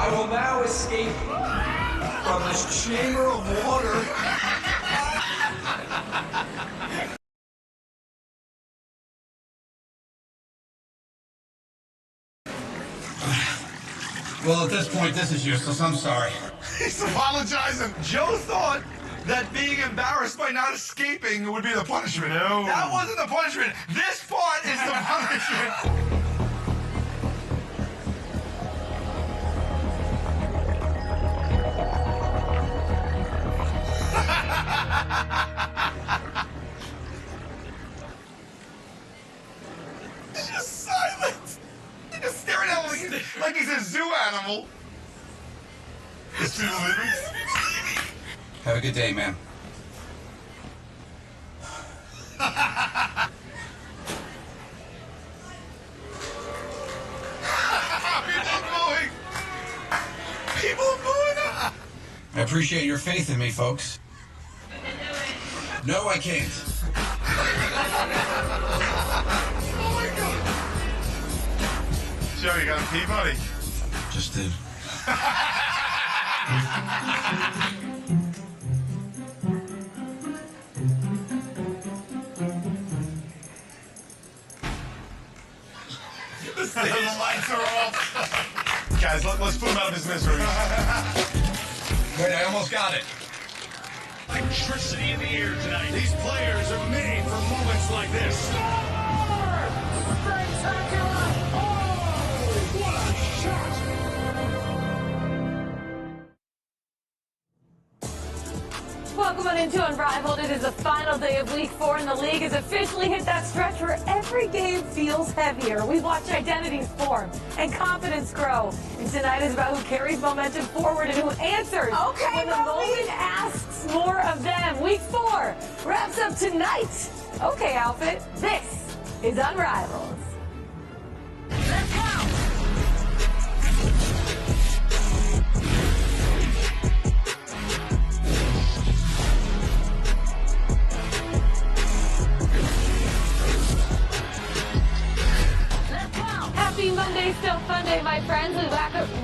I will now escape from this chamber of water. Well, at this point, this is useless. I'm sorry. He's apologizing. Joe thought that being embarrassed by not escaping would be the punishment. No. That wasn't the punishment. This part is the punishment. He's just silent. He's just staring at him like he's a zoo animal. It's too living. Have a good day, man. People are booing him. I appreciate your faith in me, folks. No, I can't. Oh my God. Joe, you got a pee, buddy? Just did. The lights are off. Guys, let's put him out of his misery. Wait, I almost got it. Electricity in the air tonight. These players are made for moments like this. Spectacular! Oh, what a shot! Welcome on into Unrivaled. It is the final day of Week 4, and the league has officially hit that stretch where every game feels heavier. We've watched identities form and confidence grow. And tonight is about who carries momentum forward and who answers when the moment asks more of them. Week 4 wraps up tonight. Okay, outfit, this is Unrivaled. Let's go! Happy Monday, still fun day, my friends. We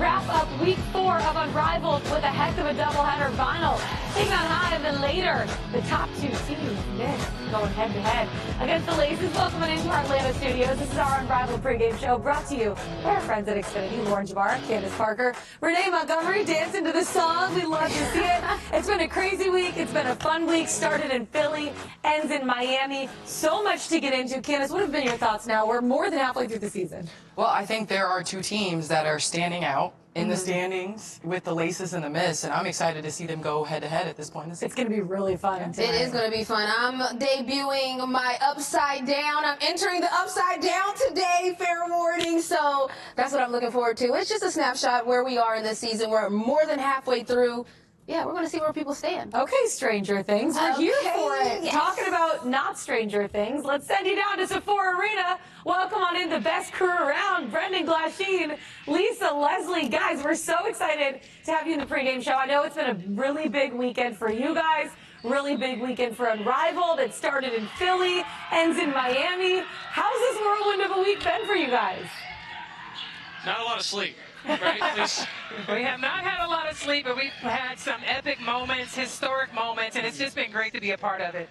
wrap up Week 4 of Unrivaled with a heck of a doubleheader final. Taking on high, and then later, the top two teams, this, going head-to-head against the Laces. Welcome into our Atlanta studios. This is our Unrivaled pregame show brought to you by our friends at Xfinity. Lauren Jabbar, Candace Parker, Renee Montgomery dancing to the song. We love to see it. It's been a crazy week. It's been a fun week. Started in Philly, ends in Miami. So much to get into. Candace, what have been your thoughts now? We're more than halfway through the season. Well, I think there are two teams that are standing out in the standings with the Laces and the Miss, and I'm excited to see them go head-to-head at this point in the season. It's going to be really fun. It is going to be fun. I'm debuting my Upside Down. I'm entering the Upside Down today, fair warning, so that's what I'm looking forward to. It's just a snapshot where we are in this season. We're more than halfway through. Yeah, we're going to see where people stand. Okay, Stranger Things. We're here for it. Yes. Talking about not Stranger Things, let's send you down to Sephora Arena. Welcome on in the best crew around, Brendan Glasheen, Lisa, Leslie. Guys, we're so excited to have you in the pregame show. I know it's been a really big weekend for you guys, really big weekend for Unrivaled. It started in Philly, ends in Miami. How's this whirlwind of a week been for you guys? Not a lot of sleep. Right? We have not had a lot of sleep, but we've had some epic moments, historic moments, and it's just been great to be a part of it.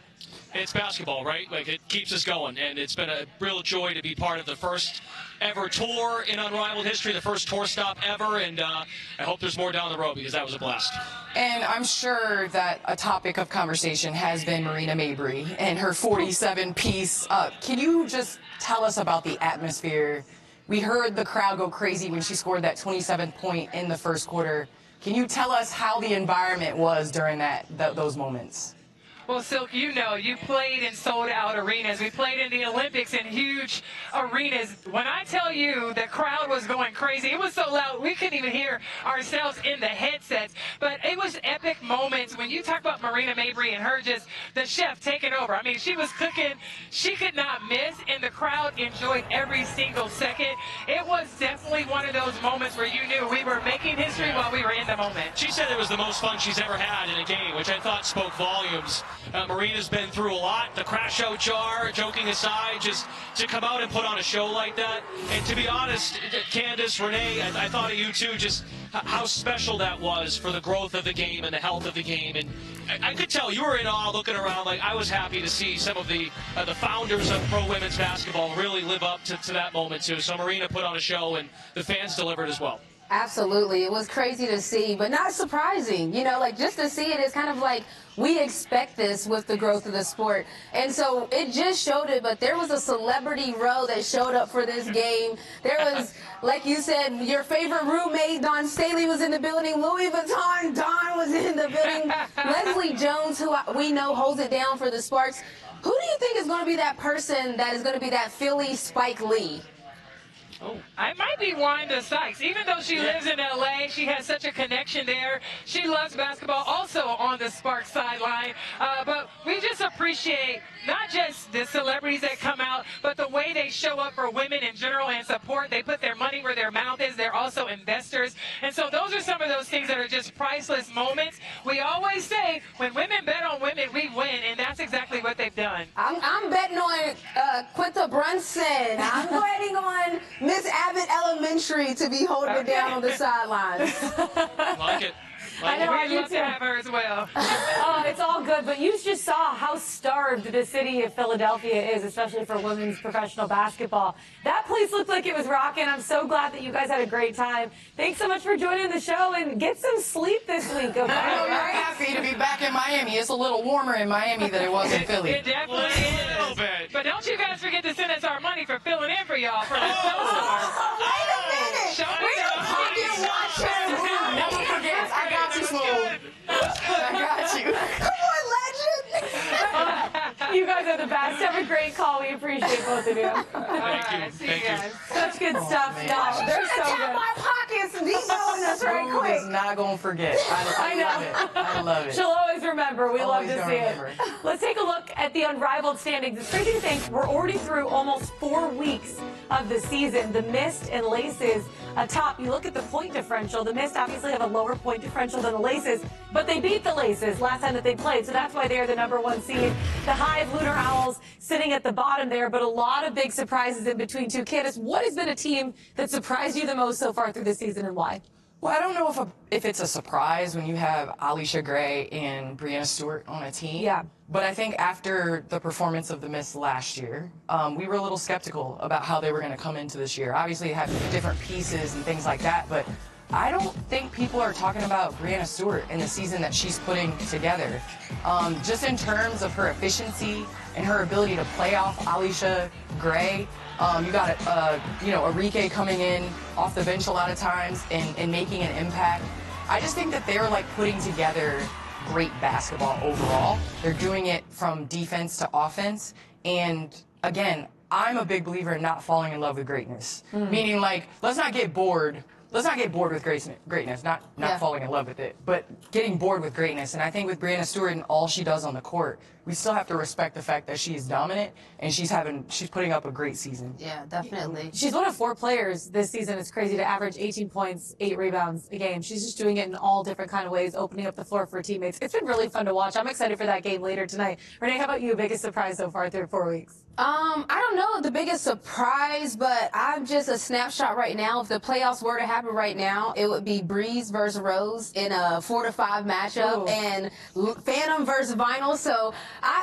It's basketball, right? Like, it keeps us going, and it's been a real joy to be part of the first ever tour in Unrivaled history, the first tour stop ever, and I hope there's more down the road because that was a blast. And I'm sure that a topic of conversation has been Marina Mabry and her 47-piece. Can you just tell us about the atmosphere? We heard the crowd go crazy when she scored that 27-point in the first quarter. Can you tell us how the environment was during those moments? Well, Silk, you know, you played in sold-out arenas. We played in the Olympics in huge arenas. When I tell you the crowd was going crazy, it was so loud we couldn't even hear ourselves in the headsets. But it was epic moments when you talk about Marina Mabry and her just the chef taking over. I mean, she was cooking. She could not miss, and the crowd enjoyed every single second. It was definitely one of those moments where you knew we were making history while we were in the moment. She said it was the most fun she's ever had in a game, which I thought spoke volumes. Marina's been through a lot. The crash out jar, joking aside, just to come out and put on a show like that. And to be honest, Candace, Renee, I thought of you too, just how special that was for the growth of the game and the health of the game. And I could tell you were in awe looking around. Like, I was happy to see some of the founders of pro women's basketball really live up to that moment too. So Marina put on a show and the fans delivered as well. Absolutely. It was crazy to see, but not surprising. You know, like, just to see it is kind of like we expect this with the growth of the sport. And so it just showed it, but there was a celebrity row that showed up for this game. There was, like you said, your favorite roommate, Don Staley, was in the building. Louis Vuitton, Don was in the building. Leslie Jones, who we know holds it down for the Sparks. Who do you think is going to be that person that is going to be that Philly Spike Lee? Oh, I might be Wanda Sykes. Even though she lives in L.A., she has such a connection there. She loves basketball, also on the Sparks sideline. But we just appreciate not just the celebrities that come out, but the way they show up for women in general and support. They put their money where their mouth is. They're also investors. And so those are some of those things that are just priceless moments. We always say, when women bet on women, we win, and that's exactly what they've done. I'm betting on Quinta Brunson. I'm betting on Miss Abbott Elementary to be holding it down on the sidelines. Like it. I know, I'd love to have her as well. Oh, it's all good, but you just saw how starved the city of Philadelphia is, especially for women's professional basketball. That place looked like it was rocking. I'm so glad that you guys had a great time. Thanks so much for joining the show, and get some sleep this week, okay? I'm happy to be back in Miami. It's a little warmer in Miami than it was in Philly. It definitely is. A little bit. But don't you guys forget to send us our money for filling in for y'all for the snowstorm. Wait a minute. Show We us are pocket watchers. Never forget, I got you, Smooth. I got you. Come on, legend. You guys are the best. Have a great call. We appreciate both of you. Thank you. See Thank you. guys. Such good stuff. man. No, they're so Tap good. my pockets. Deboing us right Smooth quick. is not going to forget. I know. love it. I love it. She'll always remember. We love Always to gonna see remember. it. Let's take a look at the Unrivaled standings. It's crazy to think we're already through almost 4 weeks of the season. The Mist and Laces atop. You look at the point differential. The Mist obviously have a lower point differential than the Laces, but they beat the Laces last time that they played, so that's why they're the #1 seed. The Hive Lunar Owls sitting at the bottom there, but a lot of big surprises in between too. Candace, what has been a team that surprised you the most so far through the season, and why? Well, I don't know if it's a surprise when you have Alicia Gray and Brianna Stewart on a team. Yeah. But I think after the performance of the Mist last year, we were a little skeptical about how they were going to come into this year. Obviously, they have different pieces and things like that, but I don't think people are talking about Brianna Stewart in the season that she's putting together. Just in terms of her efficiency and her ability to play off Alicia Gray. You got, Enrique coming in off the bench a lot of times and making an impact. I just think that they're like putting together great basketball overall. They're doing it from defense to offense. And again, I'm a big believer in not falling in love with greatness. Meaning, like, let's not get bored. Let's not get bored with greatness, not falling in love with it, but getting bored with greatness. And I think with Brianna Stewart and all she does on the court, we still have to respect the fact that she is dominant and she's putting up a great season. Yeah, definitely. She's one of 4 players this season. It's crazy to average 18 points, 8 rebounds a game. She's just doing it in all different kind of ways, opening up the floor for her teammates. It's been really fun to watch. I'm excited for that game later tonight. Renee, how about you? Biggest surprise so far through 4 weeks? I don't know the biggest surprise, but I'm just a snapshot right now. If the playoffs were to happen right now, it would be Breeze versus Rose in a 4-5 matchup. Ooh. And Phantom versus Vinyl. So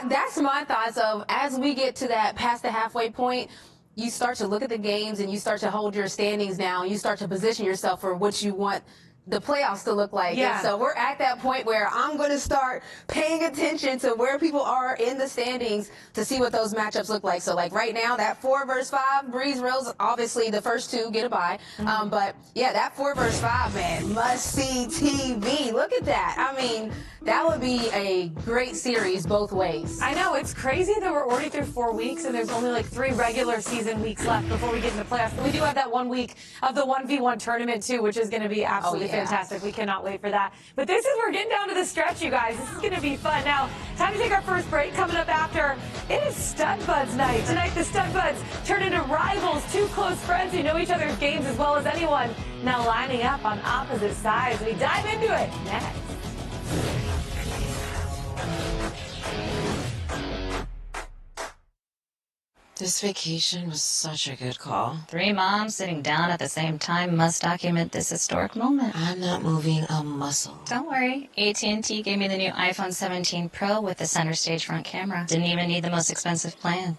that's my thoughts of, as we get to that past the halfway point, you start to look at the games and you start to hold your standings now. And you start to position yourself for what you want the playoffs to look like. Yeah. And so we're at that point where I'm going to start paying attention to where people are in the standings to see what those matchups look like. So, like, right now, that 4 versus 5, Breeze Rose, obviously the first 2 get a bye. But, yeah, that 4 versus 5, man, must-see TV. Look at that. I mean, that would be a great series both ways. I know, it's crazy that we're already through 4 weeks and there's only like 3 regular season weeks left before we get into playoffs. But we do have that 1 week of the 1v1 tournament too, which is going to be absolutely fantastic. We cannot wait for that. But we're getting down to the stretch, you guys. This is going to be fun. Now, time to take our first break. Coming up after, it is Stud Buds night. Tonight, the Stud Buds turn into rivals, 2 close friends who know each other's games as well as anyone. Now lining up on opposite sides. We dive into it next. This vacation was such a good call. 3 moms sitting down at the same time must document this historic moment. I'm not moving a muscle. Don't worry. AT&T gave me the new iPhone 17 Pro with the center stage front camera. Didn't even need the most expensive plan.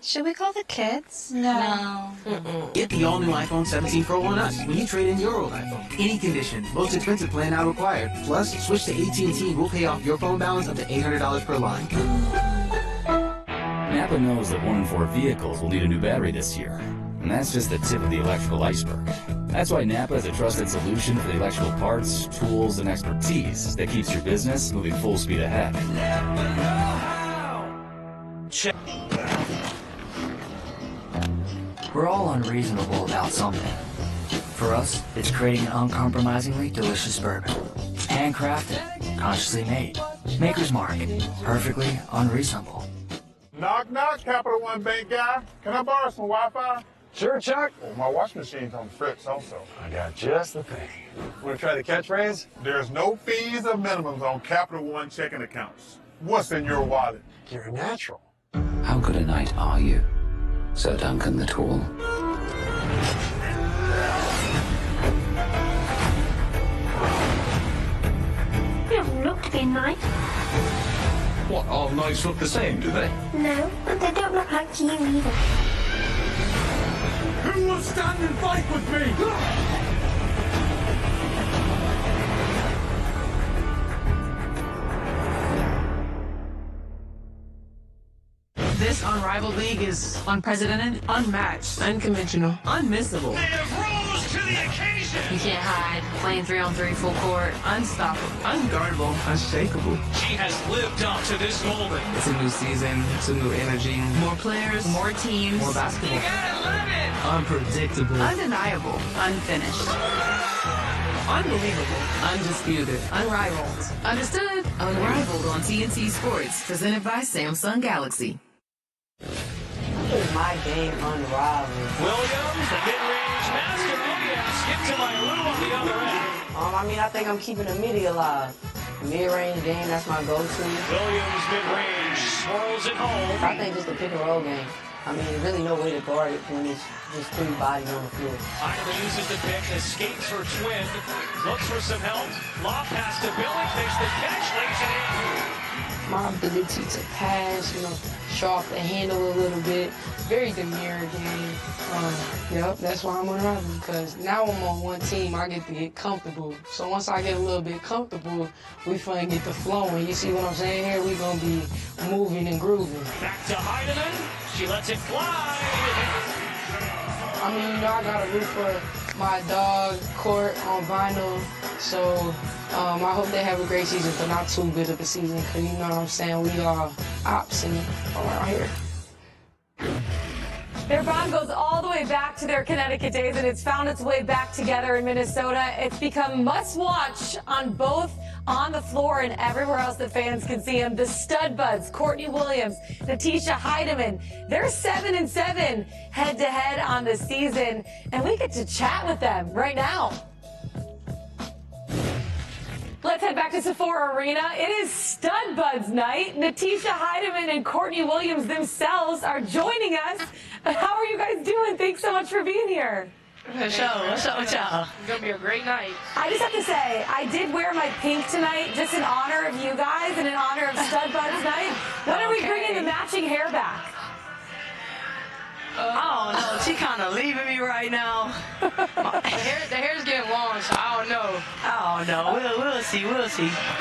Should we call the kids? No. Get the all-new iPhone 17 Pro on us when you trade in your old iPhone. Any condition, most expensive plan now required. Plus, switch to AT&T, we'll pay off your phone balance up to $800 per line. Napa knows that 1 in 4 vehicles will need a new battery this year, and that's just the tip of the electrical iceberg. That's why Napa is a trusted solution for the electrical parts, tools, and expertise that keeps your business moving full speed ahead. Check. We're all unreasonable about something. For us, it's creating an uncompromisingly delicious bourbon. Handcrafted, consciously made. Maker's Mark, perfectly unreasonable. Knock, knock, Capital One Bank guy. Can I borrow some Wi-Fi? Sure, Chuck. Well, my wash machine's on fritz also. I got just the thing. Want to try the catchphrase? There's no fees or minimums on Capital One checking accounts. What's in your wallet? You're a natural. How good a knight are you, Sir Duncan the Tall? You don't look to be a knight. What, all knights look the same, do they? No, but they don't look like you either. Who will stand and fight with me? This Unrivaled League is unprecedented, unmatched, unconventional, unmissable. They have rose to the occasion. You can't hide. Playing 3-on-3 full court, unstoppable, unguardable, unshakable. She has lived up to this moment. It's a new season, it's a new energy. More players, more teams, more basketball. You gotta love it. Unpredictable, undeniable, unfinished. Unbelievable, undisputed, unrivaled, understood, unrivaled on TNT Sports, presented by Samsung Galaxy. My game unrivaled. Williams, the mid-range master. Skip to my little on the other end. I mean, I think I'm keeping the midi alive. Mid-range game, that's my go-to. Williams, mid-range, swirls it home. I think just the pick-and-roll game. I mean, there's really no way to guard it when it's just 3 bodies on the floor. Ida uses the pick, escapes her twin, looks for some help. Lob pass to Billy, takes the catch, lays it in. My ability to pass, show off the handle a little bit. Very demure game. Yep, that's why I'm unrivaled, because now I'm on one team, I get to get comfortable. So once I get a little bit comfortable, we finna get the flow. And you see what I'm saying here? We gonna be moving and grooving. Back to Heidemann. She lets it fly. I mean, I gotta root for my dog, Court, on vinyl. So I hope they have a great season, but not too good of a season, because you know what I'm saying? We are ops and around here. Their bond goes all the way back to their Connecticut days, and it's found its way back together in Minnesota. It's become must-watch on both on the floor and everywhere else that fans can see them. The stud buds, Courtney Williams, Natisha Heidemann, they're 7-7 head-to-head on the season, and we get to chat with them right now. Let's head back to Sephora Arena. It is Stud Buds night. Natisha Heidemann and Courtney Williams themselves are joining us. How are you guys doing? Thanks so much for being here. What's up with y'all? It's going to be a great night. I just have to say, I did wear my pink tonight just in honor of you guys and in honor of Stud Buds night. When are we bringing the matching hair back? I don't know. She kind of leaving me right now. The hair's getting long, so I don't know. We'll see.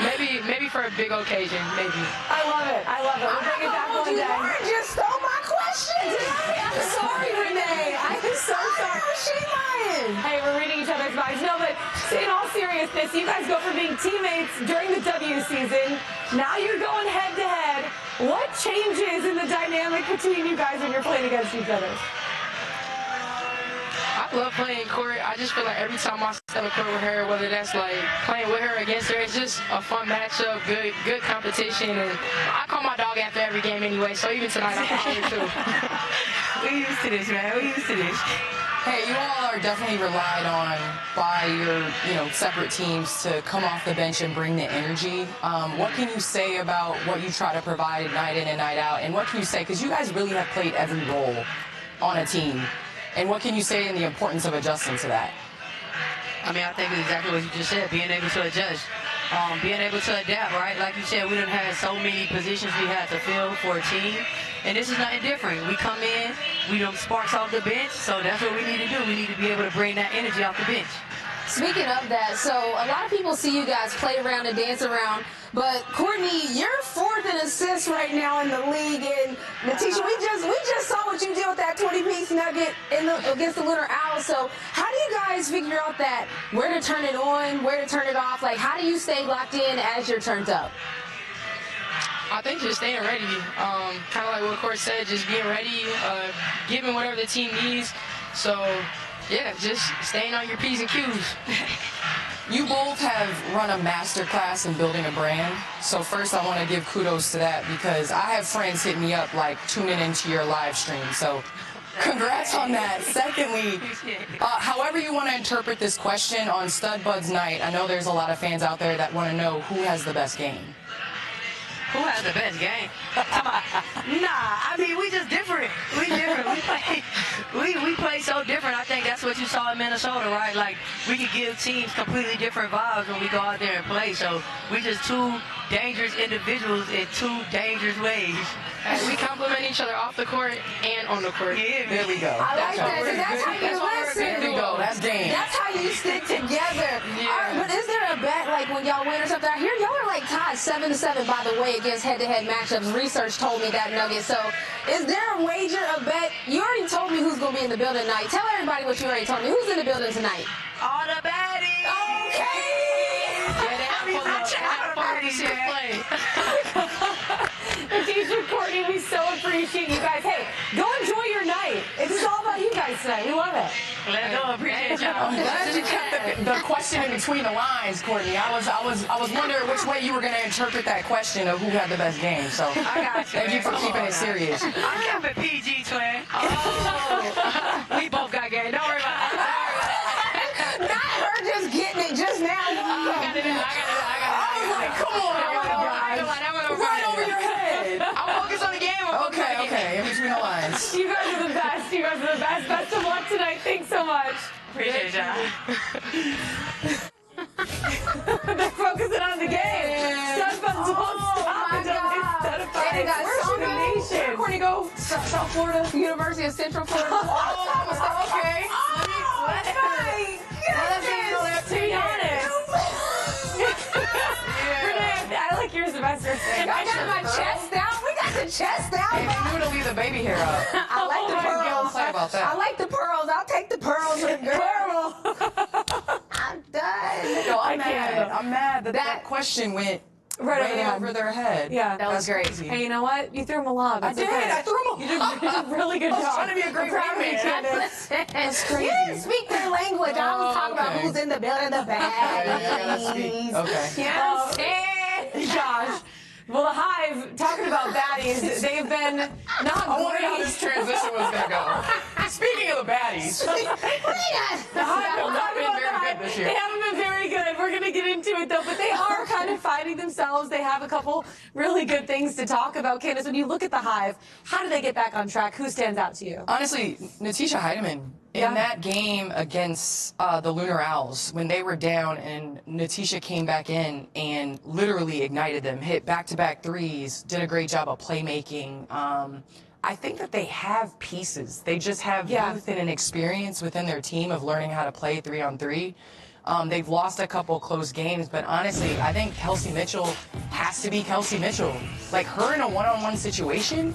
Maybe for a big occasion, maybe. I love it. We'll bring it back one day. You just stole my question. Did I? I'm sorry, Renee. I'm so sorry. She lying. Hey, we're reading each other's minds. No, but in all seriousness, you guys go from being teammates during the W season. Now you're going head-to-head. What changes in the dynamic between you guys when you're playing against each other? I love playing court. I just feel like every time I step on court with her, whether that's like playing with her or against her, it's just a fun matchup, good competition. And I call my dog after every game anyway, so even tonight I call her too. We used to this, man. We used to this. Hey, you all are definitely relied on by your, separate teams to come off the bench and bring the energy. What can you say about what you try to provide night in and night out? And what can you say, because you guys really have played every role on a team. And what can you say in the importance of adjusting to that? I mean, I think it's exactly what you just said, being able to adjust. Being able to adapt, right? Like you said, we done had so many positions we had to fill for a team. And this is nothing different. We come in, we don't sparks off the bench, so that's what we need to do. We need to be able to bring that energy off the bench. Speaking of that, so a lot of people see you guys play around and dance around, but Courtney, you're 4th in assists right now in the league, and Natisha, we just saw what you did with that 20-piece nugget against the Lunar Owls. So how do you guys figure out that where to turn it on, where to turn it off? Like, how do you stay locked in as you're turned up? I think just staying ready, kind of like what Court said, just being ready, giving whatever the team needs. So, yeah, just staying on your P's and Q's. You both have run a master class in building a brand. So first I want to give kudos to that, because I have friends hit me up like tuning into your live stream. So congrats on that. Secondly, however you want to interpret this question on Stud Buds Night, I know there's a lot of fans out there that want to know who has the best game. Who has the best game? Nah, I mean, we just different. We different. We play so different. I think that's what you saw in Minnesota, right? Like, we could give teams completely different vibes when we go out there and play. So we just two dangerous individuals in two dangerous ways. We complement each other off the court and on the court. Yeah, there we go. I like that. That's how you listen. There we go. That's game. That's how you stick together. Yeah. All right, but is there a bet, like when y'all win or something? I hear y'all are like tied 7-7, by the way, against head-to-head matchups. Research told me that nugget. So is there a wager, a bet? You already told me who's going to be in the building tonight. Tell everybody what you already told me. Who's in the building tonight? All the baddies. Okay. Teacher Courtney, we so appreciate you guys. Hey, go enjoy your night. It's all about you guys tonight. We love it. Let's go. Appreciate y'all. I'm glad you kept the question in between the lines, Courtney. I was wondering which way you were going to interpret that question of who had the best game. So I got you. Thank you for keeping it serious. I'm keeping PG, twin. Oh, we both got game. Don't worry about it. Not her just getting it just now. I got it. I was like, come on, right over your head. I'm focused on the game. Okay, in between the lines. You guys are the best. You guys are the best. Best of luck tonight. Thanks so much. Appreciate y'all. They're focusing on the game. Stud Buds won't stop until they solidify. They got Where's so the many. nation? Courtney, go South Florida. University of Central Florida. Okay. To be honest. I like your semester thing. I got my chest out. We got the chest out. Hey, you knew to leave the baby hair up. I like the pearls. Play about that. I like the pearls. I'll take the pearls with girl. I'm done. Yo, I'm mad that question went right over their head. Yeah, that was great. Crazy. Hey, you know what? You threw him a lob. I did. Okay. I threw him. You did a really good job. I was trying to be a great Candace. That's crazy. You didn't speak their language. I was talking about who's in the building, the baddies. Okay. Yes. Gosh. Well, the Hive, talking about baddies, they've been not I wonder great. how this transition was going to go. Speaking of the baddies. The Hive have not been very good this year. They haven't been very good. We're going to get into it, though. But they are kind of finding themselves. They have a couple really good things to talk about. Candace, when you look at the Hive, how do they get back on track? Who stands out to you? Honestly, Natisha Heidemann. In that game against the Lunar Owls, when they were down and Natisha came back in and literally ignited them, hit back-to-back threes, did a great job of playmaking. I think that they have pieces. They just have youth and an experience within their team of learning how to play 3-on-3. They've lost a couple close games, but honestly, I think Kelsey Mitchell has to be Kelsey Mitchell. Like, her in a one-on-one situation,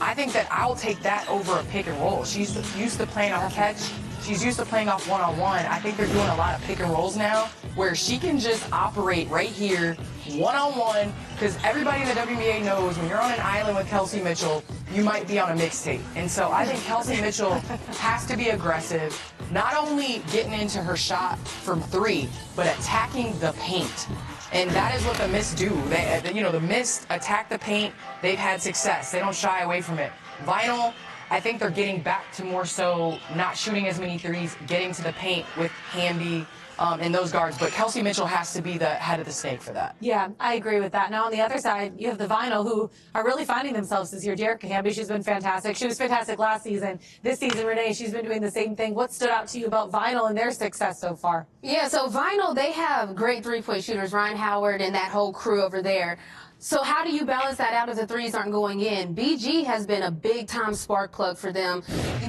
I think that I'll take that over a pick and roll. She's used to playing off catch. She's used to playing off one-on-one. I think they're doing a lot of pick and rolls now where she can just operate right here, one-on-one, because everybody in the WNBA knows when you're on an island with Kelsey Mitchell, you might be on a mixtape. And so I think Kelsey Mitchell has to be aggressive, not only getting into her shot from three, but attacking the paint. And that is what the Mist do. The Mist attack the paint. They've had success. They don't shy away from it. Vinyl, I think they're getting back to more so not shooting as many threes, getting to the paint with Hamby and those guards. But Kelsey Mitchell has to be the head of the snake for that. Yeah, I agree with that. Now, on the other side, you have the Vinyl, who are really finding themselves this year. Derek Hamby, she's been fantastic. She was fantastic last season. This season, Renee, she's been doing the same thing. What stood out to you about Vinyl and their success so far? Yeah, so Vinyl, they have great three-point shooters, Ryan Howard and that whole crew over there. So how do you balance that out if the threes aren't going in? BG has been a big-time spark plug for them.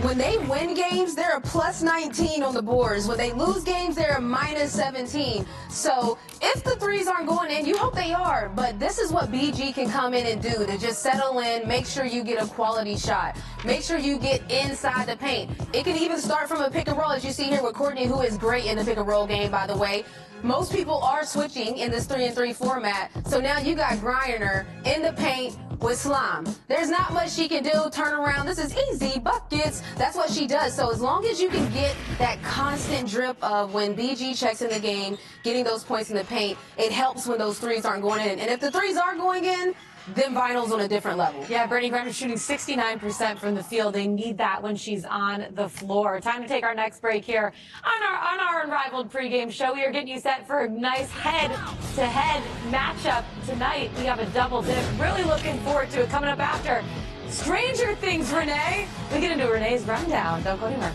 When they win games, they're a plus 19 on the boards. When they lose games, they're a minus 17. So if the threes aren't going in, you hope they are. But this is what BG can come in and do, to just settle in, make sure you get a quality shot. Make sure you get inside the paint. It can even start from a pick and roll, as you see here with Courtney, who is great in the pick and roll game, by the way. Most people are switching in this 3-and-3 format, so now you got Griner in the paint with Slime. There's not much she can do. Turn around. This is easy. Buckets. That's what she does. So as long as you can get that constant drip of when BG checks in the game, getting those points in the paint, it helps when those threes aren't going in. And if the threes are going in, then Vinyl's on a different level. Yeah, Brittany Griner's shooting 69% from the field. They need that when she's on the floor. Time to take our next break here on our Unrivaled pregame show. We are getting you set for a nice head-to-head matchup tonight. We have a double dip. Really looking forward to it. Coming up after Stranger Things, Renee. We get into Renee's rundown. Don't go anywhere.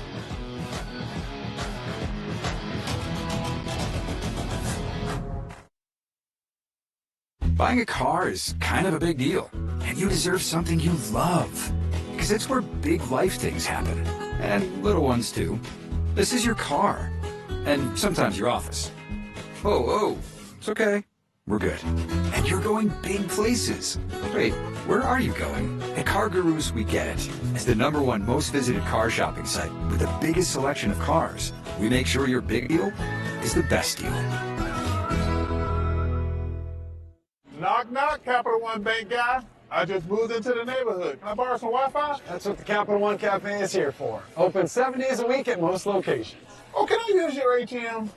Buying a car is kind of a big deal, and you deserve something you love, because it's where big life things happen, and little ones too. This is your car, and sometimes your office. Oh, it's okay. We're good. And you're going big places. Wait, where are you going? At Car Gurus, we get it. As the #1 most visited car shopping site with the biggest selection of cars, we make sure your big deal is the best deal. Knock, knock, Capital One Bank guy. I just moved into the neighborhood. Can I borrow some Wi-Fi? That's what the Capital One Cafe is here for. Open 7 days a week at most locations. Oh, can I use your ATM?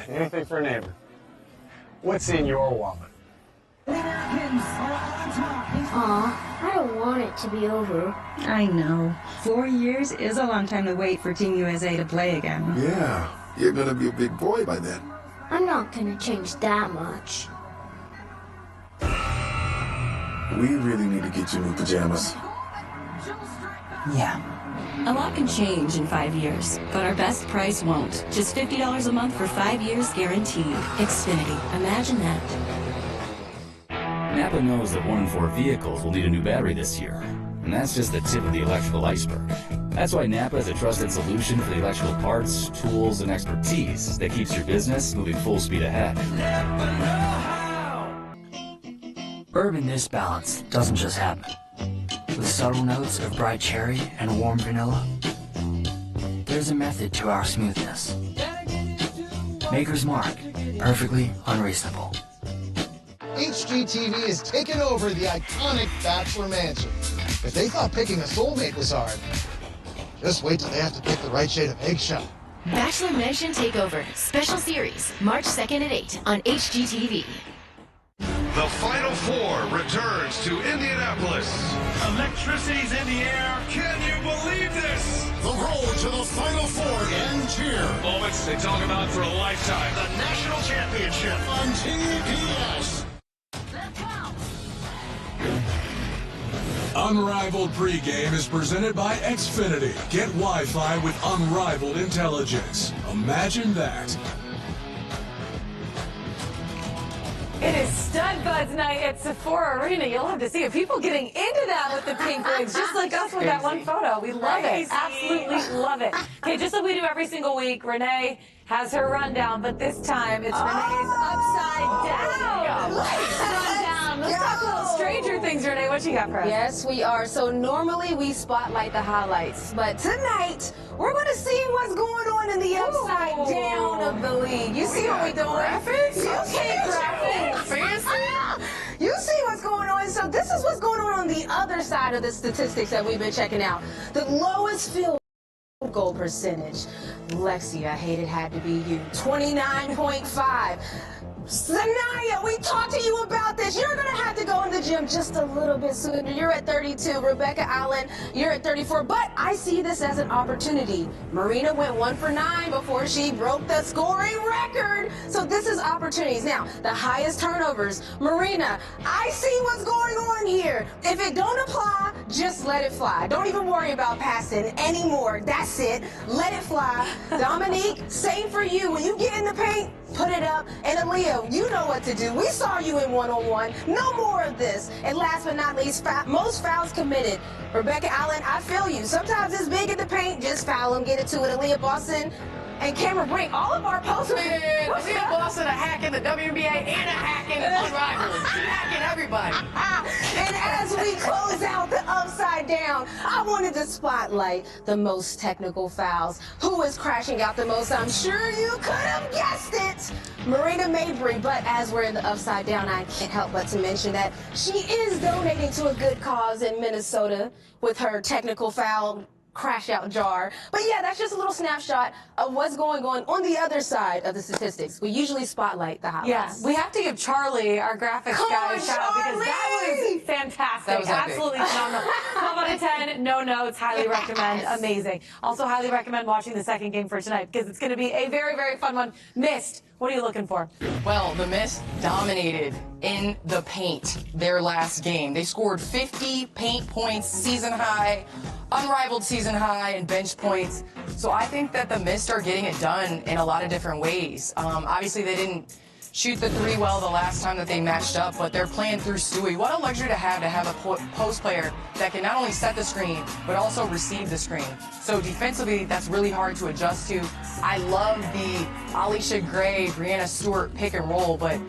Anything for a neighbor. What's in your wallet? Aw, I don't want it to be over. I know. 4 years is a long time to wait for Team USA to play again. Yeah, you're gonna be a big boy by then. I'm not gonna change that much. We really need to get you new pajamas. Yeah. A lot can change in 5 years, but our best price won't. Just $50 a month for 5 years guaranteed. Xfinity. Imagine that. Napa knows that 1 in 4 vehicles will need a new battery this year. And that's just the tip of the electrical iceberg. That's why Napa is a trusted solution for the electrical parts, tools, and expertise that keeps your business moving full speed ahead. Bourbon this balanced doesn't just happen. With subtle notes of bright cherry and warm vanilla, there's a method to our smoothness. Maker's Mark, perfectly unreasonable. HGTV is taking over the iconic Bachelor Mansion. If they thought picking a soulmate was hard, just wait till they have to pick the right shade of eggshell. Bachelor Mansion Takeover, special series, March 2nd at 8 on HGTV. The Final Four returns to Indianapolis. Electricity's in the air. Can you believe this? The road to the Final Four ends here. Moments they talk about for a lifetime. The National Championship on TBS. Unrivaled pregame is presented by Xfinity. Get Wi-Fi with unrivaled intelligence. Imagine that. It is Stud Buds night at Sephora Arena. You'll have to see it. People getting into that with the pink wigs, just like us with that one photo. We love it. Absolutely love it. Okay, just like we do every single week, Renee has her rundown, but this time it's Renee's upside down. Rundown. Let's talk a little Stranger Things, Renee. What you got for us? Yes, we are. So normally we spotlight the highlights, but tonight we're going to see what's going on in the upside down of the league. You see what we're doing? Graphics? Okay, graphics. Fancy? You see what's going on. So this is what's going on the other side of the statistics that we've been checking out. The lowest field goal percentage. Lexi, I hate it had to be you. 29.5. Sanaya, we talked to you about this. You're going to have to go in the gym just a little bit sooner. You're at 32. Rebecca Allen, you're at 34. But I see this as an opportunity. Marina went 1 for 9 before she broke the scoring record. So this is opportunities. Now, the highest turnovers. Marina, I see what's going on here. If it don't apply, just let it fly. Don't even worry about passing anymore. That's it. Let it fly. Dominique, same for you. When you get in the paint, put it up. And Aaliyah, you know what to do. We saw you in one-on-one. No more of this. And last but not least, most fouls committed. Rebecca Allen, I feel you. Sometimes it's big in the paint. Just foul them. Get it to it. Aaliyah Boston and Cameron Brink. All of our posters. Aaliyah Boston, a hack in the WNBA and a hack in Unrivaled. She's hacking everybody. And as we close out the Upside Down, I wanted to spotlight the most technical fouls. Who is crashing out the most? I'm sure you could have guessed it. Marina Mabry, but as we're in the Upside Down, I can't help but to mention that she is donating to a good cause in Minnesota with her technical foul crash out jar. But yeah, that's just a little snapshot of what's going on the other side of the statistics. We usually spotlight the highlights. Yeah, we have to give Charlie, our graphics guy, a shout out because that was fantastic. That was absolutely phenomenal. 12 out of 10, no notes, highly recommend, amazing. Also highly recommend watching the second game for tonight because it's going to be a very, very fun one. Mist, what are you looking for? Well, the Mist dominated in the paint their last game. They scored 50 paint points, season high, unrivaled season high, and bench points. So I think that the Mist are getting it done in a lot of different ways. Obviously, they didn't shoot the three well the last time that they matched up, but they're playing through Stewie. What a luxury to have a post player that can not only set the screen, but also receive the screen. So defensively, that's really hard to adjust to. I love the Alicia Gray, Brianna Stewart pick and roll, but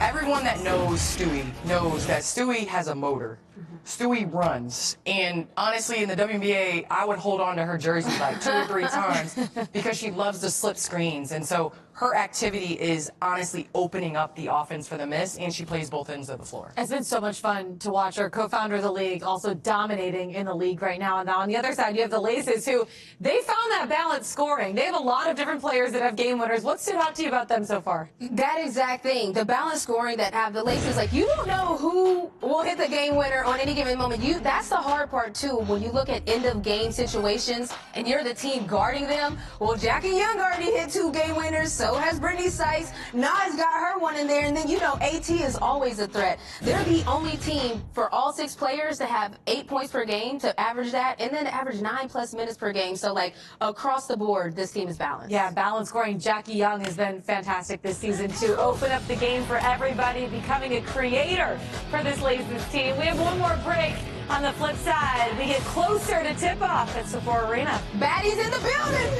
everyone that knows Stewie knows that Stewie has a motor. Stewie runs, and honestly, in the WNBA, I would hold on to her jersey like 2 or 3 times because she loves to slip screens, and so her activity is honestly opening up the offense for the Mist, and she plays both ends of the floor. It's been so much fun to watch her, co-founder of the league, also dominating in the league right now. And now on the other side, you have the Laces, who they found that balanced scoring. They have a lot of different players that have game winners. What stood out to you about them so far? That exact thing, the balanced scoring that have the Laces. Like, you don't know who will hit the game winner on any given moment. That's the hard part too. When you look at end of game situations and you're the team guarding them. Well, Jackie Young already hit 2 game winners. So has Brittany Sykes. Nas got her one in there, and then AT is always a threat. They're the only team for all 6 players to have 8 points per game, to average that, and then to average 9+ minutes per game. So like across the board, this team is balanced. Yeah, balanced scoring. Jackie Young has been fantastic this season to open up the game for everybody, becoming a creator for this Laces team. We have one more break. On the flip side, we get closer to tip-off at Sephora Arena. Baddies in the building.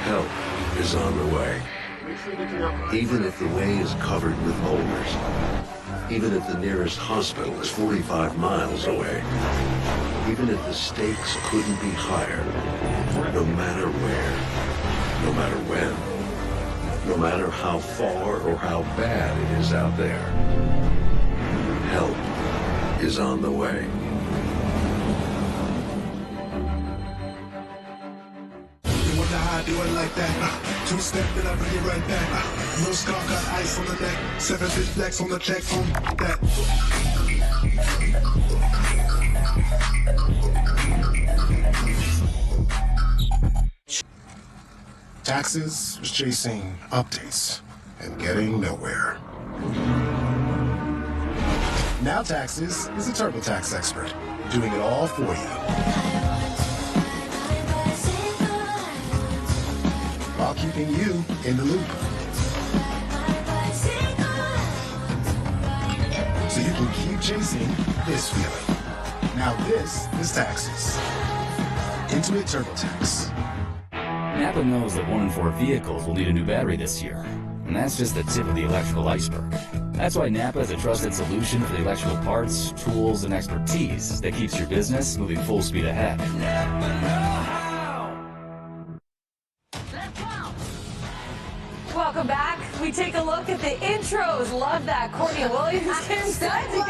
Help is on the way. Even if the way is covered with boulders. Even if the nearest hospital is 45 miles away. Even if the stakes couldn't be higher. No matter where. No matter when. No matter how far or how bad it is out there. Help is on the way. Wonder how I do it like that. 2-step, then I bring it right back. No scar, got ice on the neck. 7-fish flex on the check on that. Taxes was chasing updates and getting nowhere. Now Taxes is a TurboTax expert, doing it all for you. While keeping you in the loop. So you can keep chasing this feeling. Now this is Taxes. Intuit TurboTax. Napa knows that 1 in 4 vehicles will need a new battery this year. And that's just the tip of the electrical iceberg. That's why Napa is a trusted solution for the electrical parts, tools, and expertise that keeps your business moving full speed ahead. Welcome back. We take a look at the intros. Love that. Courtney Williams, Kim Studd to go.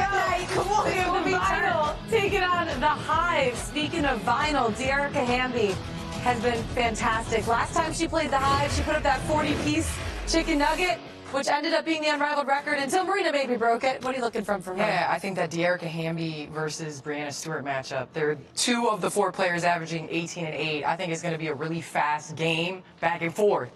Come on, We have the vinyl. taking on the Hive. Speaking of vinyl, Dearica Hamby has been fantastic. Last time she played the Hive, she put up that 40-piece chicken nugget, which ended up being the Unrivaled record until Marina maybe broke it. What are you looking from her? Yeah, I think that Dearica Hamby versus Brianna Stewart matchup, they're 2 of the 4 players averaging 18 and 8. I think it's going to be a really fast game, back and forth.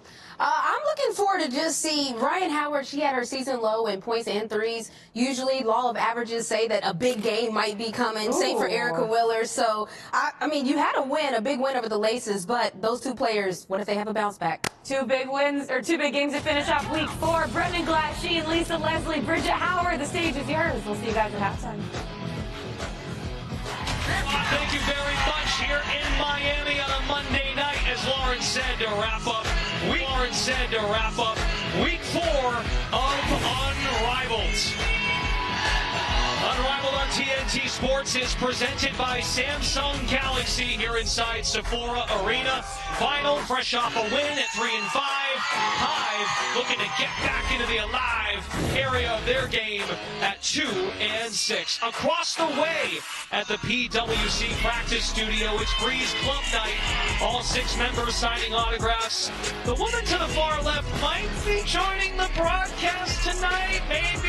I'm looking forward to just see Ryan Howard. She had her season low in points and threes. Usually, law of averages say that a big game might be coming. Ooh. Same for Erica Wheeler. So, I mean, you had a big win over the Laces, but those 2 players, what if they have a bounce back? 2 big wins, or 2 big games to finish off week 4. Brendan Glasheen, Lisa Leslie, Bridget Howard. The stage is yours. We'll see you guys at halftime. Thank you very much here in Miami on a Monday night, as Lauren said to wrap up week 4 of Unrivaled. Unrivaled on TNT Sports is presented by Samsung Galaxy here inside Sephora Arena. Final, fresh off a win at 3-5. Hive looking to get back into the alive area of their game at 2-6. Across the way at the PWC practice studio, it's Breeze Club Night. All 6 members signing autographs. The woman to the far left might be joining the broadcast tonight, maybe.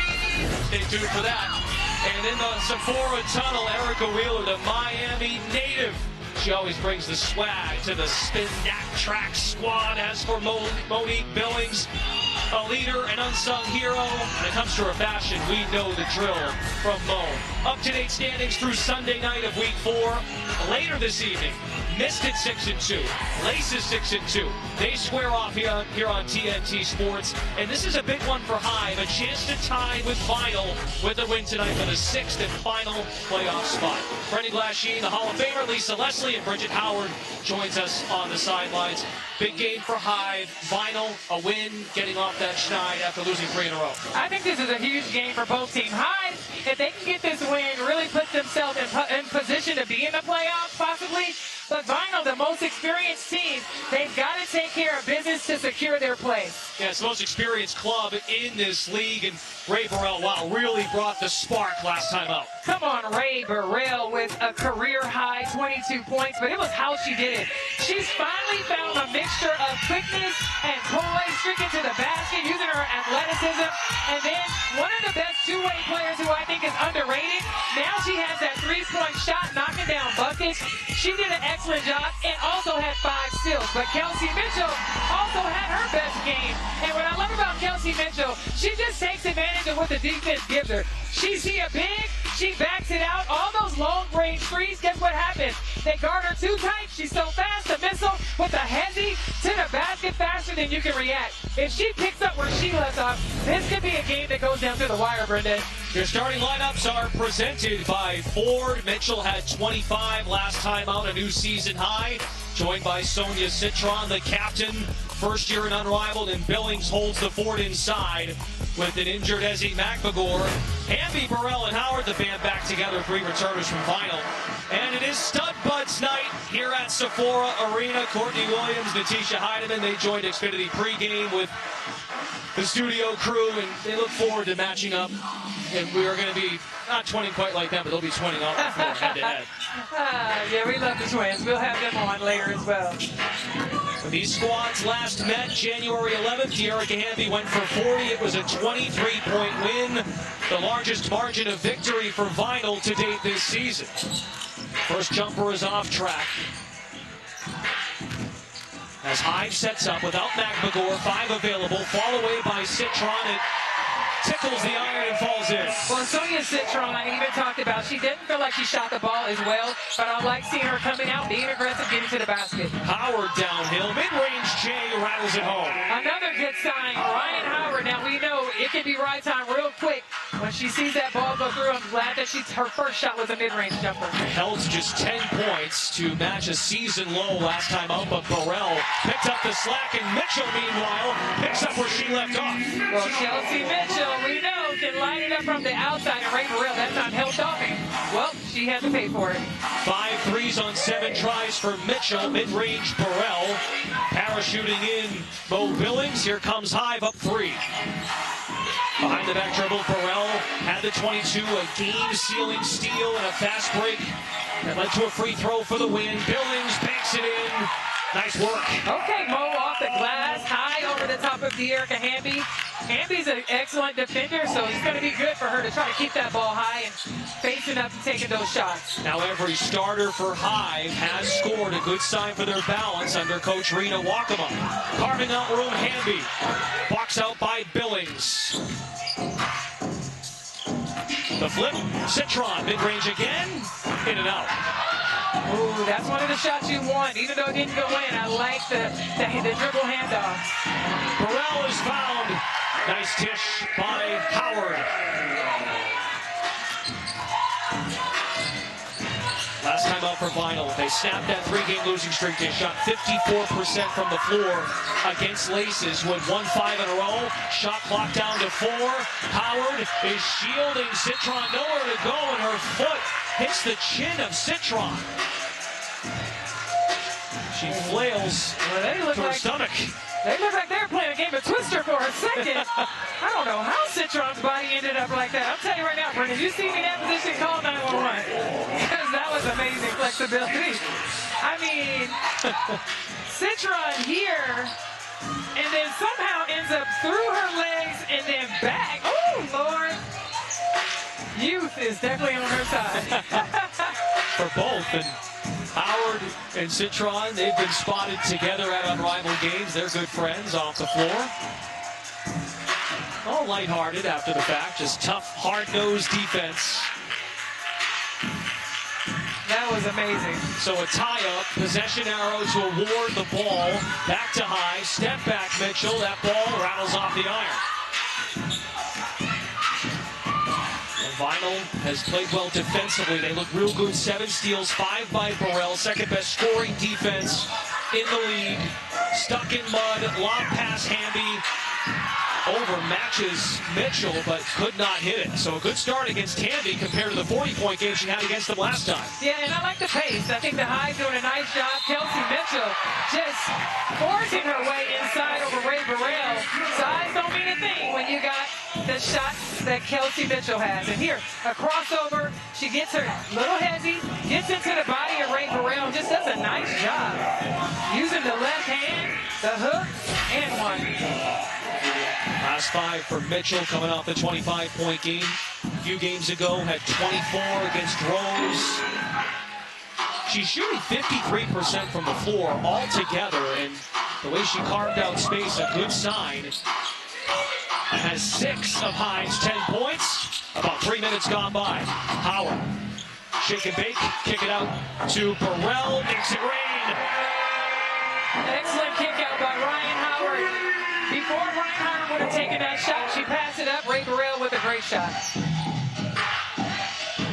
Stay tuned for that. And in the Sephora tunnel, Erica Wheeler, the Miami native. She always brings the swag to the Spin That Track squad. As for Monique Billings, a leader, an unsung hero. When it comes to her fashion, we know the drill from Mo. Up-to-date standings through Sunday night of week 4. Later this evening, Missed it 6-2. Laces 6-2. They square off here on TNT Sports. And this is a big one for Hive. A chance to tie with Vinyl with a win tonight for the 6th and final playoff spot. Brendan Glasheen, the Hall of Famer, Lisa Leslie, and Bridget Howard joins us on the sidelines. Big game for Hive. Vinyl, a win, getting off that schneid after losing 3 in a row. I think this is a huge game for both teams. Hive, if they can get this win, really put themselves in position to be in the playoffs, possibly. But Vinyl, the most experienced team, they've got to take care of business to secure their place. Yeah, it's the most experienced club in this league, and Ray Burrell, wow, really brought the spark last time out. Come on, Ray Burrell with a career-high 22 points, but it was how she did it. She's finally found a mixture of quickness and poise, streaking to the basket, using her athleticism, and then one of the best two-way players who I think is underrated. Now she has that three-point shot, knocking down buckets. She did an excellent job and also had 5 steals. But Kelsey Mitchell also had her best game. And what I love about Kelsey Mitchell, she just takes advantage of what the defense gives her. She see a big, she backs it out. All those long-range threes, guess what happens? They guard her too tight. She's so fast, the missile with a hezzy to the basket faster than you can react. If she picks up where she left off, this could be a game that goes down to the wire, Brendan. Your starting lineups are presented by Ford. Mitchell had 25 last time out, a new season high. Joined by Sonia Citron, the captain, first year in Unrivaled, and Billings holds the fort inside with an injured Ezzy McMagor. Hamby, Burrell, and Howard, the band back together, 3 returners from Vinyl. And it is Stud Buds night here at Sephora Arena. Courtney Williams, Natisha Heidemann, they joined Xfinity pregame with the studio crew, and they look forward to matching up. And we are going to be not twinning quite like them, but they'll be twinning off the floor head-to-head. Yeah, we love the twins. We'll have them on later as well. These squads last met January 11th. Dearica Hamby went for 40. It was a 23-point win, the largest margin of victory for Vinyl to date this season. First jumper is off track. As Hive sets up without McMagor, 5 available, fall away by Citron. It tickles the iron and falls in. Well, Sonia Citron, I even talked about, she didn't feel like she shot the ball as well, but I like seeing her coming out, being aggressive, getting to the basket. Howard downhill, mid-range J rattles it home. Another good sign, Ryan Howard. Now we know it can be right time real quick when she sees that ball go through. I'm glad that her first shot was a mid-range jumper. Held to just 10 points to match a season low last time out, but Burrell picked up the slack, and Mitchell, meanwhile, picks up where she left off. Well, Kelsey Mitchell, we know, can line it up from the outside, and Ray Burrell that time held off him. Well, she had to pay for it. 5 threes on 7 tries for Mitchell. Mid-range Burrell. Parachuting in Bo Billings. Here comes Hive up 3. Behind the back dribble, Burrell had the 22, a game-sealing steal and a fast break that led to a free throw for the win. Billings banks it in. Nice work. Okay, Mo off the glass, high over the top of De'Erica Hamby. Hamby's an excellent defender, so it's going to be good for her to try to keep that ball high and facing up and taking those shots. Now every starter for Hive has scored, a good sign for their balance under Coach Rena Wakama. Carving out room, Hamby. Box out by Billings. The flip, Citron, mid-range again, in and out. Ooh, that's one of the shots you want, even though it didn't go in. I like the dribble handoff. Burrell is found. Nice dish by Howard. Last time out for Vinyl, they snapped that 3-game losing streak. They shot 54% from the floor against Laces with 1-5 in a row. Shot clock down to 4. Howard is shielding Citron, nowhere to go, and her foot hits the chin of Citron. She flails to her stomach. They look like they're playing a game of Twister for a second. I don't know how Citron's body ended up like that. I'll tell you right now, Brendan, you see me in that position, call 911. Because that was amazing flexibility. I mean, Citron here, and then somehow ends up through her legs and then back. Oh, Lord. Youth is definitely on her side. For both. And Howard and Citron, they've been spotted together at Unrivaled games. They're good friends off the floor. All lighthearted after the fact, just tough, hard-nosed defense. That was amazing. So a tie-up, possession arrow to award the ball. Back to High, step back Mitchell. That ball rattles off the iron. Vinyl has played well defensively. They look real good. 7 steals, 5 by Burrell. Second best scoring defense in the league. Stuck in mud. Lob pass Hamby. Overmatches Mitchell, but could not hit it. So a good start against Hamby compared to the 40-point game she had against them last time. Yeah, and I like the pace. I think the High's doing a nice job. Kelsey Mitchell just forcing her way inside over Ray Burrell. Size don't mean a thing when you got the shots that Kelsey Mitchell has. And here, a crossover. She gets her little hezzy, gets into the body of Ray Burrell, just does a nice job. Using the left hand, the hook, and one. Last 5 for Mitchell coming off the 25-point game. A few games ago, had 24 against Rose. She's shooting 53% from the floor altogether, and the way she carved out space, a good sign. Has 6 of High's 10 points. About 3 minutes gone by. Howard, shake and bake, kick it out to Burrell, makes it rain. Excellent kick out by Ryan Howard. Before Ryan Howard would have taken that shot, she passed it up. Ray Burrell with a great shot.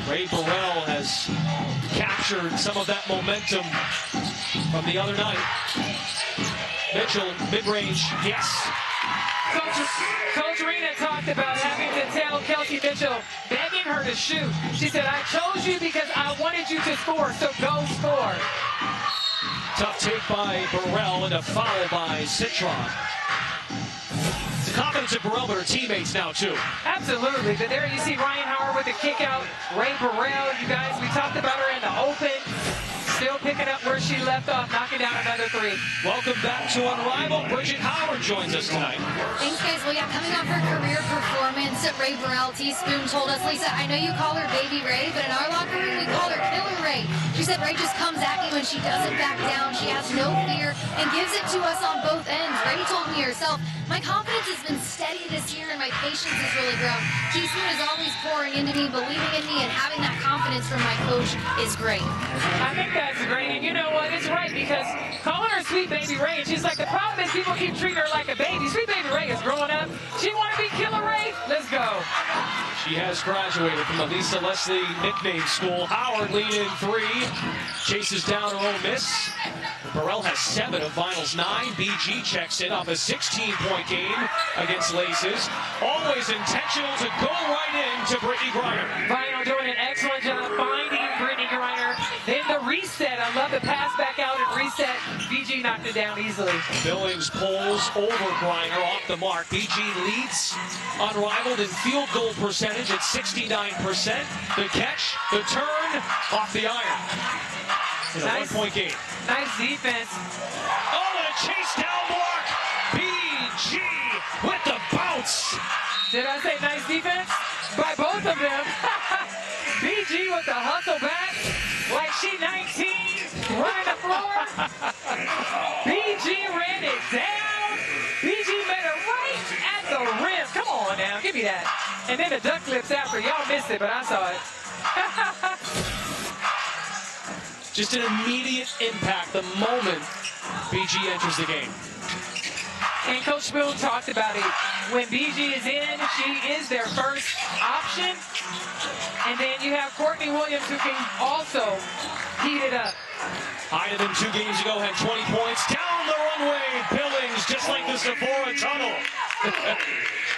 Ray Burrell has captured some of that momentum from the other night. Mitchell, mid-range, yes. Coach Rena talked about having to tell Kelsey Mitchell, begging her to shoot. She said, I chose you because I wanted you to score, so go score. Tough take by Burrell and a foul by Citron. The confidence of Burrell, but her teammates now, too. Absolutely. But there you see Ryan Howard with the kick out. Ray Burrell, you guys, we talked about her in the open. Still picking up where she left off, knocking down another 3. Welcome back to Unrivaled. Bridget Howard joins us tonight. Thanks, guys. Well, yeah, coming off her career performance, Ray Burrell, Teaspoon told us, Lisa, I know you call her Baby Ray, but in our locker room, we call her Killer Ray. She said Ray just comes at you and she doesn't back down. She has no fear and gives it to us on both ends. Ray told me herself, my confidence has been steady this year and my patience has really grown. Teaspoon is always pouring into me, believing in me, and having that confidence from my coach is great. I think that's great, and you know what? It's right, because calling her Sweet Baby Ray, and she's like, the problem is people keep treating her like a baby. Sweet Baby Ray is growing up. She want to be Killer Ray? Let's go. She has graduated from the Lisa Leslie nickname school. Howard lead in 3. Chases down her own miss. Burrell has 7 of Vinyl's 9. BG checks in off a 16-point game against Laces. Always intentional to go right in to Brittany Griner. Vinyl doing an excellent job finding reset. I love the pass back out and reset. BG knocked it down easily. Billings pulls over Griner off the mark. BG leads Unrivaled in field goal percentage at 69%. The catch, the turn, off the iron. In a Nice. 1-point game. Nice defense. Oh, and a chase down block. BG with the bounce. Did I say nice defense? By both of them. BG with the hustle back like she 19 running the floor. BG ran it down. BG met her right at the rim. Come on now, give me that. And then the duck flips after. Y'all missed it, but I saw it. Just an immediate impact the moment BG enters the game. And Coach Spoon talked about it. When BG is in, she is their first option. And then you have Courtney Williams, who can also heat it up. Heidemann 2 games ago had 20 points. Down the runway, Billings, just like the Sephora tunnel.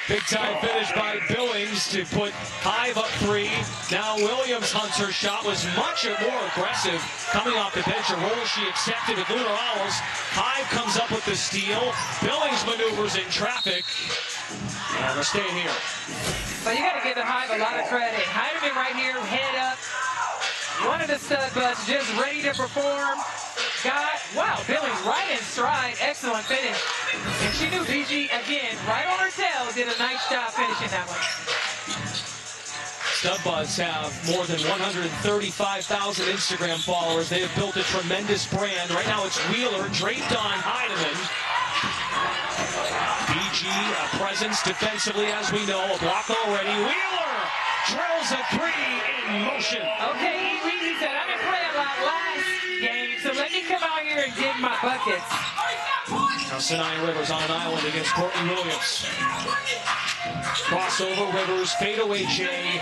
Big time finish by Billings to put Hive up 3. Now Williams hunts her shot, was much more aggressive coming off the bench. A role she accepted with Lunar Owls. Hive comes up with the steal. Billings maneuvers in traffic. And we're staying here. But you got to give the Hive a lot of credit. Heidemann right here, head up. One of the stud buds just ready to perform. Wow, Billings right in stride. Excellent finish. And she knew BG, again, right on her tail, did a nice job finishing that one. Stud Buds have more than 135,000 Instagram followers. They have built a tremendous brand. Right now it's Wheeler draped on Heidemann. BG, a presence defensively, as we know. A block already. Wheeler drills a 3 in motion. Okay, he said, I didn't play a lot last game, so let me come out here and get my buckets. Now Sinai Rivers on an island against Courtney Williams. Crossover, Rivers, fadeaway J.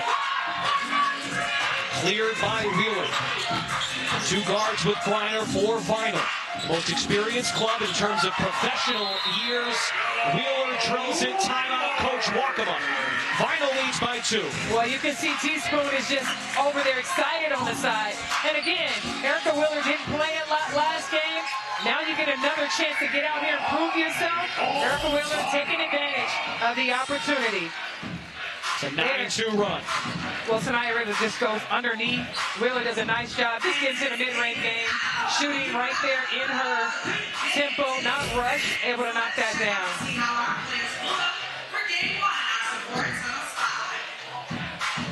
Cleared by Wheeler. 2 guards with Griner, 4 Vinyl. Most experienced club in terms of professional years. Wheeler drills it, timeout, Coach Walkema. Vinyl leads by 2. Well, you can see Teaspoon is just over there excited on the side. And again, Erica Wheeler didn't play a lot last game. Now you get another chance to get out here and prove yourself. Erica Wheeler taking advantage of the opportunity. It's a 9-2 run. Well, Sinai Rivers just goes underneath. Wheeler does a nice job. Just gets in a mid-range game. Shooting right there in her tempo, not rush, able to knock that down.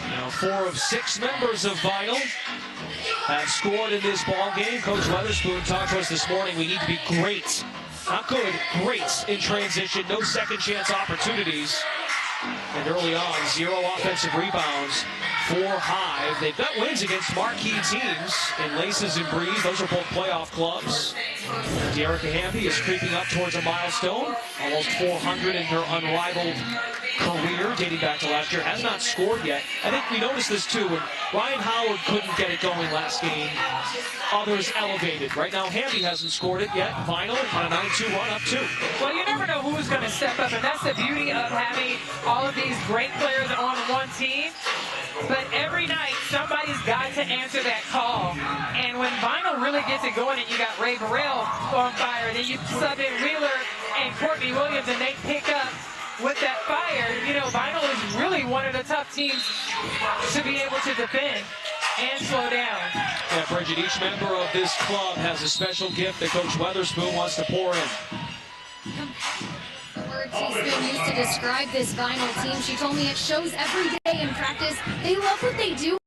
Now 4 of 6 members of Vinyl have scored in this ball game. Coach Weatherspoon talked to us this morning. We need to be great, not good, great in transition. No second chance opportunities. And early on, 0 offensive rebounds for Hive. They've got wins against marquee teams in Laces and Breeze. Those are both playoff clubs. Dearica Hamby is creeping up towards a milestone. Almost 400 in her Unrivaled career, dating back to last year. Has not scored yet. I think we noticed this too. When Ryan Howard couldn't get it going last game, others elevated. Right now, Hamby hasn't scored it yet. Vinyl on a 9-2 run, up 2. Well, you never know who's going to step up, and that's the beauty of having all of these great players on one team. But every night, somebody's got to answer that call. And when Vinyl really gets it going and you got Ray Burrell on fire, then you sub in Wheeler and Courtney Williams and they pick up with that fire, you know, Vinyl is really one of the tough teams to be able to defend and slow down. Yeah, Bridget, each member of this club has a special gift that Coach Weatherspoon wants to pour in. Teaspoon used to describe this Vinyl team. She told me it shows every day in practice. They love what they do.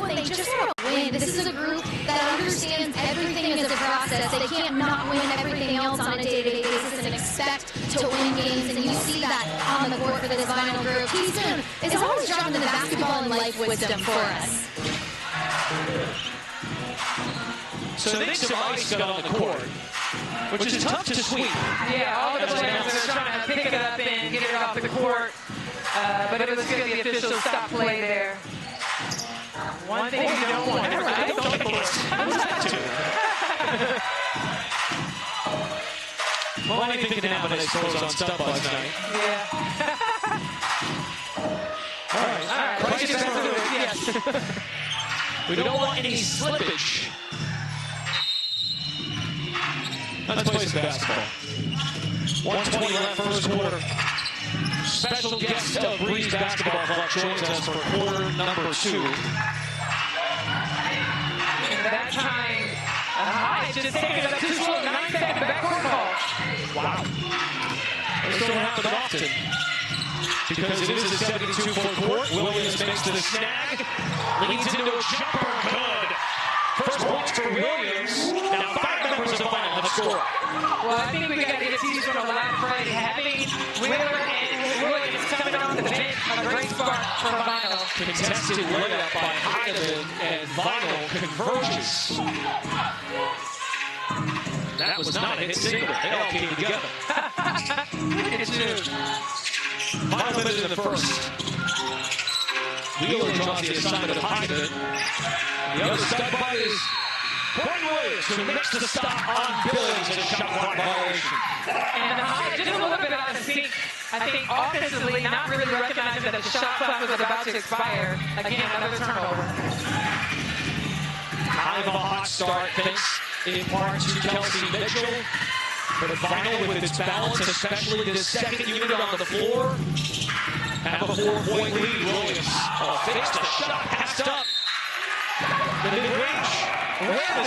They just want to win. This is a group that understands everything is a process. They can't not win everything else on a day-to-day basis and expect to win games. And you see that on the court for this Vinyl group. Teaspoon is always dropping the basketball and life wisdom for us. So they think some ice got on the court, which is tough to sweep. Yeah, all the players are trying to pick it up and get it off the court. But it was good the official stop play there. One thing you don't want. I don't think Well, anything can happen, I suppose, on Stud Buds night. Yeah. All right. Yes. We don't want any slippage Let's play some basketball. 1:20 left first quarter. Special guest of Breeze Basketball Club joins us for quarter number 2. That time, High just taking it up too slow. 9-second backcourt call. Wow. This don't happen often. Because it is a 72-foot court. Williams makes the snag. Leads into a jumper. Good. First points for Williams. Now 5 members of the final have scored. Well, I think we got to get teased from the last play. Having Wheeler and Williams coming on the bench, a great spark for Vinyl. Contested layup by Heineman, and Vinyl converges. That was not a hit single. They all came together. Look at you. Final minute in the first. Wheeler draws the assignment of Heineman. The other stud by is Gordon Williams, who makes the stop on Billings and a shot clock violation. And High just a little bit out of sync. I think offensively not really recognizing that the shot clock was about to expire. Again, another turnover. Kind of a hot start, thanks in part to Kelsey Mitchell. But Vinyl with its balance, especially the second unit on the floor, have a 4-point lead. Williams fakes the shot, passed up. The mid-range. Yeah,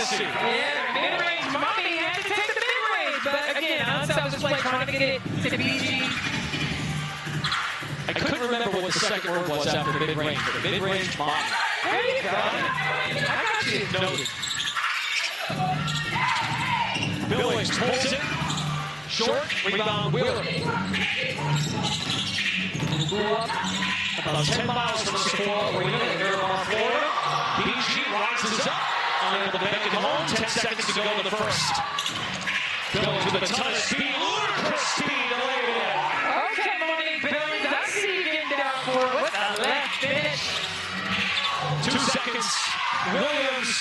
mid-range. Mommy had to take the mid-range. But again, unselfish play, trying to get it to BG. I couldn't remember what the second word was after mid-range, but mid-range mommy. There you go. I got you. Noted. Billings pulls it. Short, rebound, Wheeler. About 10 miles from Sephora Arena in Miramar, Florida. BG rises up. Unable to make it home. 10 seconds to go in the first. Billings with a ton of speed. Ludicrous speed to lay it in. Okay, Monique Billings. I see you getting down for it with a left finish. 2 seconds. Williams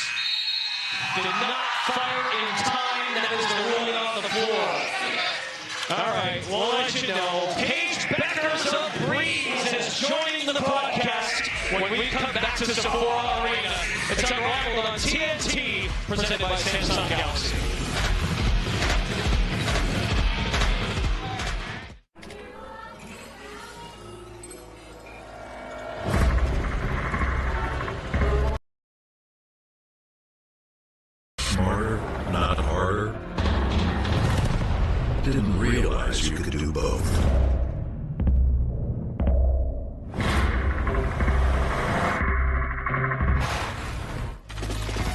did not fire in time. That is the ruling on the floor. All right, we'll let you know. Paige Beckers of Breeze is joining the broadcast when we come back to Sephora Arena. It's Unrivaled on TNT, presented by Samsung Galaxy. Smarter, not harder. Didn't realize you could do both.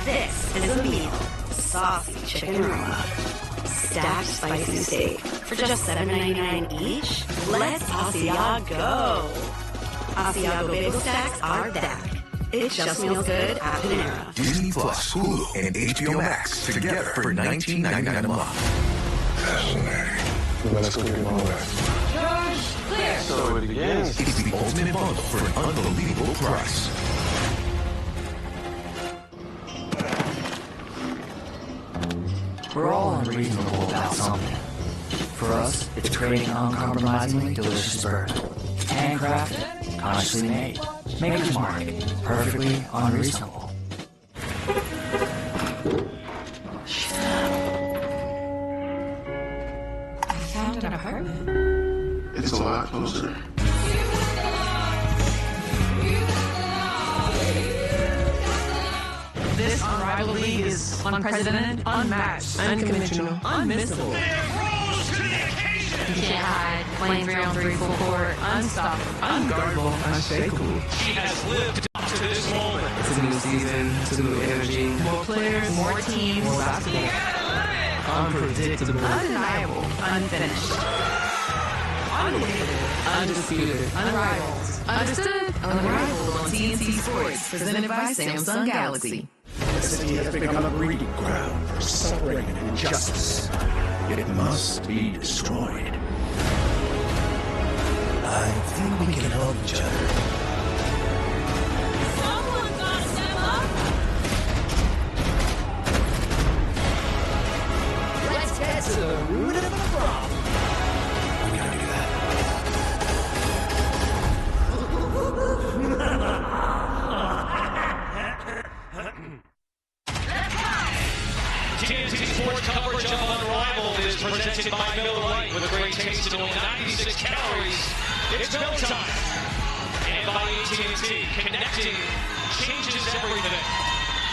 This is a meal. Saucy chicken raw. Stacked spicy steak. For just $7.99 each? Let's Asiago. Asiago bagel stacks are back. It just feels good at Panera. Disney Plus, Hulu, and HBO Max together for $19.99 a month. Fascinating. Let's go get him all that. George, clear. So it begins. It's the ultimate bundle for an unbelievable price. We're all unreasonable about something. For us, it's creating uncompromisingly delicious bourbon. Handcrafted, consciously made. Maker's Mark, perfectly unreasonable. I found an apartment. It's a lot closer. This Unrivaled League is unprecedented, unmatched, unconventional, unmissable. You can't hide. Playing 3-on-3 full court. Unstoppable. Unguardable, unshakable. She has lived up to this moment. It's a new season, it's a new energy. More players, more teams, more basketball. Unpredictable. Undeniable. Unfinished. Unbelievable. Undisputed. Unrivaled. Understood? Unrivaled on TNT Sports. Presented by Samsung Galaxy. The city has become a breeding ground for suffering and injustice. It must be destroyed. I think we can help each other. Someone gotta step up. Let's get to the root of the problem. We gotta do that. TNT Sports coverage of Unrivaled presented by Miller Lite. With a great taste and only 96 calories, it's Miller time. And by AT&T, connecting changes everything.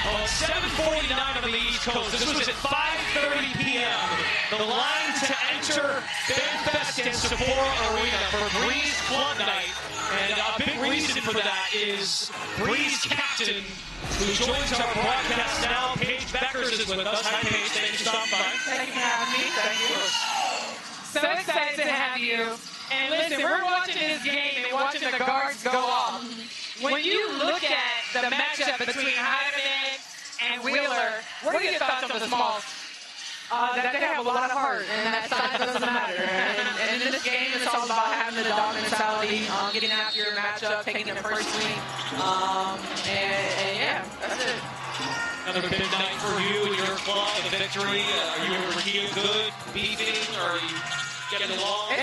Oh, 7:49 on the East Coast. This was at 5:30 p.m. The line to enter FanFest and Sephora Arena for Breeze Club Night. And a big reason for that is Breeze captain, who joins our broadcast now, Paige Beckers, is with us. Hi, Paige. Thank you for stopping by. Thank you for having me. Thank you. So excited to have you. And listen, we're watching this game and watching the guards go off. When you look at the matchup between Hyman and Wheeler, what are your thoughts on the Smalls? That they have a lot of heart, and that size doesn't matter. And in this game, it's all about having the dog mentality, getting after your matchup, taking it personally. And yeah, that's it. Another big night for you and your club, a victory. Are you and Rakia good, beefing, or are you getting along?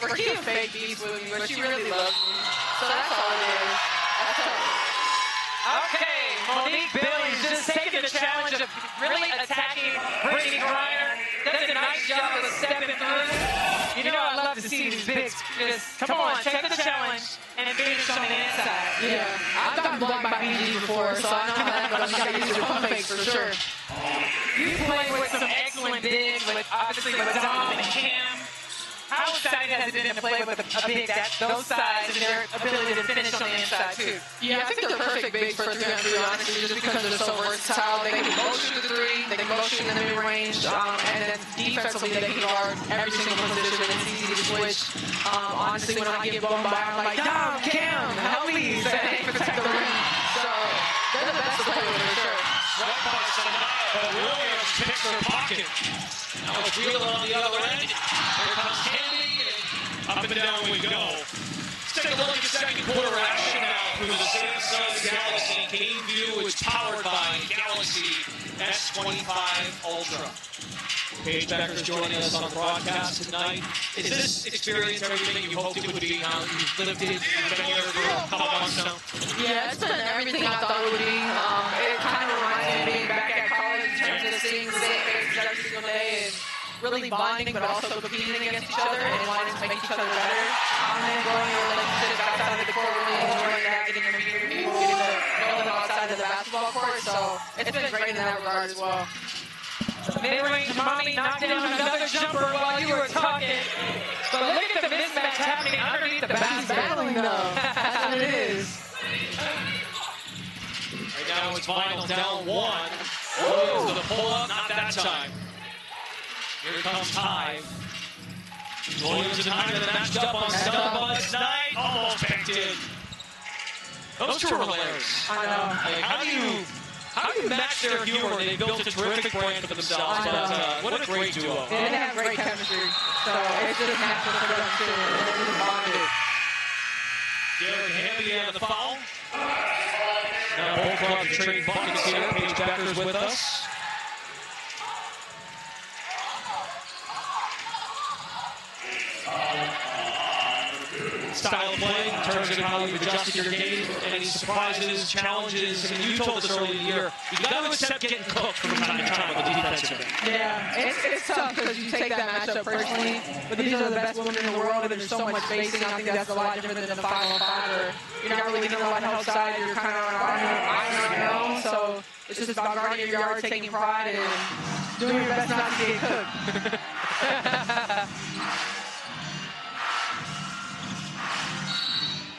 Rakia fake beats with me, but she really loves me. So that's all it is. That's all. Okay, Monique Billings just taking the challenge of really attacking Brittany Griner. Does a nice job of stepping through. You know I love to see these bigs just, come on, take the challenge and finish on the inside. Yeah, I've gotten blocked by BG before, so I know how that goes. You gotta use your pump fakes for sure. You play with some excellent bigs, obviously with Dom and Cam. How excited has it been to play with a big those sides and their ability to finish on the inside, too? Yeah, I think they're perfect bigs for 3-on-3, honestly, just because they're so versatile. They can both shoot the three, they can both shoot in the mid-range, and then defensively they can guard every single position. It's easy to switch. Honestly, when I get blown by, I'm like, Dom, Cam, help me, protect the rim. So they're the best to play with for sure. Right by Sanaya, but Williams picks her pocket. Now it's Wheeler on the other end. Here comes Candy, and up and down we go. Let's take a look at second quarter action now through the Samsung Galaxy. Game View is powered by Galaxy S25 Ultra. Paige Beckers joining us on the broadcast tonight. Is this experience everything you hoped it would be? Now you've lived it, you've been here for a couple months now. Yeah, it's been everything I thought it would be. It kind of reminds me of being back at college in terms of seeing the same faces every single day and really bonding, but also competing against each other and wanting to make each other better. And then growing your relationship outside of the court, really enjoying that, getting to meet people, getting to know them outside of the basketball court. So it's been great in that regard as well. Mid-range mommy knocked down another jumper while you were talking. But look at the mismatch happening underneath the basket. She's battling though. That's what it is. Right now it's final down one. Williams with a pull-up, not that time. Here comes Ty. Williams and Hyman matched up on Stubbud's night. Almost banked in. Those two are hilarious. I know. Like, how do you match their humor? They built a terrific brand for themselves. But what a great duo. They have great chemistry. So it's just natural for them too. They're just bonded. Derek Hamby on the foul. Now both clubs are trading buckets here. Paige Beckers with us. Style of play in terms of how you've adjusted your game, any surprises, challenges. I mean, you told us earlier in the year, you got to accept getting cooked from time to time on the defensive end. Yeah, it's tough because you take that matchup personally, but these are the best women in the world, and there's so much spacing. I think that's a lot different than the 5-on-5 where you're not really getting a lot of help side, you're kind of on your own. So it's just about guarding your yard, taking pride, and doing your best not to get cooked.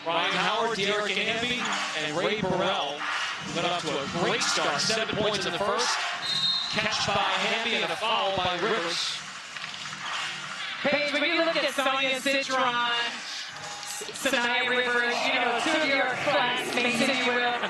Ryan Howard, Derek Hamby, and Ray Burrell got off to a great start. 7 points in the first. Catch by Hamby and a foul by Rivers. Paige, when you look at Sonia Citron, Sanaya Rivers, you know, two of your classmates, if you will,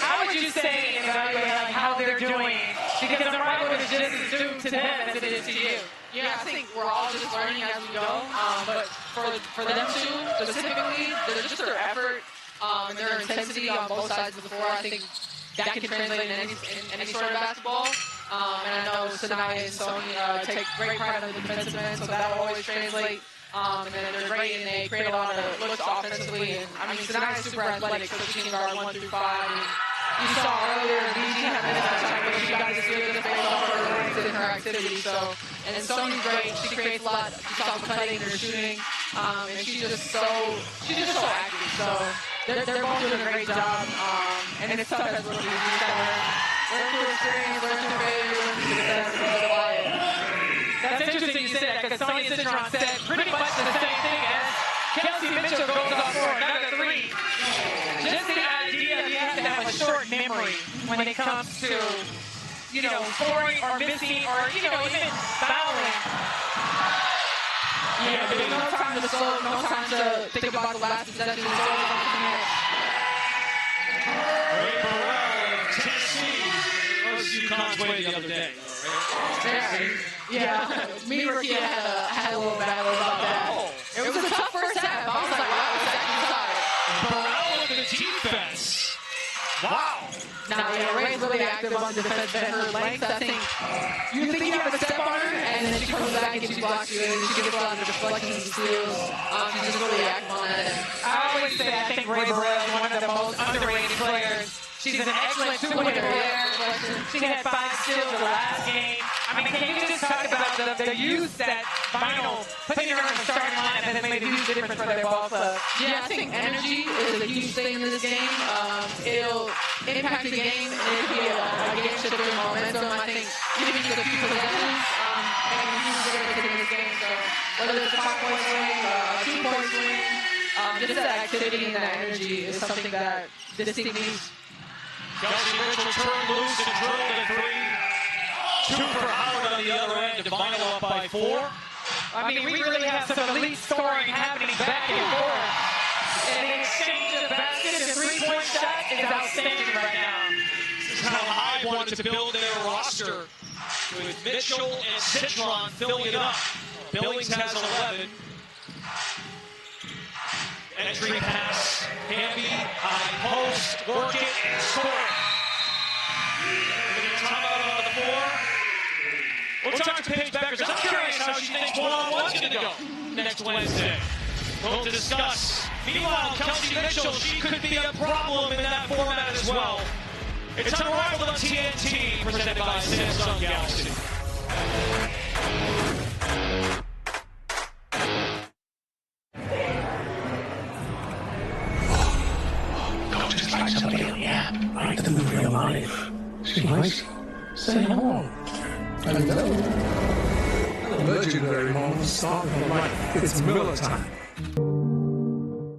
how would you say and evaluate how they're doing? Because Unrivaled is just as due to them as it is to you. Yeah, I think we're all just learning as we go. But for them two, specifically, just their effort and their intensity on both sides of the floor, I think that can translate in any sort of basketball. And I know Sanaya and Sonia take great pride on the defensive end, so that will always translate. And then they're great and they create a lot of looks offensively. And I mean, Sanaya is super athletic, so she can guard 1 through 5. And you saw earlier, BG had a mismatch where she got to steal the face off her legs in her activity. So And Sony's great. She creates a lot. She's also cutting her shooting. And she's just so active. So they're both doing a great job. And it's tough as rookies. You got to learn through experience, learn through failure, learn through success, and be quiet. That's interesting you say that because Sonya Citron said pretty much the same thing as Kelsey Mitchell goes off for another three. Just the idea that you have to have a short memory when it comes to, scoring or missing or, even fouling. Yeah, there's no time to slow, no time to think about the last possession. It's always on to the next. Ray Burrell of Tennessee was UConn's way the other day. Yeah. Me and Ricky had a little battle about that. It was a tough first half. I was like, wow, it's actually solid. Burrell with the defense. Wow. Now, Ray's really active on the defense. Her length, I think, you think you have a step on her, and then she comes back and she blocks you, and she gets a lot of deflections and steals. She's just really active on that. I always say I think Ray Burrell is one of the most underrated players. She's an excellent two-way player. She had 5 steals the last game. I mean, can you just talk about the use that Vinyl putting her in the starting lineup has made a huge difference for their ball club? Yeah, I think energy is a huge thing in this game. It'll impact the game, and it can be a game shifter momentum. I think giving you a few possessions and a huge difference in this game. So whether it's a 5-point swing, a 2-point swing, just that activity and that energy is something that this team needs. Kelsey Mitchell turned loose and drilled a three. 2 for Howard on the other end. Vinyl up by 4. I mean, we really have some elite scoring happening back and forth. And the exchange of baskets and three-point shot is outstanding right now. This is how I wanted to build their roster with Mitchell and Citron filling it up. Billings has 11. Entry pass, Hamby, high post, work it, and score it. Timeout on the floor. We'll talk to Paige Beckers. I'm curious how she thinks one-on-one's going to go next Wednesday. We'll discuss. Meanwhile, Kelsey Mitchell, she could be a problem in that format as well. It's Unrivaled on TNT, presented by Samsung Galaxy. Like somebody on the app, right in real life. She's nice. Say hello. Hello. The legendary moment of start of life. It's Miller time.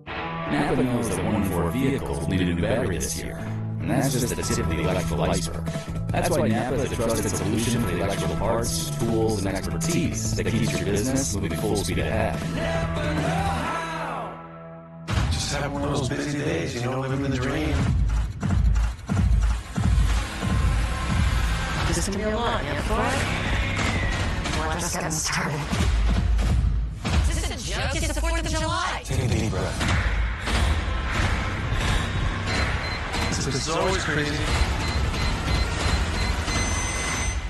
Napa knows that 1-4 vehicles will need a new battery this year. And that's just the tip of the electrical iceberg. That's why Napa is a trusted solution for the electrical parts, tools, and expertise that keeps your business moving full speed ahead. Just have one of those busy days, living the dream. Just in your line, yeah, boy? Well, just getting started. Is this a joke? It's the 4th of July. Take a deep breath. This is always crazy.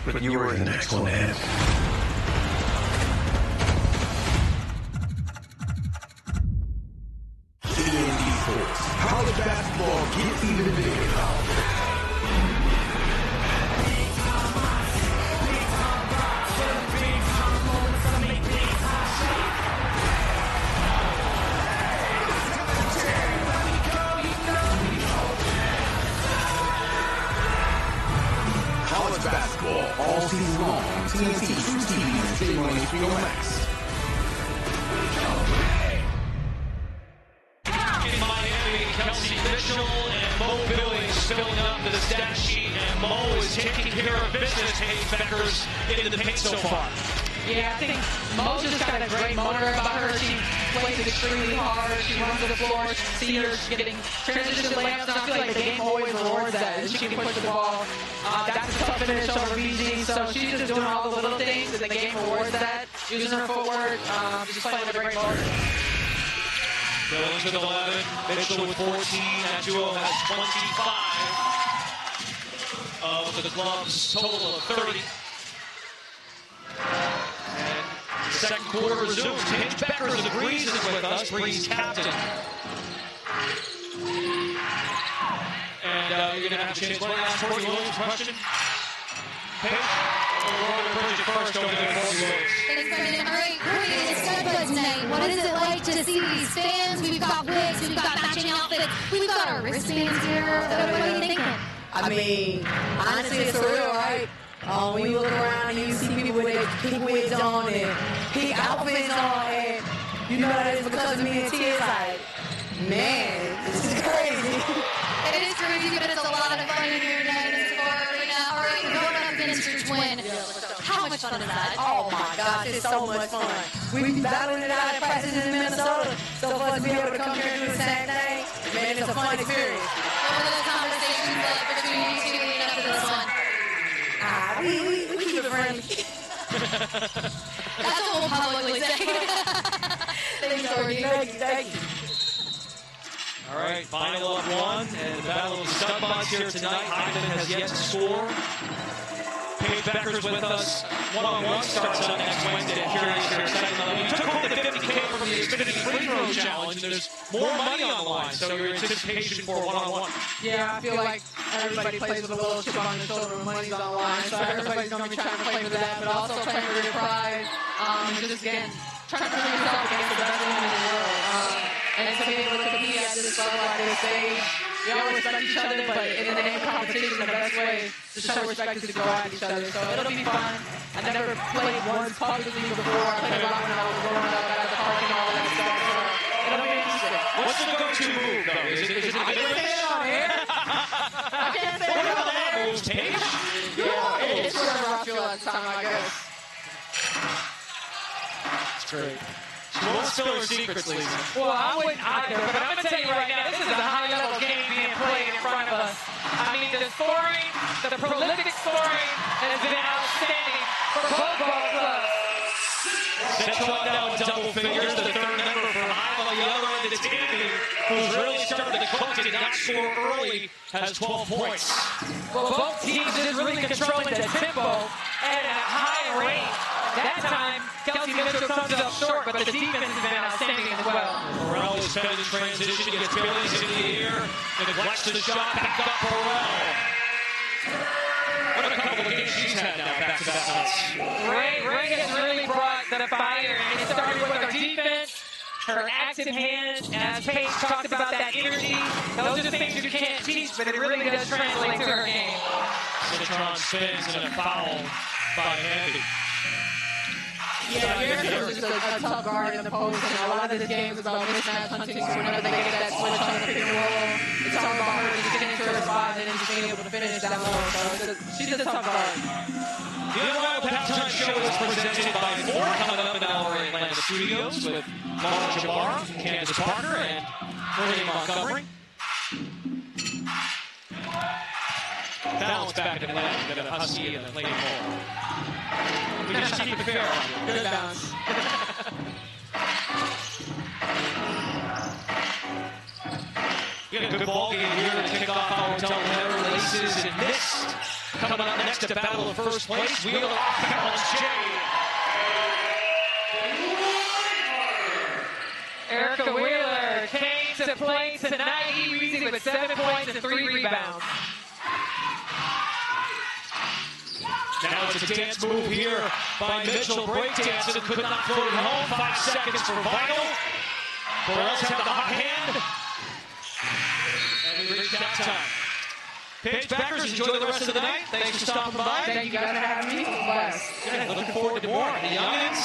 But you were the next one ahead. College basketball gets even bigger. College basketball all season long on TNT, True TV, and stream on HBO Max. Kelsey Mitchell and Mo Billings filling up the stat sheet, and Mo is taking care of business. Paige Beckers into the paint so far. Yeah, I think Mo's just got a great motor about her. She plays extremely hard. She runs to the floor. She see her getting transition layups. And I feel like the game always rewards that. And she can push the ball. That's a tough finish over BG. So she's just doing all the little things, and the game rewards that. Using her footwork. She's playing with a great motor. Billings with 11, Mitchell with 14. That duo has 25 of the club's total of 30. And the second quarter resumes. Paige Beckers of the Breeze is with us, Breeze captain. And you're going to have a chance. Want to ask Courtney Williams a question? First over there for you. Thanks, Brendan. All right, it's Stud tonight. What is it like to see these fans? We've got wigs, we've got matching outfits, we've got our wristbands here. What are you thinking? I mean, honestly, it's surreal, right? When you look around and you see people with their pink wigs on and pink outfits on, and you know that it's because of me and T. It's like, man, this is crazy. It is crazy, but it's a lot of fun in here tonight in Sephora Arena. All right, going up against your twin. How much fun is that? Oh my gosh, it's so much fun. We've been battling it out at practices in Minnesota, so for us to be able to come here and do the same thing, man, it's a fun experience. What were those conversations like between you two leading up to this one? We keep it friendly. That's what we'll publicly say. Thanks, Orgy. Thank you. All right, final of one, and the battle of the stud buds here tonight. Hyman has yet to score. Paige Becker's with us. One-on-one starts on next Wednesday. Curious, you're excited about it. You took home the 50K from the Xfinity Free Throw Challenge, and there's more money on the line, so your anticipation for one-on-one. Yeah, I feel like everybody plays with a little chip on their shoulder when money's on the line, so everybody's going to be trying to play for that, but also playing for their pride, just again, trying to prove yourself against the best women in the world. And to be able to compete at this level, at this stage, we all respect each other, but in the name of competition, the best way to show respect is to go at each other. So it'll be fun. I never played once publicly before. I played a lot when I was growing up at the park and all that stuff. So it'll be interesting. What's the go-to move, though? Is it I can't say it on air. I can't say it on air. Moves, Paige? Yeah, it's whatever I feel at the time, I guess. It's great. She won't spill her secrets, Lisa. Well, I wouldn't either, but I'm going to tell you right now, this is a high-level game being played in front of us. I mean, the scoring, the prolific scoring has been outstanding for both ball clubs. Central now in double figures, the third member for Iowa. The other end is Tammy, who's really started to cook, did not score early, has 12 points. Well, both teams just really controlling the tempo at a high rate. That time, Kelsey Mitchell comes up short, but the defense has been outstanding as well. Burrell is fed in transition, gets Billings in the air, neglects the shot, back up Burrell. What a couple of games she's had now, back-to-back nights. Ray has really brought the fire, and it started with her defense, her active hands, as Paige talked about that energy. Those are things you can't teach, but it really does translate to her game. Citron spins and a foul by Hamby. Yeah, Jericho's just a tough guard in the post, and a lot of this game is about mismatch hunting, so whenever they get that switch on the pick and roll, it's all about her just getting to her spot and then just being able to finish down low. So she's a tough guard. The Unrivaled Halftime Show is presented by Ford, coming up in our Atlanta studios with Lauren Jabara, Candace Parker, and Renee Montgomery. Balance back in Atlanta, we've got a Husky and a Lady Bull. We just keep it fair. Good balance. We got a good ball game here to kick off our doubleheader. Laces and missed. Coming up next to battle of first place. Wheeler off balance. Jay. Erica Wheeler came to play tonight easy with 7 points and 3 rebounds. Now it's a dance move here by Mitchell. Breakdancing, could not throw it home. 5 seconds for Vinyl. Burrell's had the hot hand. And we reach that time. Paige Beckers, enjoy the rest of the night. Thanks for stopping by. Thank you guys for having me. Bless. Yeah, looking forward to more. The youngins.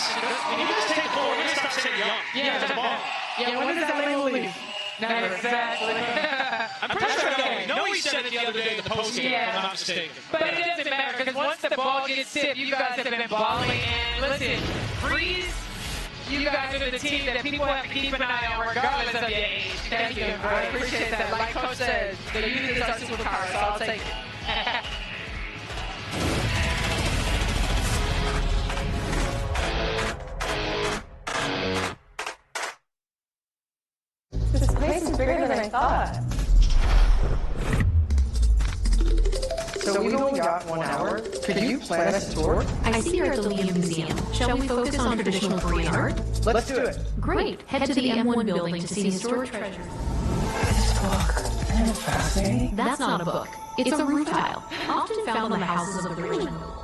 And you just take the ball. You just stop saying young. Yeah, when does that label leave? Never. Exactly. I'm pretty sure I know he said it the other day in the postgame, if I'm not mistaken. But it doesn't matter, because once the ball gets tipped, you guys have been balling. And listen, Breeze, you guys are the team that people have to keep an eye on, regardless of your age. Thank you. I appreciate that. Like Coach says, the youth is our superpower, so I'll take it. This place is bigger than I thought. So we've only got 1 hour. Could you plan us a tour? I see you're at the Liam Museum. Shall we focus on traditional Korean art? Let's do it. Great. Head to the M1 building to see historic treasures. This book, isn't it fascinating? That's not a book. It's a roof tile, often found on the houses of the rich and noble.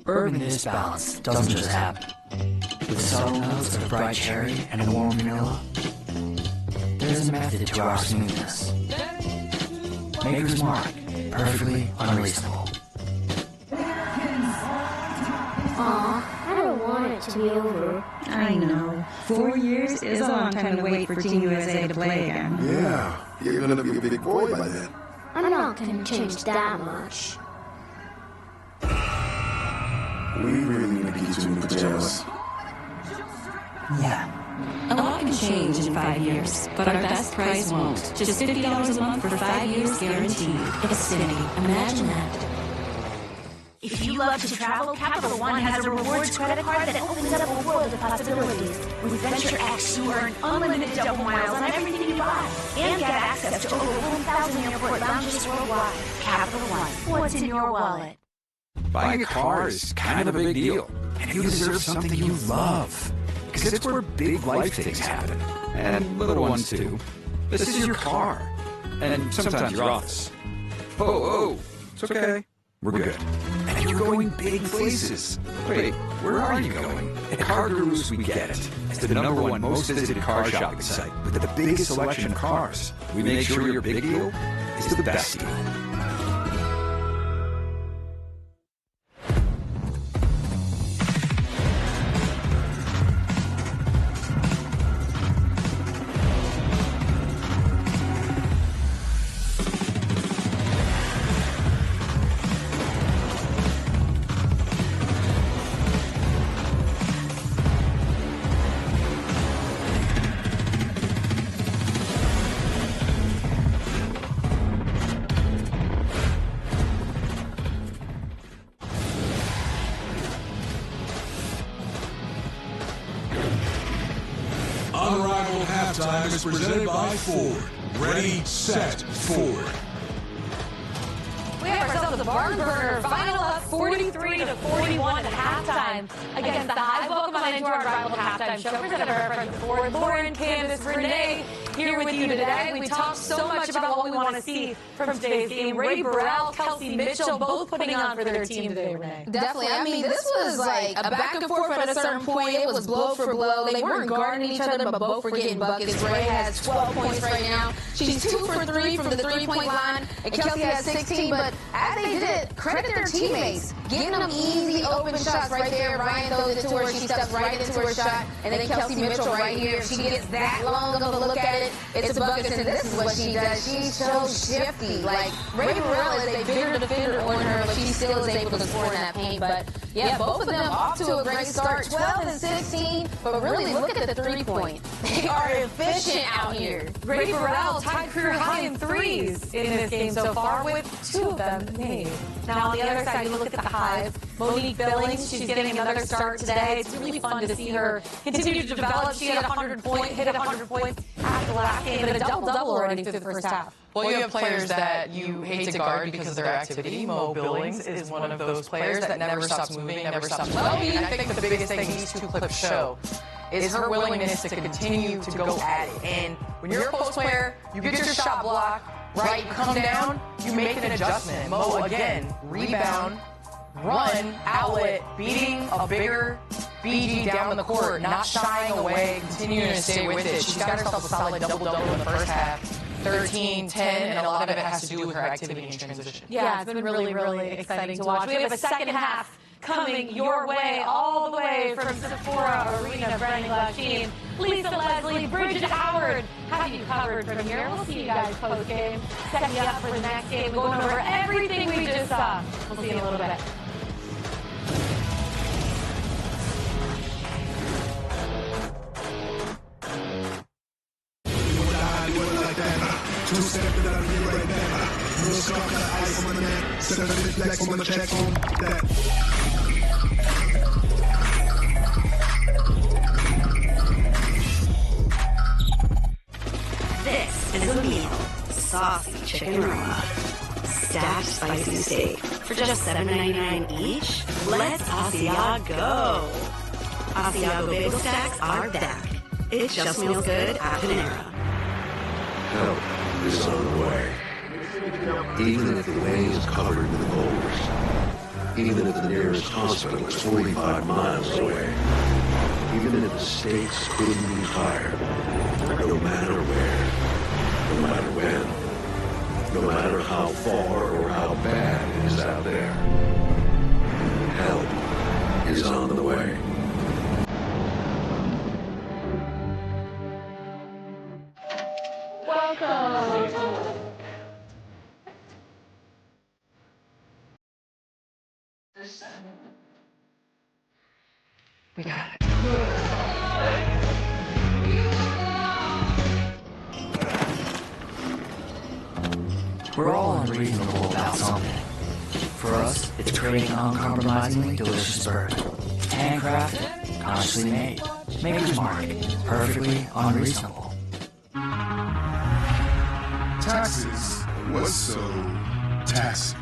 Bourbon this balance doesn't just happen. With subtle notes of bright cherry and a warm vanilla, there's a method to our smoothness. Maker's Mark, perfectly unreasonable. Aw, I don't want it to be over. I know. 4 years is a long time to wait for Team USA to play again. Yeah, you're gonna be a big boy by then. I'm not gonna change that much. We really need to get you in the pajamas. Yeah. A lot can change in 5 years, but our best price won't. Just $50 a month for 5 years guaranteed. Xfinity. Imagine that. If you love to travel, Capital One has a rewards credit card that opens up a world of possibilities. With Venture X, you earn unlimited double miles on everything you buy and get access to over 1,000 airport lounges worldwide. Capital One, what's in your wallet? Buying a car is kind of a big deal, and you deserve something you love. Because it's where big life things happen, and little ones too. This is your car, and sometimes your office. Oh, it's okay. We're good. And you're going big places. Wait, where are you going? At Car Gurus, we get it. It's the #1 most visited car shopping site with the biggest selection of cars. We make sure your big deal is the best deal. Unrivaled Halftime is presented by Ford. Ready, set, Ford. We have ourselves a barn burner. Final up 43-41 at halftime against the Hive. Welcome on into our Unrivaled Halftime Show. Presented by our friends Ford, Lauren, Candace, Renee, here with you today. We talked so much about what we want to see from today's game. Ray Burrell, Kelsey Mitchell, both putting on for their team today, Renee. Definitely. I mean, this was like a back and forth at a certain point. It was blow for blow. They weren't guarding each other, but both were getting buckets. Ray has 12 points right now. She's 2 for 3 from the three-point line, and Kelsey has 16. But as they did, credit their teammates, getting them easy open shots right there. Ryan throws it to her. She steps right into her shot, and then Kelsey Mitchell right here. If she gets that long of a look at it, it's a bucket, and this is what she does. She's so shifty. Like, Ray Burrell is a bigger defender on her, but she still is able to score in that paint. But, yeah, both of them off to a great start, 12 and 16. But really, look at the three-point. They are efficient out here. Ray Burrell tied career high in threes in this game so far, with 2 of them made. Now, on the other side, you look at the Hive. Monique Billings, she's getting another start today. It's really fun to see her continue to develop. She had 100 points after the last game, but a double-double already through the first half. Well, you have players that you hate to guard because of their activity. Mo Billings is one of those players that never stops moving, never stops moving. I think the biggest thing these 2 clips show is her willingness to continue to go at it. And when you're a post player, you get your shot block, right? You come down, you make an adjustment. Mo, again, rebound, run, outlet, beating a bigger BG down the court, not shying away, continuing to stay with it. She's got herself a solid double-double in the first half. 13, 10, and a lot of it has to do with her activity in transition. Yeah, it's been really, really exciting to watch. We have a second half coming your way, all the way from Sephora Arena, Brandon Glasheen, Lisa Leslie, Bridget Howard, have you covered from here. We'll see you guys post-game, setting you up for the next game, going over everything we just saw. We'll see you in a little bit. Two-step and I'll be right back. No scarf, got ice on the neck. 7 flex on the check home. That. This is a meal. Saucy chicken raw. Stacked spicy steak. For just $7.99 each, let's Asiago. Asiago bagel stacks are back. It just feels good at Panera. Help is on the way. Even if the way is covered with boulders. Even if the nearest hospital is 45 miles away. Even if the stakes couldn't be higher. No matter where. No matter when. No matter how far or how bad it is out there. Help is on the way. Welcome. We got it. We're all unreasonable about something. For us, it's creating an uncompromisingly delicious bourbon. Handcrafted, consciously made. Maker's Mark, perfectly unreasonable. Taxes was so taxing.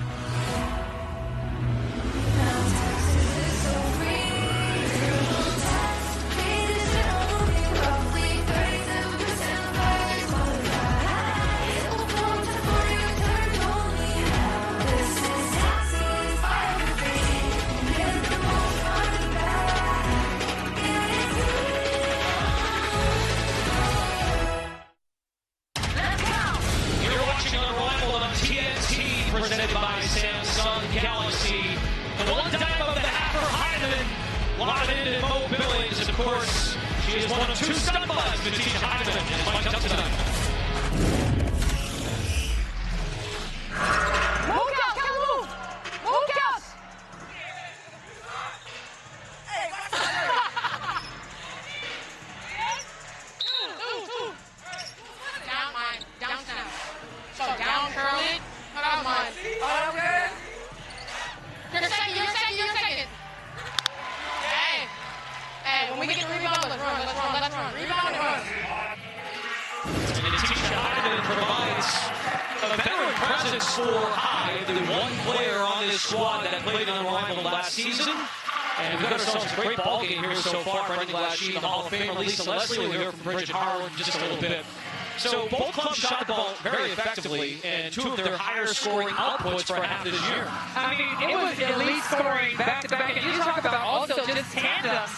You're watching Unrivaled on TNT, presented by Samsung Galaxy. The one dime of the half for Hyman. Lobbing into Mo Billings, of course. She is one of two stun buds between Hyman and Mike up tonight. When we get the rebound, let's run. Rebound and run. And Tisha Hyman provides a veteran presence for Hyde, the one player on this squad that played in Unrivaled last season. And we've got ourselves a great ball game here so far. Brendan Glasheen, the Hall of Famer, Lisa Leslie, we'll hear from Bridget Harwood in just a little bit. So both clubs shot the ball very effectively, and two of their higher scoring outputs for half this year. I mean, it was elite scoring back-to-back, and you talk about also just tandems.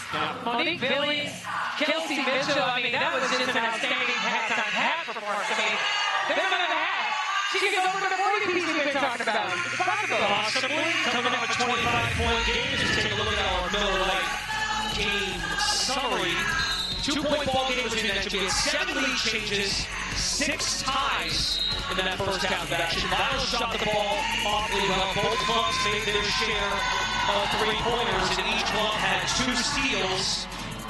Monique Billings, Kelsey Mitchell, I mean, that was just an outstanding half performance. I mean, they're not in the half. She gets over the 40 piece we've been talking about. It's possible. Possibly. Coming up a 25-point game. Just take a look at our Miller Lite game summary. 2-point ball game between that. We had 7 lead changes, 6 ties in that first half of action. Vital shot the ball awfully well. Both clubs made their share of 3-pointers, and each club had 2 steals.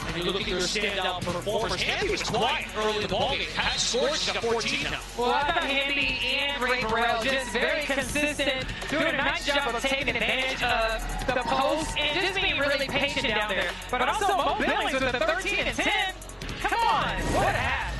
And you look at your standout performers. Handy was quiet early in the ballgame. Pat scored, she's got 14 now. Well, I thought Handy and Ray Burrell just very consistent, doing a nice job of taking advantage of the post and just being really patient down there. But also Mo Billings with a 13 and 10. Come on, what a half.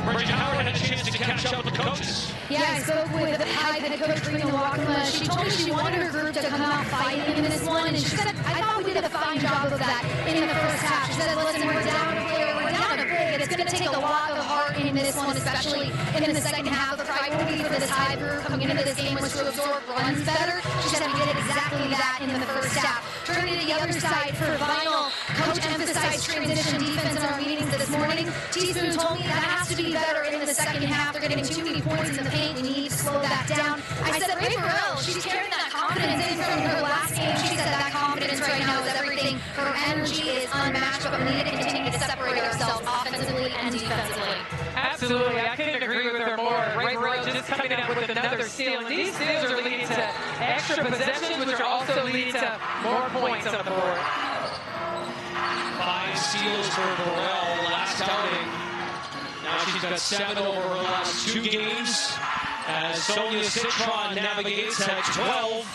Bridget Howard had a chance to catch up with the coaches. Yeah, I spoke with Hyde head coach Karina Wakama. She told me she wanted her group to come out fighting in this one, and she said, I thought we did a fine job of that in the first half. She said, listen, we're down a player, we're down a big. It's going to take a lot of heart in this one, especially in the second half. The priority for this Hyde group coming into this game was to absorb runs better. She said we did exactly that in the first half. Turning to the other side for Vinyl, coach emphasized transition defense in our meetings this morning. Teaspoon told me that has to be better in the second half. They're getting too many points in the paint. We need to slow that down. I said, Ray Burrell, she's carrying that confidence in from her last game. She said that confidence right now is everything. Her energy is unmatched, but we need to continue to separate ourselves offensively and defensively. Absolutely, I couldn't agree with her more. Ray Burrell just coming up with another steal. And these steals are leading to extra possessions, which are also leading to more points on the board. 5 steals for Burrell last outing. Now she's got 7 over her last 2 games. As Sonia Citron navigates at 12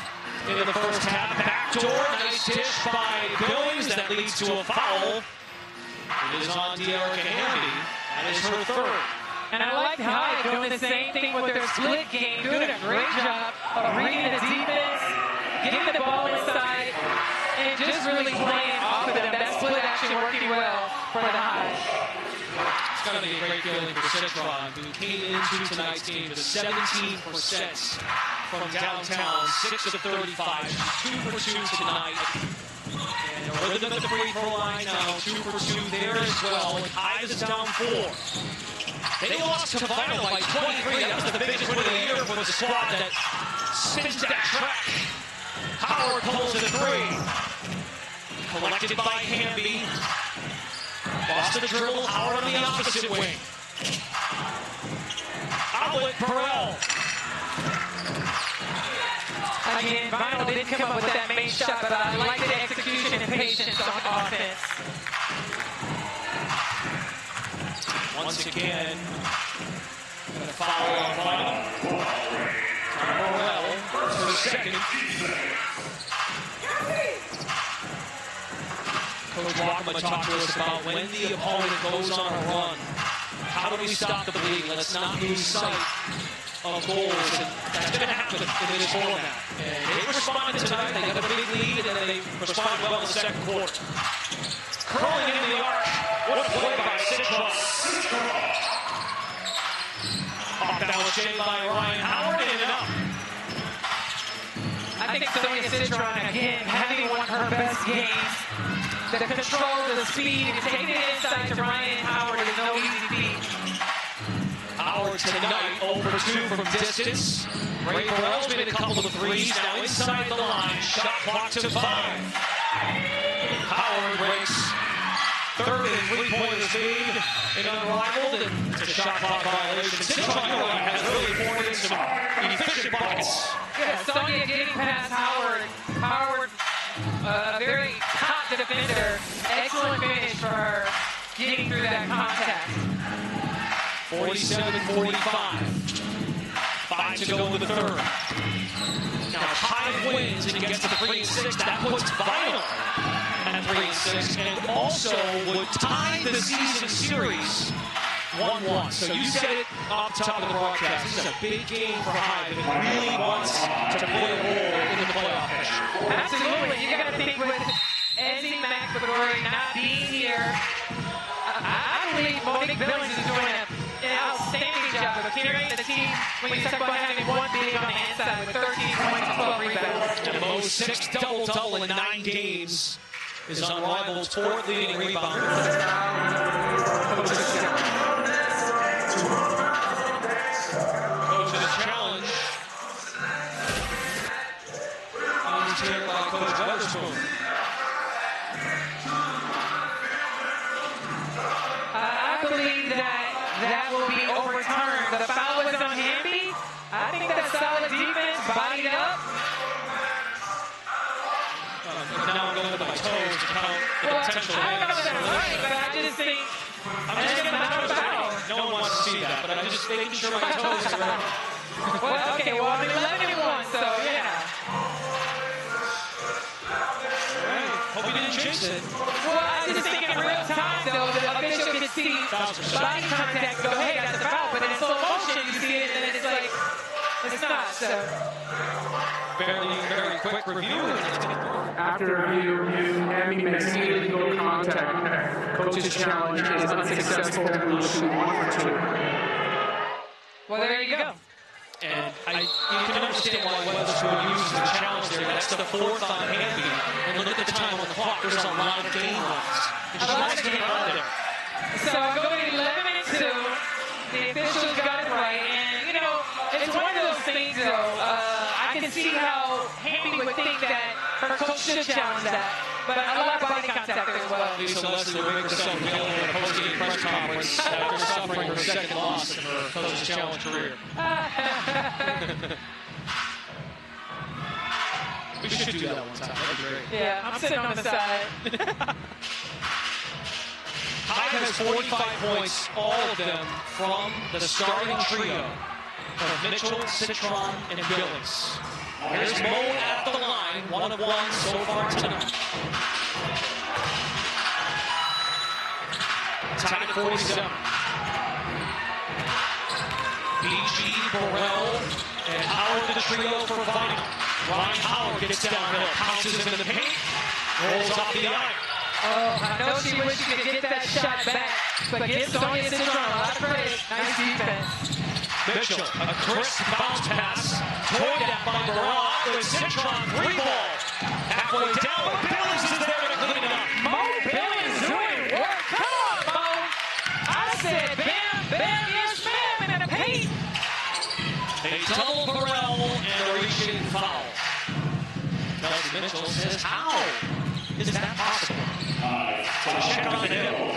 in the first half. Backdoor, nice dish by Billings. That leads to a foul. It is on De'Erica Hamby. That is her 3rd. And I like Hyde doing the same thing with their split game, doing a great job of reading the defense, getting the ball inside, and just really playing off of them. That split action working well for the Hive. It's got to be a great feeling for Citron, who came into tonight's game with 17% from downtown, 6 of 35, 2 for 2 tonight. And they're living at the free throw line now, 2 for 2 there as well, and Hive is down 4. They lost to Vinyl by 23. That was the biggest win of the year for the squad that spins that track. Howard pulls the 3. Collected by Hamby. Lost the dribble, Howard on the opposite wing. Outlet, Burrell. Again, Vinyl didn't come up with that main shot, but I like the execution and patience on offense. Once again, going to foul on Vinyl. Burrell for the second. Coach Walkman talked to us about when the opponent goes on a run. How do we stop the bleed? Let's not lose sight of goals. And that's going to happen in this format. And they responded tonight. They got a big lead, and they responded well in the second quarter. Curling into the arc. What a play by Citron. Off balance shade by Ryan Howard, in and out. I think Sonia Citron, again, having one of her best games. The control, the speed, and taking it inside to Ryan Howard is no easy feat. Howard tonight, 0 for 2 from distance. Ray Burrell's made a couple of threes, now inside the line. Shot clock to 5. Howard breaks third and three-pointers lead in Unrivaled, and it's a shot clock violation. Citron has really poured in some efficient buckets. Yeah, Sonia getting past Howard. Howard, a very hot defender. Excellent finish for her, getting through that contact. 47-45. 5 to go in the third. Now Hive wins and gets to 3 and 6. That puts Vinyl at 3 and 6, and also would tie the season series 1-1. So you said it off top of the broadcast. This is a big game for Hive. It really wants to play a role in the playoff push. Absolutely. You got to think with Ezzy McElroy not being here. I believe Monique Billings is doing an outstanding job of carrying the team when you talk about having one big on the inside with 13 points and 12 rebounds. And Mo's 6th double-double in 9 games is Unrivaled's 4th leading rebounder. Coach's challenge. Taken by Coach Weatherspoon. I believe that will be overturned. The foul was on Hamby. I think that's solid defense, bodied up. Now I'm going to my toes to count the potential I don't know if wins. that's right, but I just think I'm just getting my toes down. No one wants to see that, but I'm just making sure my toes are ready. Well, okay, well, I'm 11-1, so yeah. Hope you didn't jinx it. Well, I just think in real time, though, the official can see body contact, go, hey, that's a foul, but in slow motion, you see it, and then it's like, it's not, so. Very quick review. After review, Hamby makes illegal contact. Coach's challenge is unsuccessful. We will shoot 1 for 2. Well, there you go. And you can understand why Weatherspoon uses the challenge there. That's the 4th on Hamby. And look at the time on the clock. There's a lot of game left. And she wants to get out of there. So I'm going 11-2. The officials got it right. And, you know, it's one of those things, though. I can see how Hamby would think that her coach should challenge that. But I like body contact as well. Lisa Leslie will make herself available at a post-game press conference after suffering her 2nd loss in her coach's challenge career. We should do that one time. That'd be great. Yeah, I'm sitting on the side. Hive has 45 points, all of them from the starting trio of Mitchell, Citron, and Billings. Here's Mo at the line, 1 of 1 so far tonight. Tied at 47. BG, Burrell, and Howard to the trio for Vinyl. Ryan Howard gets downhill, pounces into the paint, Rolls off the iron. Oh, I know she wished she could get that shot back, but give Sonia Citron a lot of credit. Nice defense. Mitchell, a crisp bounce pass. Toyed at by Burrell with Citron, 3 ball. Halfway down, but Billings is there to clean it up. Mo Billings doing work. Come on, Mo. I said bam, bam, yes, bam in the paint. A double Burrell and a reaching foul. Kelsey Mitchell says, how is that possible? So check on the hill.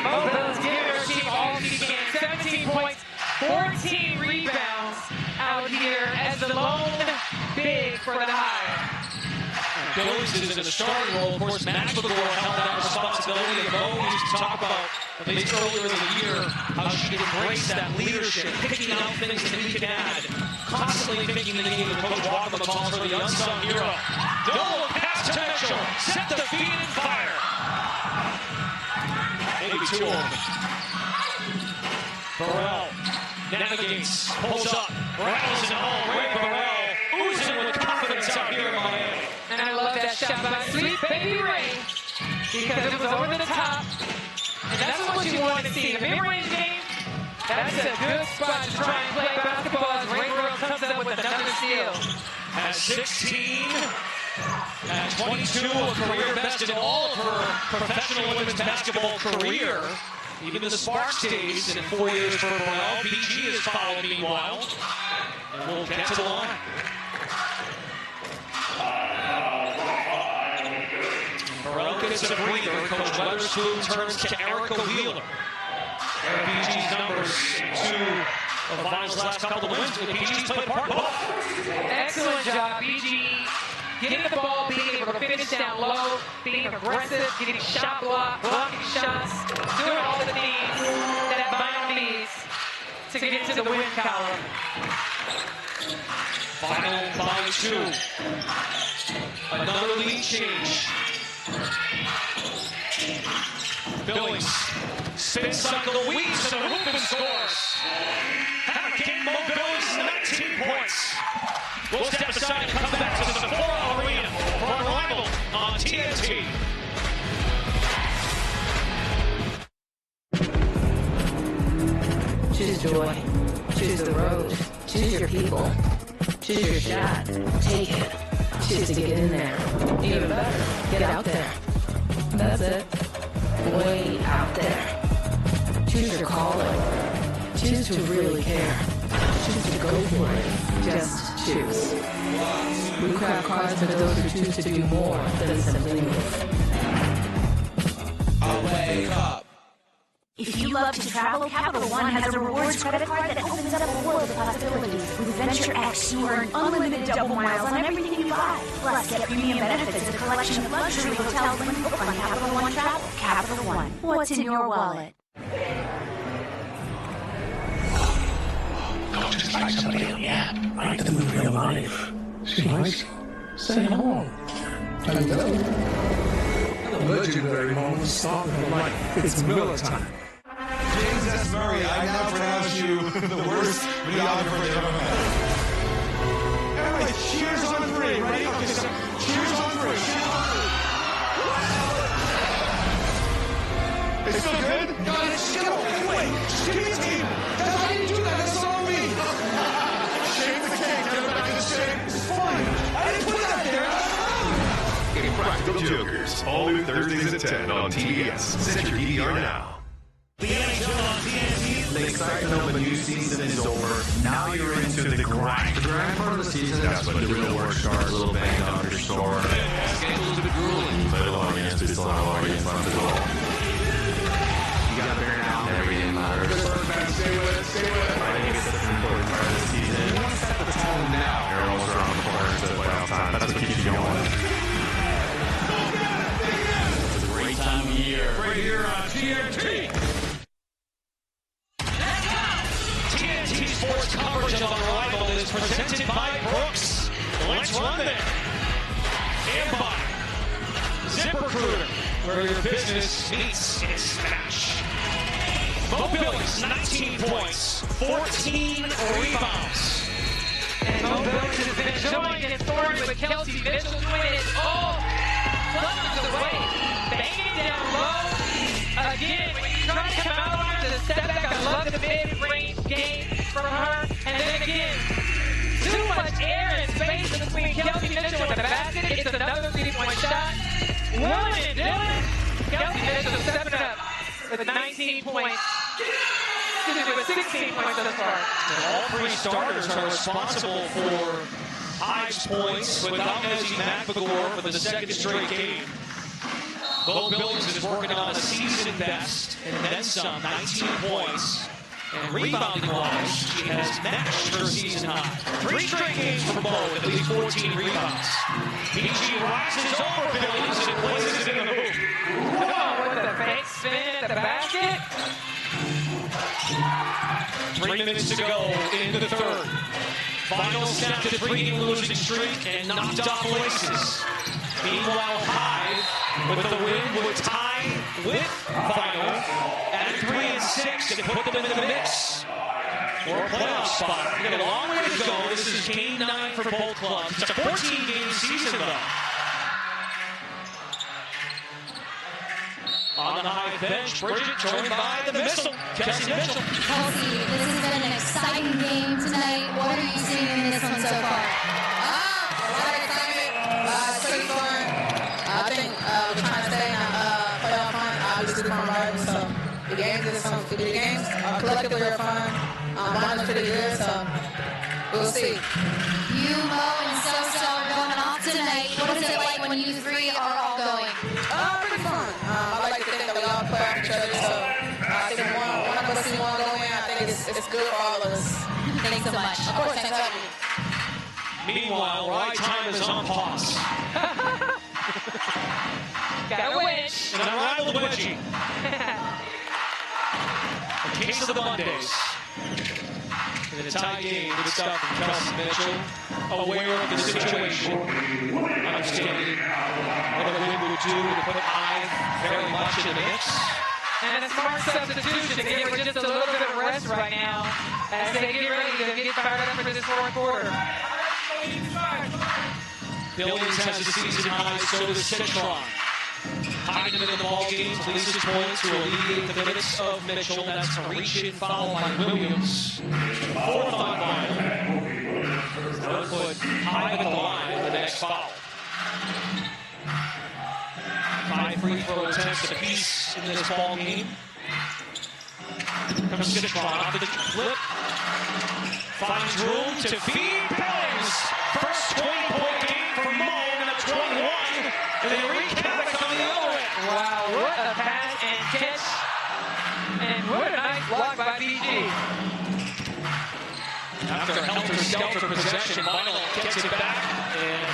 Mo Billings giving her team all she can. 17 points, 14 rebounds out here as the lone big for the Hive. Billings is in the starting role. Of course, Max McGraw held that responsibility. And Mo used to talk about, at least earlier in the year, how she embraced that leadership, picking out things that he can add, constantly thinking the game of Coach Walker calls for the unsung hero. No pass to Mitchell, set the feet and fire. Maybe too open. Burrell navigates, pulls up, rattles it home. Ray Burrell oozing with confidence out here in Miami. And I love that shot by Sweet Baby Ray because it was over the top. And that's what you want to see. The mid-range game, that's a good spot to try and play basketball as Ray Burrell comes up with another steal. At 16, at 22, a career best in all of her professional women's basketball career. Even the Sparks days in 4 years for Burrell. PG has followed meanwhile. And we'll get to the line. Burrell gets a breather. Coach Weatherspoon turns to Erica Wheeler. PG's numbers, 2 of the finals last couple of wins. PG's played part of both. Excellent job, PG. Getting the ball, being able to finish down low, being aggressive, getting shot block, blocking shots, doing all the things that Vinyl needs to get to the win column. Final by 2. Another lead change. Billings spin cycle the weeds to the hoop and scores. Hat-trick Mo Billings, 19 points. We'll step aside and come back to the Sephora Arena for Unrivaled on TNT. Choose joy. Choose the road. Choose your people. Choose your shot. Take it. Choose to get in there. Even better, get out there. That's it. Way out there. Choose your calling. Choose to really care. Choose to go for it. Just choose. We craft cards for those who choose to do more than simply move. I'll wake up. If you love to travel, Capital One has a rewards credit card that opens up a world of possibilities. With Venture X, you earn unlimited double miles on everything you buy. Plus, get premium benefits at a collection of luxury hotels when you book on Capital One Travel. Capital One. What's in your wallet? Don't just like somebody on the app. Right to the movie real life. She likes say hello. Hello. A legendary moment song of life. It's Miller time. James S. Murray, I now pronounce you the worst videographer they've ever met. Everybody, cheers on 3. Ready? Okay, so cheers on 3. Cheers on 3. It's still good? Guys, get away. Wait, just give me a team. Guys, I didn't do that. That's all me. Shake the cake. Get it back in the shake. It's fine. I didn't put that there. Practical Jokers, all new Thursdays at 10 on TBS. Set your DVR now. The NHL on TNT. The excitement of a new season is over. Now you're into the grind. The grind part of the season, that's when the real work starts. A little banged on your store. Schedule's a bit grueling. Little audience, it's a lot of audience, not the goal. You gotta bear down. Everything matters. Stay with it. Stay with it. I think it's such an important part of the season. You want to set the tone now. You're almost around the corner to the playoff time. That's what keeps you going. It's a great time of year. Right here on TNT. TNT Sports coverage of Unrivaled is presented by Brooks. Let's run there. And by ZipRecruiter, where your business meets its smash. Mo Billings, 19 points, 14 rebounds. And Mo Billings has been showing his story with Kelsey Mitchell doing it all. clutches away. Banging down low. Again, when you try to come out on her, the step back, I love the mid-range game from her. And then again, too much air and space between Kelsey Mitchell and the basket. It's another 3-point shot. Willing and Dylan. Kelsey Mitchell stepping up with 19 points. With 16 points thus far. All three starters are responsible for Hive's points without Ezzy McBagor for the second straight game. Bo Billings is working on a season best and then some, 19 points. And rebounding-wise, she has matched her season high. 3 straight games for Bo with at least 14 rebounds. PG rises over Billings and places it in the hoop. Come on with the fake spin at the basket. 3 minutes to go in the third. Final snapped a 3-game losing streak and knocked off Laces. Meanwhile, Hive, with the win, would tie with Final at 3 and 6 to put them in the mix for a playoff spot. We've got a long way to go. This is game 9 for both clubs. It's a 14-game season, though. On the Hive bench, Bridget joined by the Missile, Kelsey Mitchell. Kelsey, this has been an exciting game tonight. What are you seeing in this one so far? A lot of excitement. It's pretty fun. I think we're trying to stay in playoff hunt. Obviously, from rivals, so the games collectively are fun. Mine is pretty good, so we'll see. You, Mo, and So-So are going off tonight. What is it like when you three are all going? Pretty fun. I like to think that we all play off each other, so I think one of us see one go in. I think it's good for all of us. Thanks so much. Of course, thanks for having me. Meanwhile, Right Time is on pause. Got a wedge. An unrivaled wedgie. A case of the Mondays. In a tie game, good stuff from Kelsey Mitchell. Aware of the situation. Understanding what a win would do to put Hive very much in the mix. And a smart substitution to give her just a little bit of rest right now as they get ready to get fired up for this fourth quarter. Billings has a season high, so does Citron. Hive in the ball game, Lisa's points to alleviate the minutes of Mitchell. That's a reach-in foul by Williams. Fourth on line. That'll put Hive at the line for the next foul. 5 free throw attempts apiece in this ball game. Comes Citron off the flip. Finds room to feed Billings. First 20-point game for Mo and a 21. And they wreak havoc on the other end. Wow, what a pass and catch. And what a nice block by BG. After a helter-skelter possession, Vinyl gets it back. And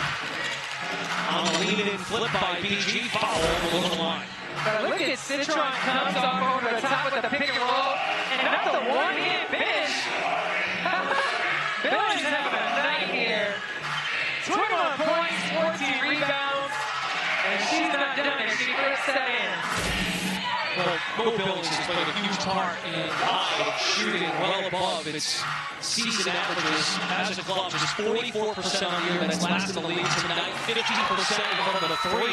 on the lead-in flip by BG, foul over the line. But look at Citron comes off over the top with the pick and roll. And that's a one-hand finish. Billings having a night here. 21 points, 14 rebounds. And she's not done it. She first set in. Well, Mo Billings has played a huge part in Hive shooting well above its season averages as a club. Just 44% on the year. That's last in the league tonight. 15% from the 3,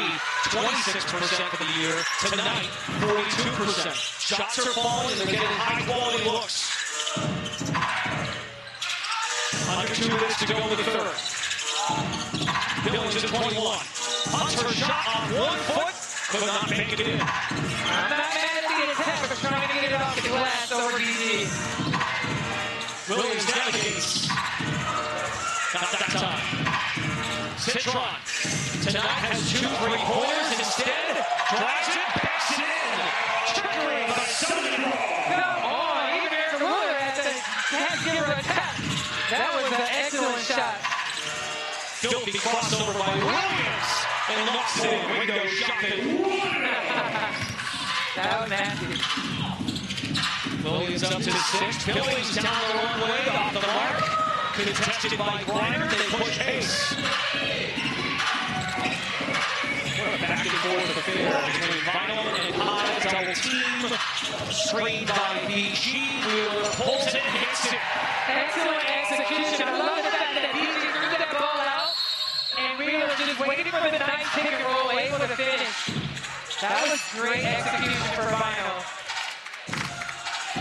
26% for the year. Tonight, 42%. Shots are falling. They're getting high-quality looks. Under 2 minutes to go in the third. Billings at 21. Hunts her shot on 1 foot, but not make it in. I'm not mad at the attack, but trying to get it off the glass over BG. Williams navigates. Not that time. Citron tonight has 2 3-pointers instead. Drives it, backs it in. Triggering by Sumner. Come on, even Erica Wheeler had to give her a tap. That was an excellent shot. Filthy crossover by Williams. And knocks it in. Window shopping. That was nasty. Williams up to 6. Billings down the wrong way. Off the mark. Contested by Griner. They push Ace. What a back and forth affair between Vinyl and Hive. Double team. Screened by BG. Wheeler pulls it and hits it. Excellent execution. I love the fact that BG threw that ball out. And Wheeler just waiting for the nice pick and roll, able able to finish. That was great execution for Vinyl.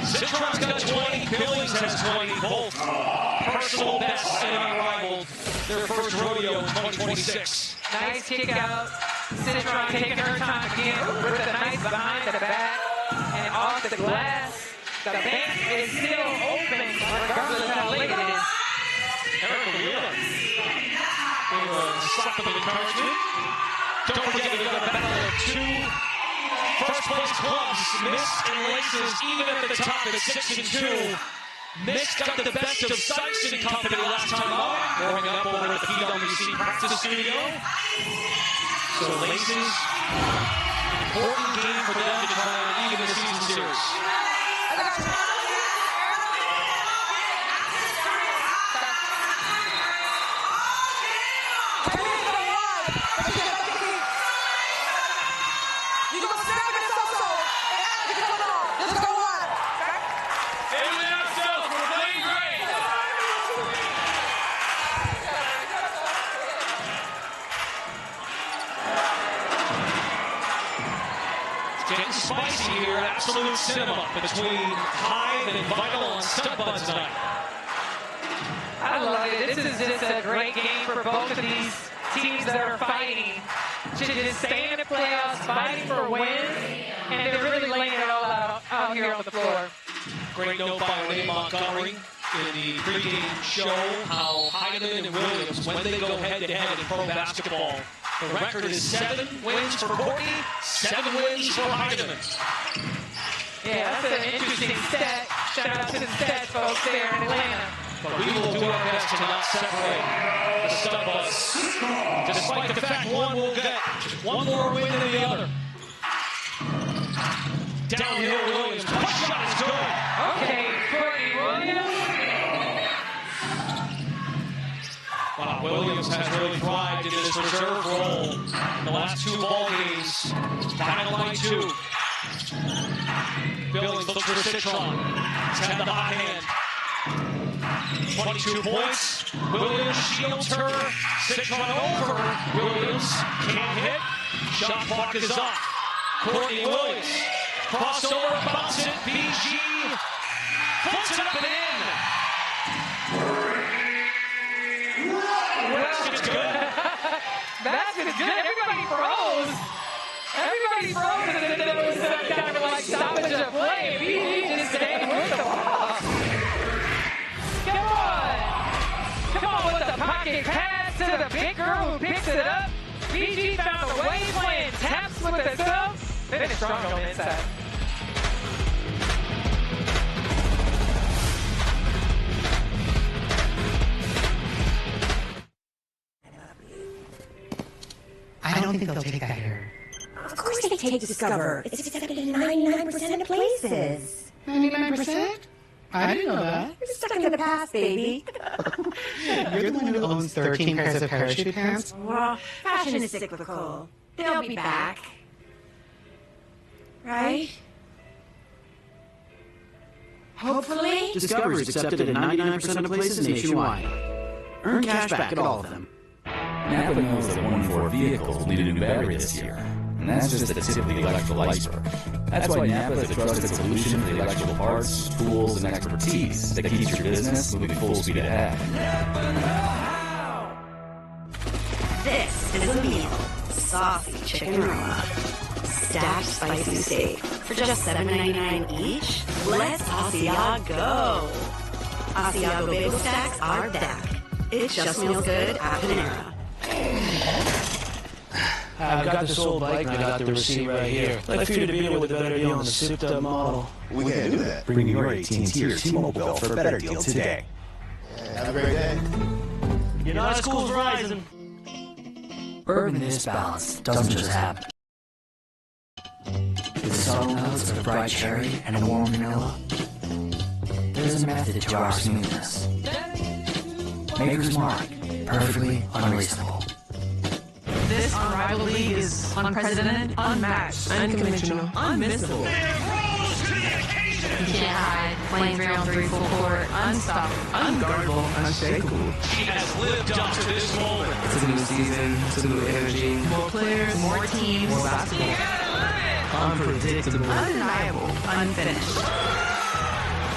Citron's got 20, Billings has 20, both personal bests in Unrivaled. Their first rodeo in 2026. Nice kick out. Citron taking her time again with a nice behind the back and off the glass. The bank is still open regardless of how late it is. Erica Wheeler. Slap of encouragement. Don't forget we've got a battle of two first-place clubs. Mist and Laces, even at the top at 6-2. Mist got the best of Sykes and Company last time out, warming up over at the PWC practice studio. So Laces, important game for them to try and even the season series. Getting spicy here, absolute cinema between Hive and Vinyl on Stud Buds tonight. I love it. This is just a great game for both of these teams that are fighting to just stay in the playoffs, fighting for wins, and they're really laying it all out here on the floor. Great note by Renee Montgomery in the pregame show how Heidemann and Williams, when they go head-to-head in pro basketball, the record is 7 wins for Courtney, 7 wins for Heidemann. Yeah, that's an interesting stat. Shout out to the stats folks there in Atlanta. But we will do our best to not separate the Stud Buds, despite the fact one will get one more win than the other. Downhill Williams, push shot is good. Okay, Courtney Williams. Wow, Williams has really thrived in this reserve role in the last 2 ball games. Final line 2. Billings looks for Citron. He's had the hot hand. 22 points. Williams shields her. Citron over. Williams can't hit. Shot clock is up. Courtney Williams. Crossover, bounce it. BG. Puts it up and in. Basket's good. Basket's good. Everybody froze. Everybody froze as if there was some kind of like stoppage of play. BG just stayed with the ball. Come on. Come on with the pocket pass to the big girl who picks it up. BG found a way playing taps with herself. Finish strong on the inside. I don't think they'll take that here. Of course they take Discover. It's accepted in 99% of places. 99%? I didn't know that. You're stuck in the past, baby. You're the one who owns 13 pairs of parachute pants? Well, fashion is cyclical. They'll be back. Right? Hopefully? Discover is accepted in 99% of places nationwide. Earn cash back at all of them. Napa knows that 1-4 vehicles will need a new battery this year, and that's just the tip of the electrical iceberg. That's why Napa is a trusted solution for the electrical parts, tools, and expertise that keeps your business moving full speed ahead. This is a meal. Saucy chicken roma. Stacked spicy steak. For just $7.99 each, let's Asiago. Asiago bagel stacks are back. It just smells good at Panera. I've got this old bike and I got the receipt right here. I'd like for you to beat it with a better deal on the souped-up model. We can't do that. Bring your AT&T or T-Mobile bill for a better deal today. Have a great day. You know how school's rising. Bourbon this balance doesn't just happen. With subtle notes of bright cherry and a warm vanilla, there's a method to our smoothness. Maker's Mark, perfectly unreasonable. This Unrivaled League is unprecedented, unmatched, unconventional, unmissable. They rose to the occasion You can't hide. Playing 3-on-3 full court. Unstoppable. Unguardable. Unshakable. She has lived up to this moment. It's a new season. It's a new energy. More players. More teams. More basketball. Unpredictable. Undeniable. Unfinished.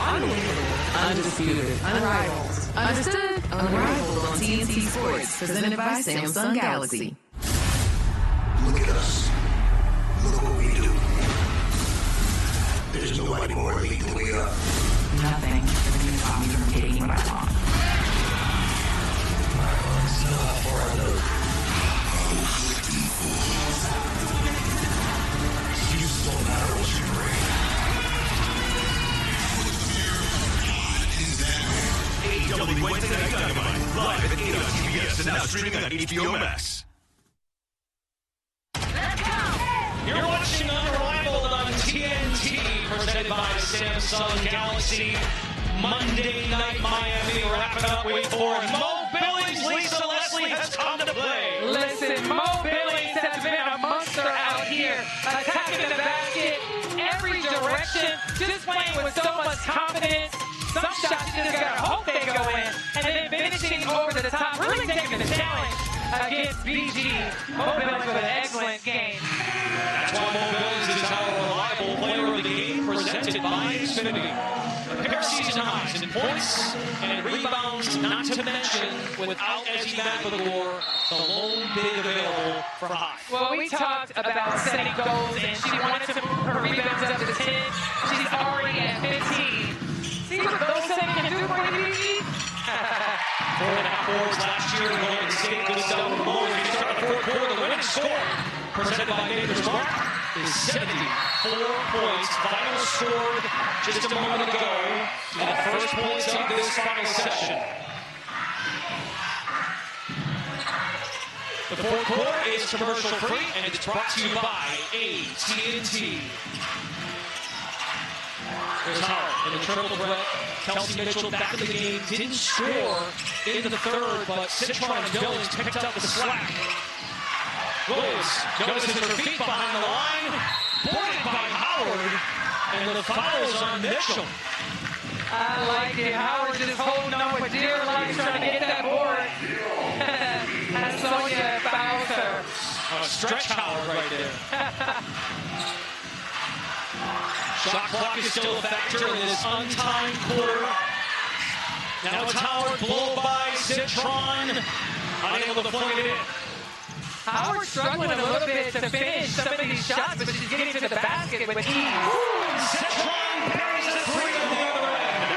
Unbelievable. Undisputed. Unrivaled. Understood? Unrivaled on TNT Sports. Presented by Samsung Galaxy. Look at us. Look what we do. There's nobody more elite than we are. Nothing is going to stop me from taking what I want. You still matter what you bring. AEW Wednesday Night Dynamite, live at 8 on TBS and now streaming on HBO Max. You're watching Unrivaled on TNT, presented by Samsung Galaxy. Monday Night Miami, wrapping up, wait for it. Mo Billings, Lisa Leslie has come to play. Listen, Mo Billings has been a monster out here, attacking the basket, every direction, just playing with so much confidence. Some shots you just gotta hope they go in, and then finishing over the top, really taking the challenge against BG. Mo Billings with an excellent game. That's why Mo Billings is our reliable player of the game, presented by Xfinity. A pair of season highs in points and in rebounds, not to mention, without Ezzy Matador, the lone big available for high. Well, we talked about setting goals, and she wanted to move her rebounds up to 10. She's already at 15. See what goal setting can do for you, BG? 4.5 boards last year in Golden State. Good stuff from Mo. As we start the fourth quarter, the winning score, presented by Maker's Mark, is 74 points. Final scored just a moment ago in the first points of this final session. The fourth quarter is commercial free, and it's brought to you by AT&T. There's Howard in the triple threat. Kelsey Mitchell back in the game. Didn't score in the third, but Citron and Billings picked up the slack. Williams notices her feet behind the line. Boarded by Howard. And the foul's on Mitchell. I like it. Howard just holding on with dear life, trying to get that board. And Sonya fouls her. Oh, stretch Howard right there. Shot clock is still a factor in this untimed quarter. Now it's Howard, blow by Citron. Unable to fling it in. Howard's struggling a little bit to finish some of these shots, but she's getting to the basket with ease. Citron buries the three on the other end.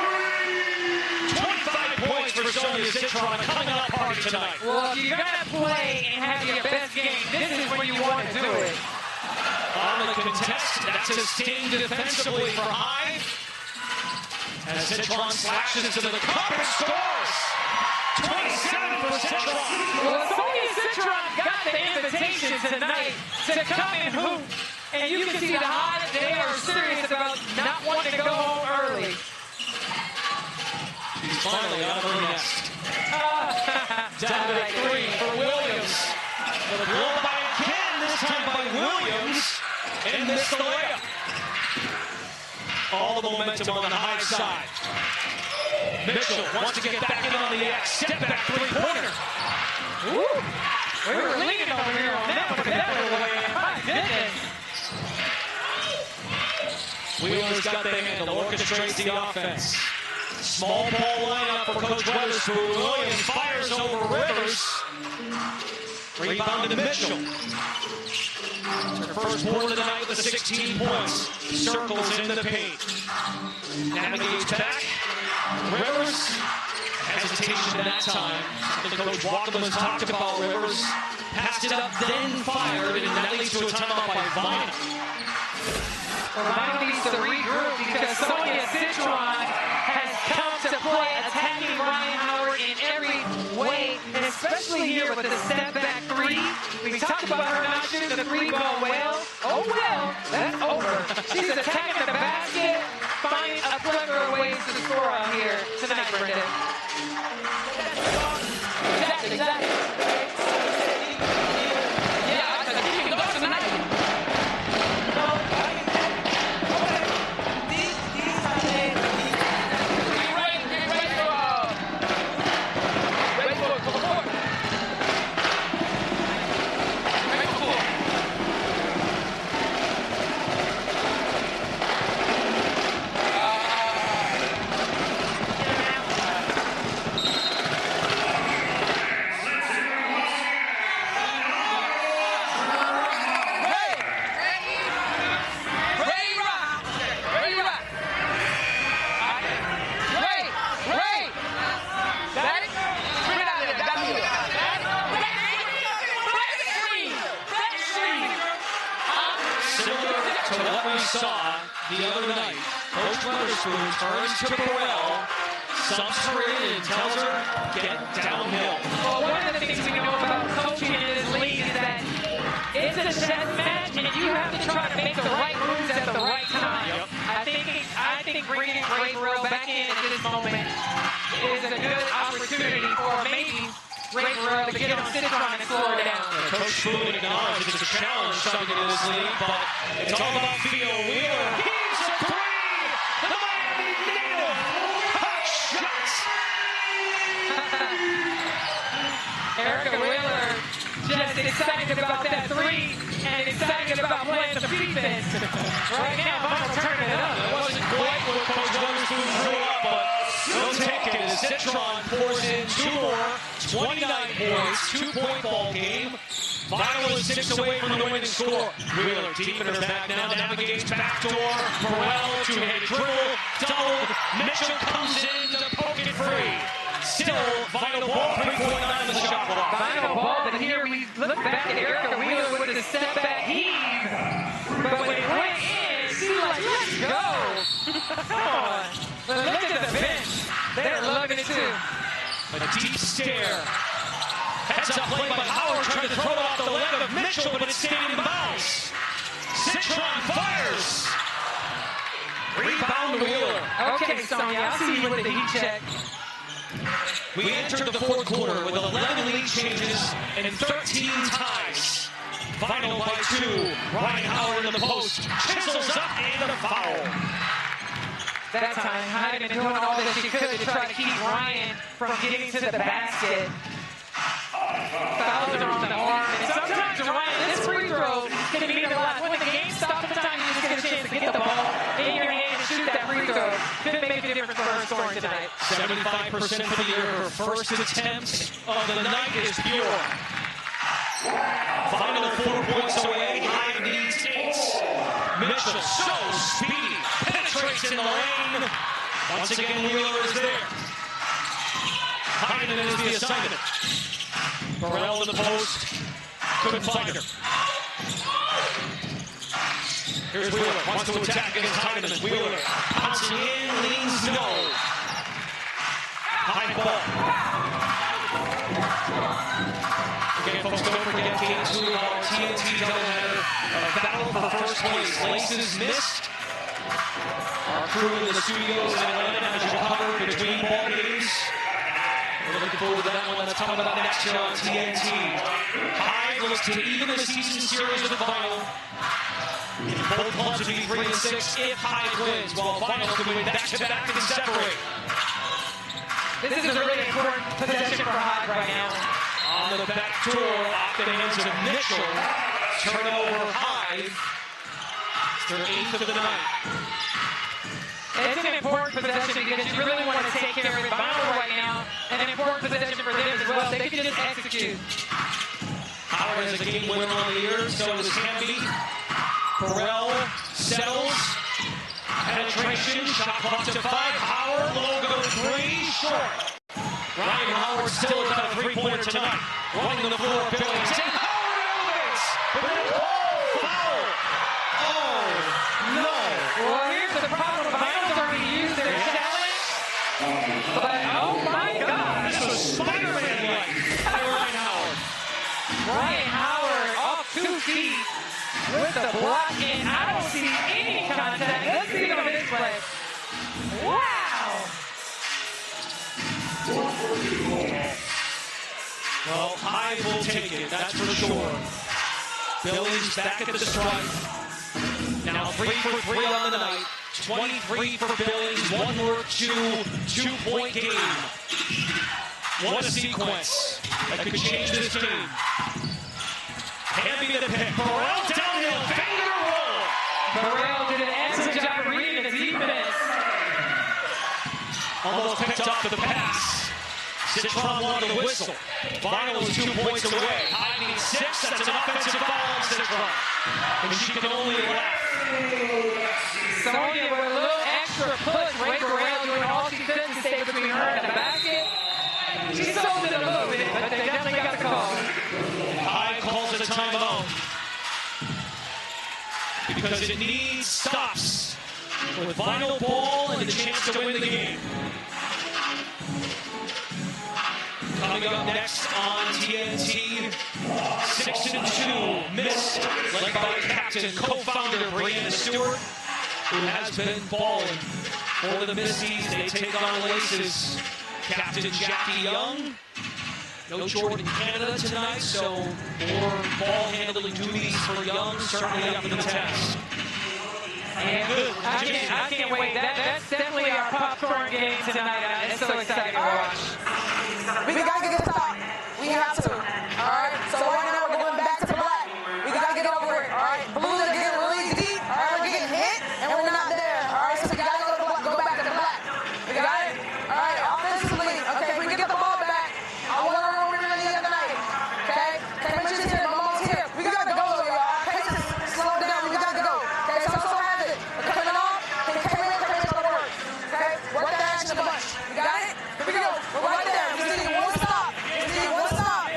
25 points for Sonya Citron, coming out party tonight. Well, if you're going to play and have your best game, this is when you want to do it. On the contest, that's a sting defensively for High. As Citron slashes to the cup and scores. 27 for Citron. Well, Sonya Citron got the invitation tonight to come and hoop. And you can see the High, they are serious about not wanting to go home early. She's finally out of her nest. Down to 3 for Williams. The blow by again, this time by Williams. And missed the layup. All the momentum on the High side. Mitchell wants to get back in on the X. Step back three-pointer. Woo! We were leaning over here on that one, but that was away. My goodness. Wheeler's got the handle, orchestrates the offense. Small ball lineup for Coach Weatherspoon. Williams fires over Rivers. Rebound to Mitchell. It's her first board of the night with 16 points. Circles in the paint. Navigates back. Rivers. Hesitation that time. Something Coach Wackerman has talked about. Rivers passed it up, then fired, and that leads to a timeout by Vina. Vina needs to regroup because Sonya Citron has come to play, attacking Ryan Howard in every way, and especially here with the step back three. We talked about her not shooting the three ball well. Oh well, that's over. She's attacking the basket, finding a plethora of ways to score out here tonight, Brendan. Exactly. Yeah, I think you can go tonight. These the other night. Coach Weatherspoon turns to Burrell, subs her in and tells her, get downhill. Well, one of the things we know about coaching in this league is that it's a chess match, and you have to try to make the right moves at the right time. Yep. I think bringing Ray Burrell back in at this moment is a good opportunity for maybe Ray Burrell to get on Citron and slow her down. Coach Spoon acknowledges it's a challenge something in this league, but it's all about Theo Wheeler. He's a three! The Miami native! Hot shots! Erica Wheeler just excited about that three and excited about playing some defense. Right now, Vinyl turning it up. It wasn't quite what Coach Weatherspoon drew up, but he'll take it as Citron pours in two more, 29 points, 2-point ball game. Vinyl is 6 away from the winning score. Wheeler deep in her back now, navigates backdoor. Burrell, two-handed dribble, doubled. Mitchell comes in to poke it free. Still, Vinyl ball, 3.9 on the shot clock. Vinyl ball, but here we look back at Erica Wheeler with the step back heave. But when it went in, she was like, let's go. Come on. But look at the bench. They're loving it too. A deep stare. Heads up play by Howard, trying to throw it off the leg of Mitchell, but it's staying in bounds. Citron fires. Rebound to Wheeler. Okay, Sonya, I'll see you with the heat check. We entered the fourth quarter with 11 lead changes and 13 ties. Vinyl by 2. Ryan Howard in the post. Chisels up and a foul. That time, Hyde been doing all that she could to try to keep Ryan from getting to the basket. Fouls her on the arm. And sometimes Ryan, this free throw can mean a lot. When the game stops, sometimes you just get a chance to get the ball in your hand and shoot that free throw. Could make a difference for her scoring tonight. 75% for the year. Her first attempt of the night is pure. Vinyl 4 points away. Hyde needs 8. Mitchell so speedy. Penetrates in the lane. Once again, Wheeler is there. Hyde is the assignment. Burrell in the post. Couldn't find her. Here's Wheeler. Wants to attack against Hyman. Wheeler bouncing in, leans no. High ball. Again, folks, don't forget Game 2 of our TNT doubleheader. A battle for first place. Laces missed. Our crew in the studios in Atlanta has you covered between ball games. We're looking forward to that one. That's coming up next year on TNT. Hyde looks to even the season series with Vinyl. Both clubs would be 3 and 6 if Hyde wins, while Vinyl could win back-to-back and separate. This is a really important possession for Hyde right now. On the back door, off the hands of Mitchell. Turnover Hyde. It's their 8th of the night. It's an important possession because you really want to take care of it. Vinyl right now, an important possession for them as well. They can just execute. Howard has a game winner on the year, so does Hamby. Burrell settles. Penetration, shot clock to 5. Howard, logo 3, short. Ryan Howard still has got a 3-pointer tonight. Running the floor, Billings. And Howard elevates. But then foul. Oh, no. Well, here's the problem. Vinyl's already used their challenge. But, oh my God. This was Spider-Man-like by Ryan Howard. Ryan Howard off 2 feet with the block, and I don't see any contact. Let's see it on this play. Wow. Well, Hyde will take it, that's for sure. Billings back at the strike. Now 3 for 3 on the night. 23 for Billings, 1 more 2-point game. What a sequence that could change this game. Hamby the pick. Burrell downhill, finger roll. Burrell did an excellent job of reading the defense. Almost picked off the pass. Citron wanted the whistle. Vinyl is 2 points away. Hyde needs 6. That's an offensive foul on Citron. And she can only laugh. Sonya with a little extra push. Ray Burrell doing all she could to stay between her and the basket. She sold it a little bit, but they definitely got the call. Hyde calls a timeout. Because it needs stops. with final ball and the chance to win the game. Coming up next on TNT, 6-2, missed, led by captain, co-founder Brianna Stewart, who has been balling for the Misties. They take on Lace's captain Jackie Young. No Jordan Canada tonight, so more ball handling duties for Young, certainly up to the test. And good. I can't wait. That's definitely our popcorn game tonight. I'm so excited to watch. We gotta get this out. We have to. All right. So right now we're going back to black. We gotta get over it. All right. Blues are getting really deep. All right. We're getting hit, and we're not there. All right. So we gotta go back to black. We got it. All right. Offensively, okay. If we get the ball back, I want to run over the other night. Okay. Okay. Mitch's here. Mamo's here. We gotta go, y'all. Pace is slow down. We gotta go. Okay. So has it. We're coming off. Okay. It's gonna work. Okay. Work that action a bunch. We got it. Here we go. We're right there. We need one stop. We need one stop.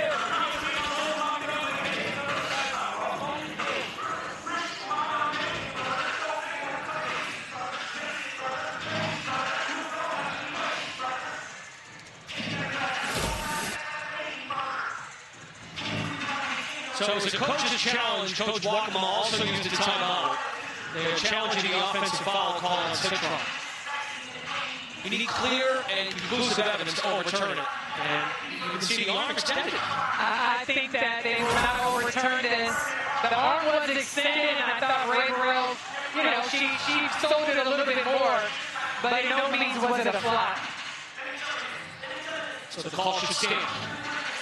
So as a coach's challenge, Coach Wakama also used a timeout. They're challenging the offensive foul call on Citron. You need clear and conclusive evidence to overturn it. And you can see the arm extended. I think that they will not overturn this. The arm was extended, and I thought Ray Burrell, you know, she sold it a little bit more, but in no means was it a flop. So the call should stand.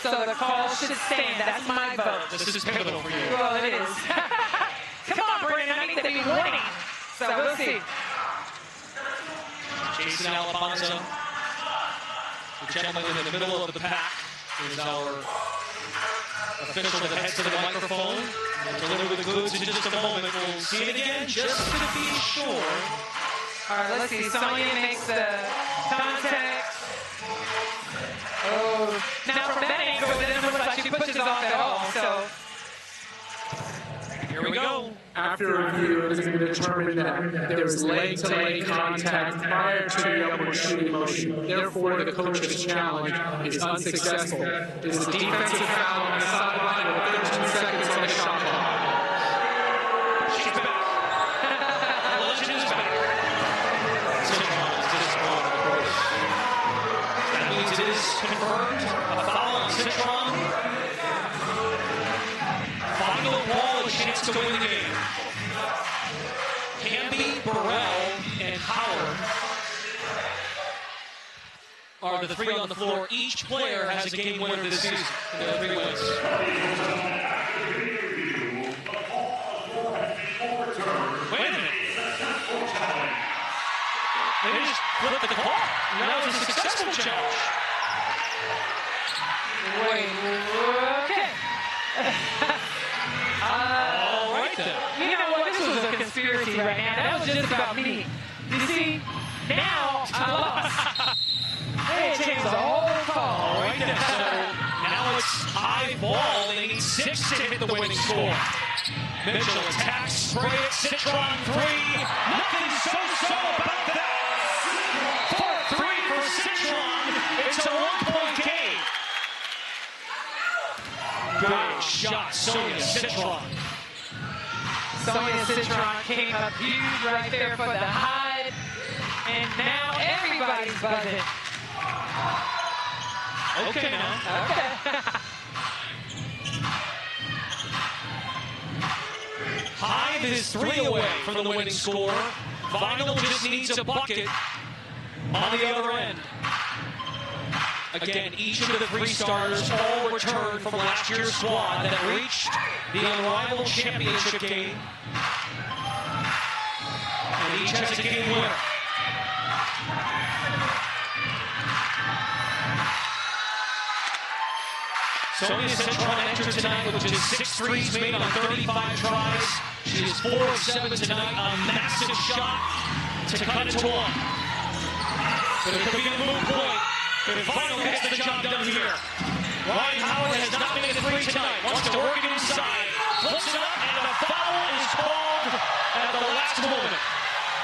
So the call should stand. That's my vote. This is pivotal for you. Well, it is. Come on, Brandon. I need to be winning. So we'll see. Jason Alfonso, the gentleman in the middle of the pack, is our official that heads to the microphone. We'll deliver the goods in just a moment. We'll see it again just to be sure. All right, let's see. Sonya makes the contact. Oh, now from that angle, it doesn't look like she pushes off at all. So here we go. After review, it is going to determine that there was leg-to-leg contact prior to the upward shooting motion. Therefore, the coach's challenge is unsuccessful. It is a defensive foul on the sideline with 13 seconds on the shot clock. She's back. The legend is back. Citron is disappointed, of course. That means it is confirmed. A foul on Citron. Final ball, a chance to win the game. Camby, Burrell, and Howard are the three on the floor. Each player has a game winner this season. And there are 3 wins. Wait a minute. They just flipped the call. That was a successful challenge. Wait, okay. All right then. You know what? This was a conspiracy right now. That was just about me. You see, now I lost. They changed the whole call. All right then. So now it's high ball. They need 6 to hit the winning score. Mitchell attacks, spray it, Citron 3. Nothing so about that. 4-3 for Citron. It's a 1-point game. Big shot, Sonya Citron. Sonya Citron came up huge right there for the hide, and now everybody's buzzing. Okay now. Okay. Hive is 3 away from the winning score. Vinyl just needs a bucket on the other end. Again, each of the 3 starters all returned from last year's squad that reached the Unrivaled championship game. And each has a game winner. Sonya Citron entered tonight with just 6 threes made on 35 tries. She is 4 of 7 tonight, a massive shot to cut it to 1. But it could be a moot point. If Vinyl gets the job done here. Ryan Howard has not made a 3 tonight. Wants to work it inside. Flips it up, and a foul is called at the last moment.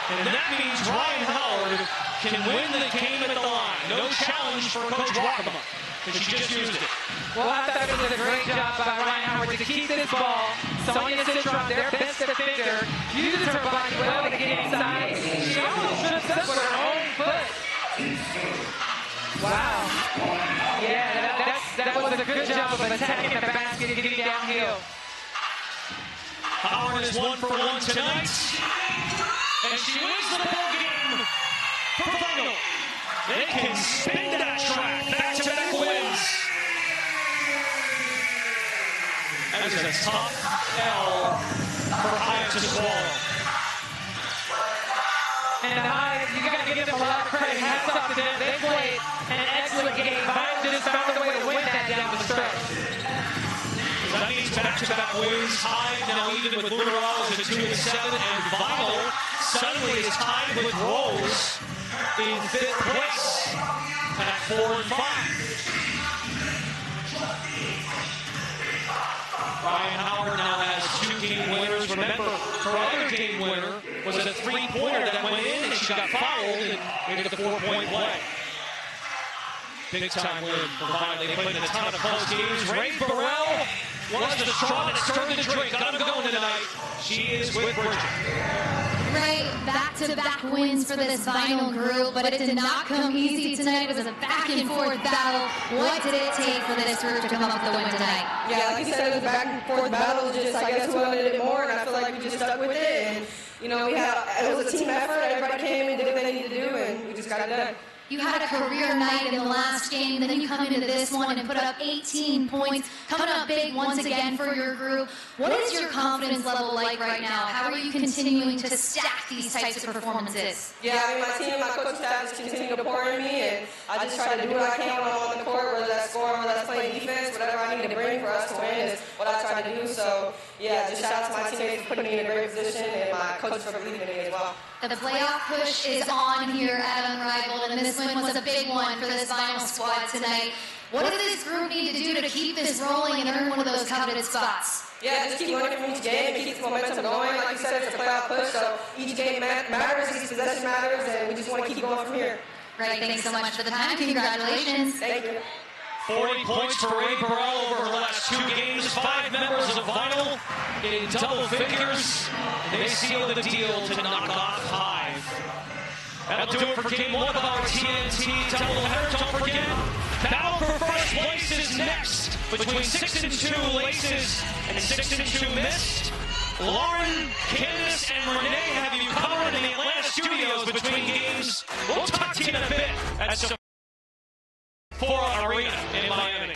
And that means Ryan Howard can win the game at the line. No challenge for Coach Walkema, because she just used it. Well, I thought it was a great job by Ryan Howard to keep this ball. Sonia Citron, their best defender, uses her body well to get inside. She almost trips up with her own foot. Wow. Yeah, that was a good job of attacking the basket and getting downhill. Howard is 1 for 1 tonight. And she wins the ball game for final. They can spin that track. Back-to-back wins. That is a tough L for Hive to swallow. And Hive, you got to give them a lot of credit. Hats off to them. They played an excellent game. Hive just found a way to win that down the stretch. That means back-to-back wins. Hive now even with Blue Rose at 2 and 7, and Vinyl suddenly is tied with Rose in 5th place at 4 and 5. Ryan Howard now has 2 game winners. Remember, her other game winner was a 3-pointer that went in, and she got fouled and made the 4-point play. Big-time win for Vinyl. They played in a ton of close games. Ray Burrell was the straw that stirred the drink. Got him going tonight. She is with Bridget. Right, back-to-back wins for this Vinyl group, but it did not come easy tonight. It was a back-and-forth battle. What did it take for this group to come up with the win tonight? Yeah, like you said, it was a back-and-forth battle. Just, I guess, who wanted it more, and I feel like we just stuck with it. And, you know, it was a team effort. Everybody came and did what they needed to do, and we just got it done. You had a career night in the last game, then you come into this one and put up 18 points, coming up big once again for your group. What is your confidence level like right now? How are you continuing to stack these types of performances? Yeah, I mean, my team, my coaching staff just continue to pour in me, and I just try to do what I can when I'm on the court, whether that's scoring, whether that's playing defense, whatever I need to bring for us to win is what I try to do. So, yeah, just shout out to my teammates for putting me in a great position, and my coach for believing in me as well. The playoff push is on here at Unrivaled, and this win was a big one for this Vinyl squad tonight. What does this group need to do to keep this rolling and earn one of those coveted spots? Yeah, just keep learning from each game and keep the momentum going. Like you said, it's a playoff push, so each game matters, each possession matters, and we just want to keep going from here. Great, thanks so much for the time. Congratulations. Thank you. 40 points for Ray Burrell over her last 2 games. 5 members of Vinyl in double figures. They seal the deal to knock off Hive. That'll do it for game 1 of our TNT doubleheader. Don't forget, battle for first place is next between 6 and 2 Laces and 6 and 2 Mist. Lauren, Candace, and Renee have you covered in the Atlanta studios between games. We'll talk to you in a bit at Sephora Arena in Miami.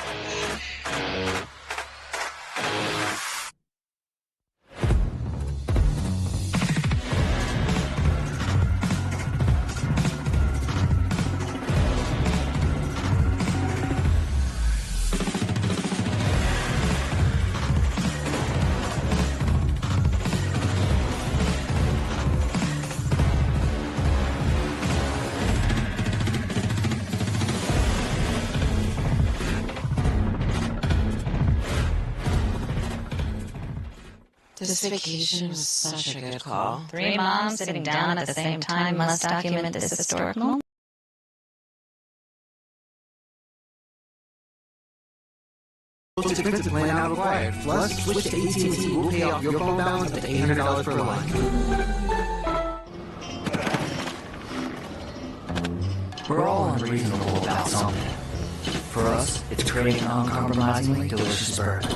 This vacation was such a good call. 3 moms sitting down at the same time must document this historic moment. Most expensive plan now required. Plus, switch to AT&T. We'll pay off your phone balance up to $800 per line. We're all unreasonable about something. For us, it's creating uncompromisingly delicious bourbon.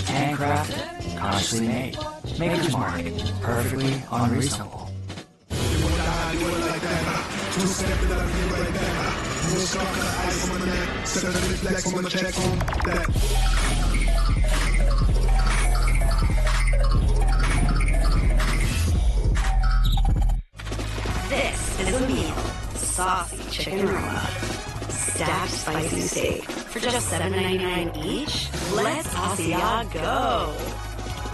Handcrafted, consciously made. Maker's Mark, perfectly unreasonable. Do it like that. 2-step it up, get right back. No scarf, got ice on the neck. 7 flex on the check on that. This is a meal. Saucy chicken rolla. Stacked spicy steak. For just $7.99 each, let's Asiago.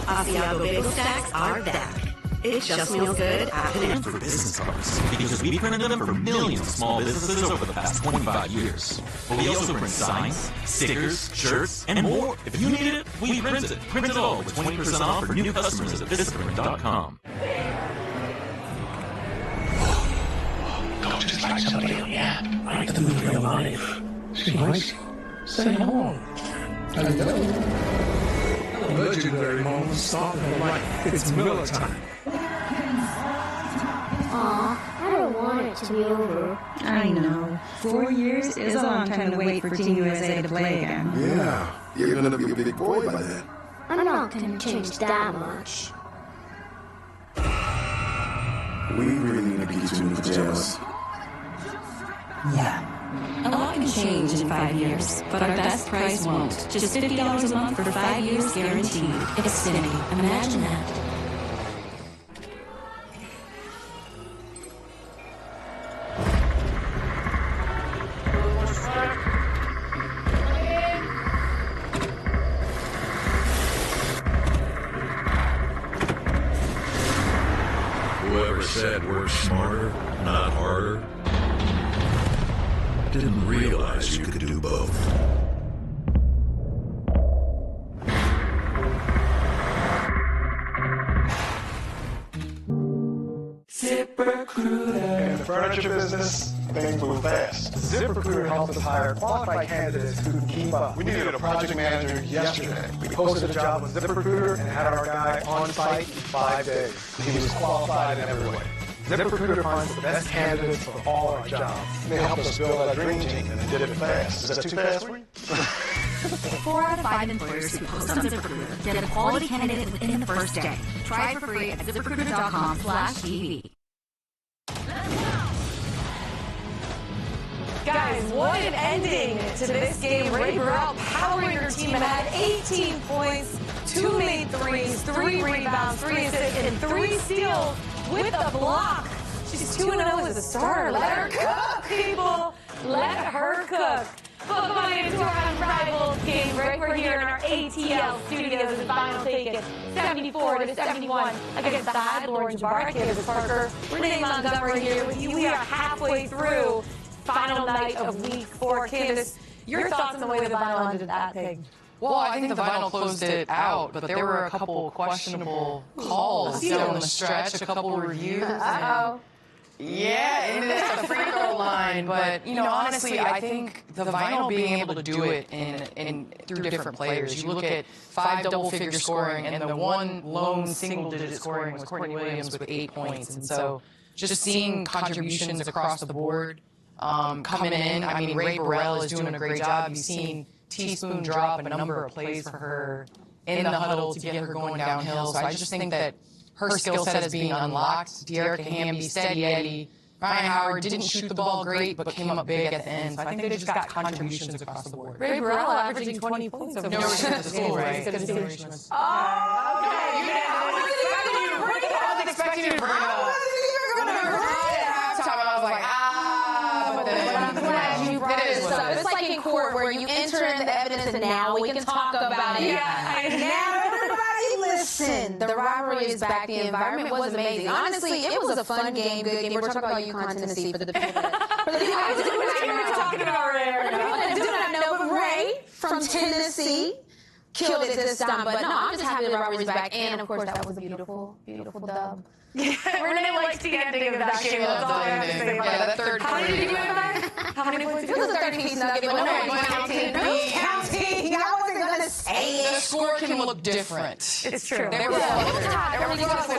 Asiago bagel stacks are back. It just smells good at Panera. For business cards, because we printed them for millions of small businesses over the past 25 years. But we also print signs, stickers, shirts, and more. If you need it, we print it. Print it all with 20% off for new customers at Vistaprint.com. like somebody on the app. Right to the movie Live. She likes staying home. Hello. Legendary moment, song of life. It's Miller time. Aw, I don't want it to be over. I know. 4 years is a long time to wait for Team USA to play again. Yeah, you're gonna be a big boy by then. I'm not gonna change that much. We really need to get you in the pajamas. Yeah. A lot can change in 5 years, but our best price won't. Just $50 a month for 5 years guaranteed. Xfinity. Imagine that. Whoever said work smarter, not harder, didn't realize you could do both. In the furniture business, things move fast. ZipRecruiter helps us hire qualified candidates who can keep up. We needed a project manager yesterday. We posted a job on ZipRecruiter and had our guy on site in 5 days. He was qualified in every way. ZipRecruiter finds the best candidates for all our jobs. They helped us build our dream team, and they did it fast. Is that too fast for you? 4 out of 5 employers who post on ZipRecruiter get a quality candidate within the first day. Try it for free at ZipRecruiter.com/TV. Guys, what an ending to this game. Ray Burrell powering her team and had 18 points, 2 made threes, 3 rebounds, 3 assists, and 3 steals with a block. She's 2-0 as a starter. Let her cook, people. Let her cook. Welcome into our Unrivaled game break. We're here in our ATL studios as final take it 74-71 against the High Lord Jabbar Candace Parker. Renee Montgomery here with you. We are halfway through final night of week 4. Candace, your thoughts on the way the final ended that pig? Well, I think the final closed it out, but there were a couple questionable calls down the stretch, a couple reviews. Uh-oh. Yeah, and it's a free throw line, but honestly, I think the vinyl being able to do it in through different players. You look at 5 double-figure scoring, and the one lone single-digit scoring was Courtney Williams with 8 points, and so just seeing contributions across the board coming in. I mean, Ray Burrell is doing a great job. You've seen Teaspoon drop a number of plays for her in the huddle to get her going downhill. So I just think that her skill set is being unlocked. De'Erica Hamby, steady Eddie. Ryan Howard didn't shoot the ball great, but came up big at the end. So I think they just got contributions across the board. Ray Burrell averaging 20 points. No return to school, right? Oh, okay. I was expecting you to bring it up. I was like, but I'm glad you brought this up. It's like in court where you enter in the evidence and now we can talk about it. Yeah. Now everybody listen. The rivalry is back. The environment was amazing. Honestly, it was a fun game, good game. We're talking about UConn, Tennessee, for the people that we're talking about Ray. Do not know, but Ray from Tennessee killed it this time. But no, I'm just happy the rivalry's back. And of course, that was a beautiful, beautiful dub. Renee likes the ending of that game. That's all I have to say about that third. How many did you give back? How many points? It was a 30-piece nugget, but no one's counting. Who's counting? I wasn't going to say it. The score can look different. It's true. They were in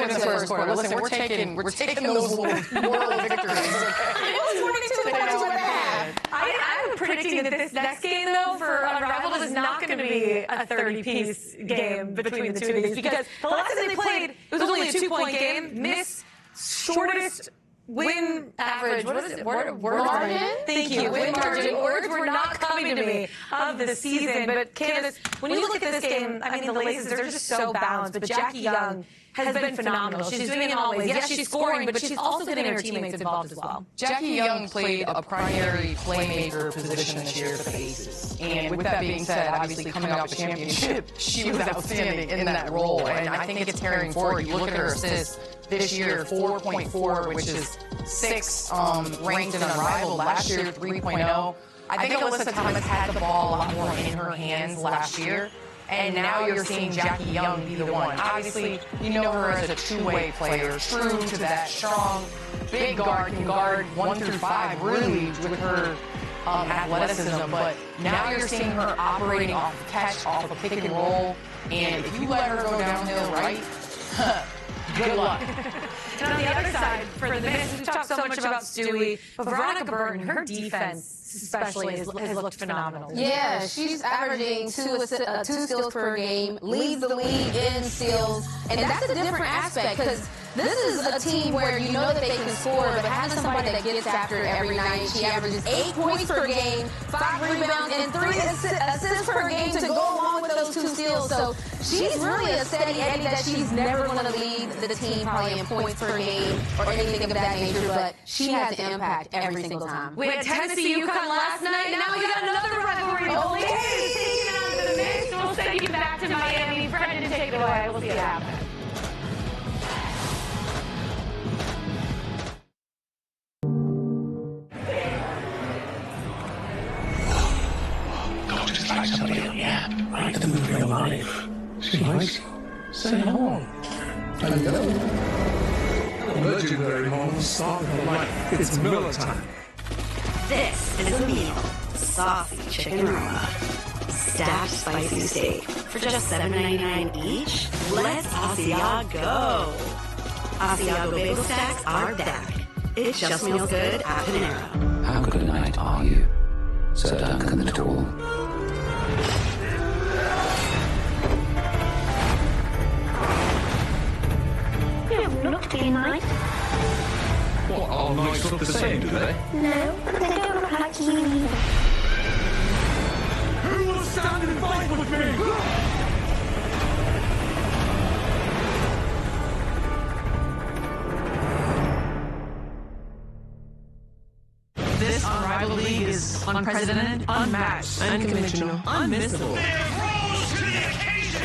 the first quarter. Listen, we're taking those world victories. It was 22 points with a half. I'm predicting that this next game, though, for Unrivaled is not going to be a 30-piece game between the two of these because the last time they played, it was only a 2-point game. Miss shortest win average. What is it? Word margin? Thank you. Win margin. Words were not coming to me of the season. But Candace, when you look at this game, I mean, the Laces, they're just so balanced. But Jackie Young has been phenomenal. She's doing it in all ways. Yes, she's scoring, but she's also getting her teammates involved as well. Jackie Young played a primary playmaker position this year for the Aces. And with that being said, obviously coming off the championship, she was outstanding in that role. And I think it's carrying forward. You look at her assists this year, 4.4, which is 6 ranked in Unrivaled. Last year, 3.0. I think Alyssa Thomas had the ball a lot more in her hands last year. and now you're seeing Jackie Young be the one. Obviously, you know her as a two-way player, true to that strong, big guard, can guard 1 through 5 really with her athleticism, but now you're seeing her operating off the catch, off a pick and roll, and if you let her go downhill right, good luck. And on the other side, for the Miss, we've talked so much about Stewie, but Veronica Burton, her defense especially has looked phenomenal. Yeah, she's averaging two steals per game, leads the league in steals, and that's a different aspect because this is a team where you know that they can score, but having somebody that gets after it every night, she averages 8 points per game, 5 rebounds, and 3 assists per game to go along with those 2 steals. So she's really a steady Eddie that she's never going to lead the team probably in points per game or anything of that nature, but she has an impact every single time. We had Tennessee UConn last night, now we got another rivalry. Okay. Taking it on to the Knicks. We'll send you back to Miami. Brendan, take it away. We'll see it happen. Don't just like somebody else, yeah. Like the movie Unrivaled. She likes you. Say hello. Hello. Legendary moment, song of life. It's Miller time. This is a meal. Saucy chicken roma. Stacked spicy steak. For just $7.99 each, let's Asiago. Asiago bagel stacks are back. It just smells good at Panera. How good a night are you, Sir Duncan the Tall? You don't look to be nice. What, all nights look the same, do they? No, but they don't look like you either. Who will stand and fight with me? This Unrivaled League is unprecedented, unmatched, unconventional, unmissable.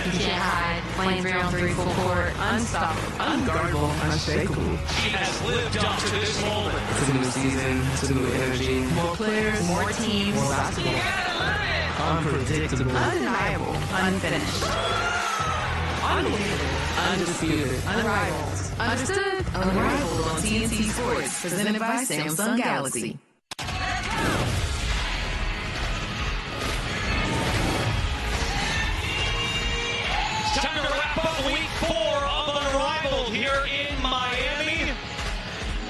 You can't hide, playing 3-on-3 full court, unstoppable, unguardable, unshakable. She has lived up to this moment. It's a new season, it's a new energy. More players, more teams, more basketball. Unpredictable. Undeniable, unfinished. Unbelievable, Undisputed. unrivaled. Understood? Unrivaled on TNT Sports, presented by Samsung Galaxy. It's time to wrap up week 4 of Unrivaled here in Miami.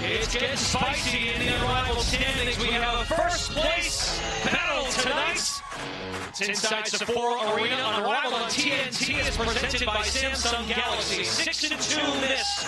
It's getting spicy in the Unrivaled standings. We have a first place battle tonight. It's inside Sephora Arena. Unrivaled on TNT is presented by Samsung Galaxy. 6-2 missed.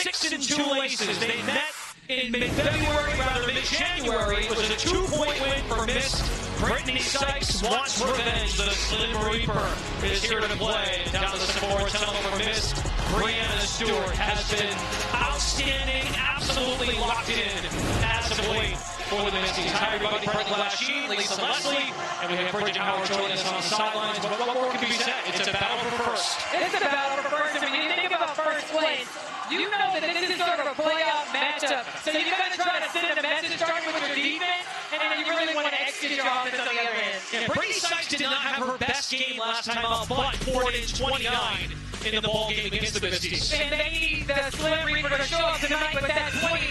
6-2 aces. They met in mid-February, rather mid-January. It was a 2-point win for missed. Brittany Sykes wants revenge. The Slim Reaper is here to play. Down the Sephora tunnel for missed. Brianna Stewart has been outstanding, absolutely locked in as of late for the Misties. Hi everybody, Brett Lasheen, Lisa Leslie, and we have Bridget Howard joining us on the sidelines. But what more can be said? It's a battle for first. It's a battle for first, and when you think about first place, you know that this is sort of a playoff matchup. So you got to try to send a message starting with your defense, and then you really want to execute your offense on the other end. Yeah, Brittany Sykes did not have her best game last time out, but 4-29 in the ball game against the Misties. And they need the Slim Reaper to show up tonight with that 29,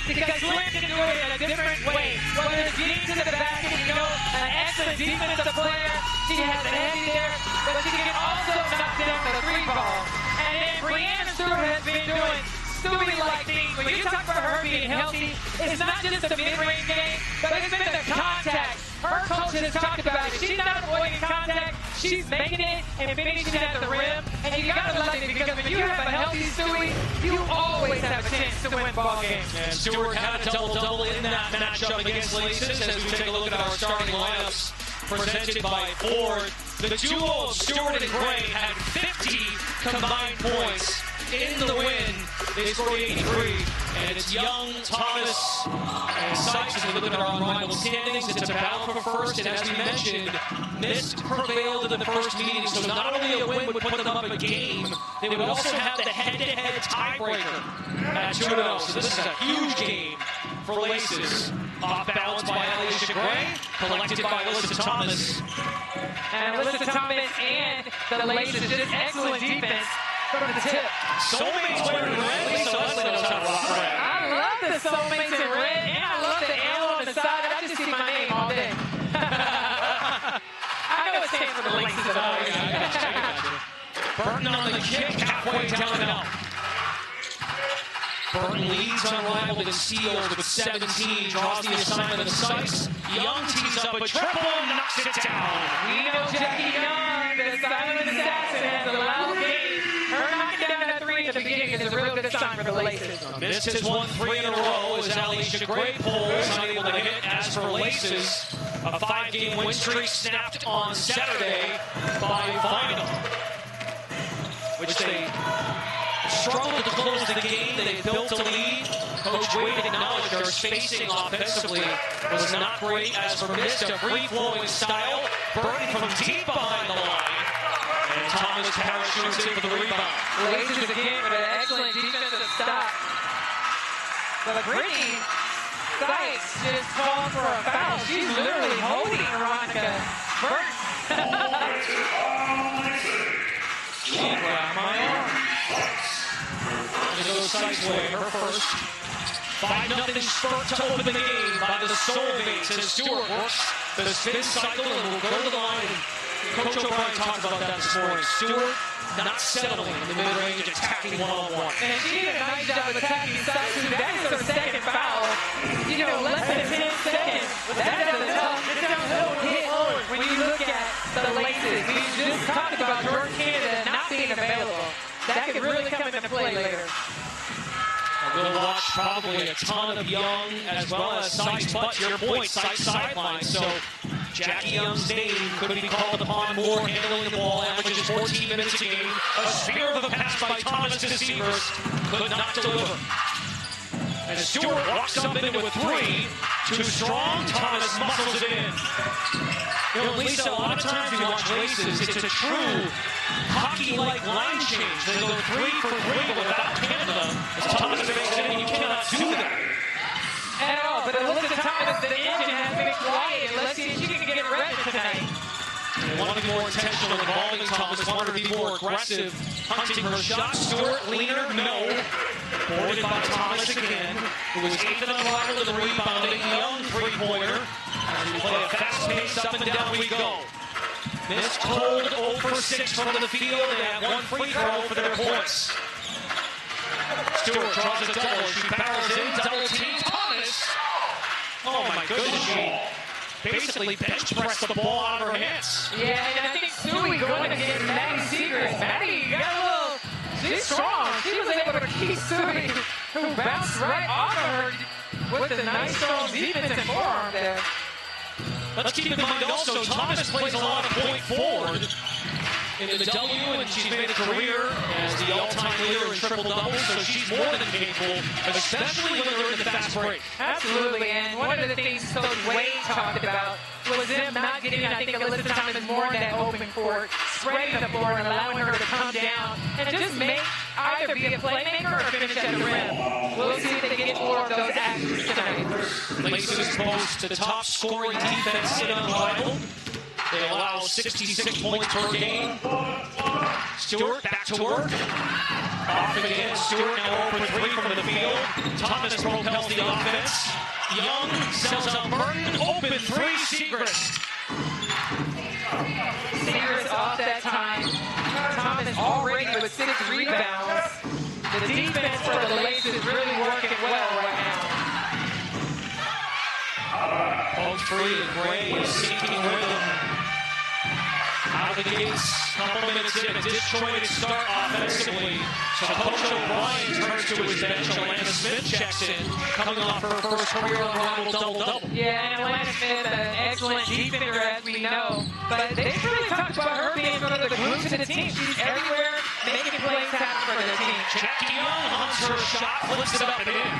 because Slim can do it in a different way. Whether it's getting to the basket, you know, an excellent defensive player, she has an heavy there, but she can also knock down the 3-ball. And then Brianna Stewart has been doing Stewie-like things. When you talk about her being healthy, it's not just the mid-range game, but it's been the contact. Her coach has talked about it. She's not avoiding contact. She's making it and finishing at the rim. And you got to love it, because when you have a healthy Stewie, you always have a chance to win ball games. And Stewart had a double-double in that matchup against Laces as we take a look at our starting lineups presented by Ford. The duo of Stewart and Gray had 50 combined points in the win. They scored 83. And it's Young, Thomas, and Sykes as we look at our Unrivaled standings. It's a battle for first, and as we mentioned, Mist prevailed in the first meeting, so not only a win would put them up a game, they would also have the head-to-head tiebreaker at 2-0. So this is a huge game for Laces. Off balance by Alicia Gray, collected by Alyssa Thomas. And Alyssa Thomas and the Laces, just excellent defense from the tip. Soulmates wearing red, Lisa Leslie knows how to rock red. I love the Soulmates in red, and I love the arrow on the side. I just see my name all day. I know it stands for the Laces. Burton on the kick, halfway down and out. Burton leads Unrivaled in steals with 17, draws the assignment of the sights. Young tees up a triple, knocks it down. We know Jackie Young, the silent assassin, has a loud game. Her knocking down that three at the beginning is a real good sign for the Laces. Missed his 1-3 in a row as Alicia Gray pulls, unable to hit. As for Laces, a 5-game win streak snapped on Saturday by Final, which they struggled to close the game. They built a lead. Coach Wade acknowledged our spacing offensively was not great. As for Mist, a free-flowing style. Burton from deep behind the line. And Thomas parachutes in for the rebound. Laces again with an excellent defensive stop. But Brittany Sykes just called for a foul. She's literally holding Veronica Burton. She grabbed my arm. And it goes Sykes' way, her first. 5-0 spurt to open the game by the Soulmates as Stewart works the spin cycle and will go to the line. Coach O'Brien talked about that this morning. Stewart not settling in the mid-range, attacking one-on-one. And she did a nice job attacking Sykes. That is her second foul. You know, less than 10 seconds. That is a tough hit when you look at the Laces. We just talked about Jordan Canada not being available. That could really come into play later. We'll watch probably a ton of Young as well as Sykes, but to your point, Sykes sideline. So Jackie Young's name could be called upon more, handling the ball, averages 14 minutes a game. A spear of a pass by Thomas to Seaverst, could not deliver. And Stewart walks up into a three. Too strong, Thomas muscles it in. You know, Lisa, a lot of times we watch Laces, it's a true hockey-like line change. They go 3 for 3, but without Canada, as Thomas makes it in, you cannot do that. At all, but Alyssa Thomas, the engine has been quiet. Let's see if she can get ready tonight. They want to be more intentional involving Thomas, want her to be more aggressive, hunting her shot. Stewart, leaner, no. Boarded by Thomas again, who was 8th in Unrivaled in the rebounding. Young three-pointer. As we play a fast pace, up and down we go. Missed cold, 0 for 6 from the field. They have one free throw for their points. Stewart draws a double. She barrels in, double team Thomas. Oh my goodness, she basically bench pressed the ball out of her hands. Yeah, and I think Suey going against Maddie Seegers. Maddie got a little, she's strong. She was able to keep Suey, who bounced right off of her with a nice strong defense and forearm there. Let's keep in mind also, Thomas plays a lot of point forward in the W, and she's made a career as the all-time leader in triple-doubles, so she's more than capable, especially when they're in the fast break. Absolutely, and one of the things Coach Wade talked about was them not getting, I think, Alyssa Thomas more in that open court, spreading the floor and allowing her to come down and just make either be a playmaker or finish at the rim. We'll see if they get more of those actions tonight. Laces boast the top scoring defense in Unrivaled. They allow 66 points per game. Stewart back to work. Off again. Stewart now 0 for 3 from the field. Thomas propels the offense. Young sells out Burton. Open three, Seagrist. Seagrist off that time. Thomas already with 6 rebounds. The defense for the Laces is really working well right now. Poked free and Gray is seeking rhythm. Out of the gates, couple minutes in, a disjointed start offensively. So Coach O'Brien turns to his bench. Alana Smith checks in, coming off her first career Unrivaled double-double. Yeah, and Alana Smith, an excellent defender, as we know. But they really talked about her being sort of the glue to the team. She's everywhere, making plays happen for the team. Jackie Young hunts her shot, flips it up and in.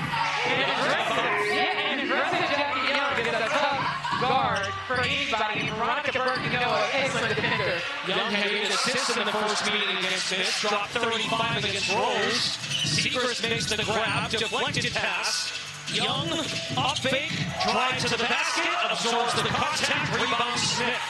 And aggressive Jackie Young is a tough guard for anybody. Veronica Burton, an excellent defender. Young had 8 assists in the first meeting against Smith, dropped 35 against Rose. Seagrist makes the grab, deflected pass. Young, up fake, drive to the basket, absorbs the contact, rebound Smith.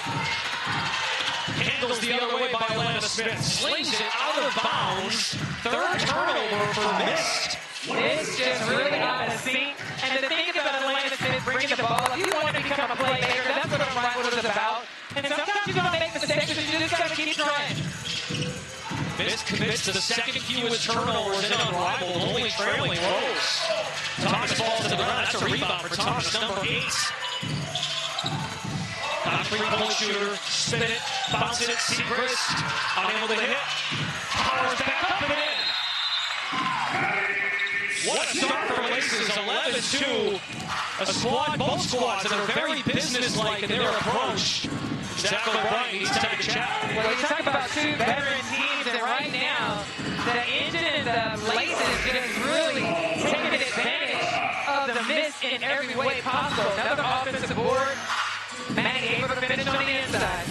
Handles the other way by Atlanta Smith. Slings it out of bounds. Third turnover for Mist. It's just really out of sync. And the thing about Atlanta Smith bringing the ball up, you want to become a playmaker. That's what Unrivaled is about. And sometimes you're going to make mistakes, but you just got to keep trying. Mist commits to the second fewest turnovers in Unrivaled, only trailing Rose. Thomas falls to the ground. That's a rebound for Thomas, number 8. Got a three-point shooter, spin it, bounce it, Seacrest, unable to hit, powers back up and in. What a start for Laces, 11-2. A squad, both squads that are very businesslike in their approach. Zach O'Brien needs time to chat. Well, we talk about two veteran teams, and right now, the engine and the Laces just really taking advantage of the miss in every way possible. Another offensive board. Manny able to finish on the inside.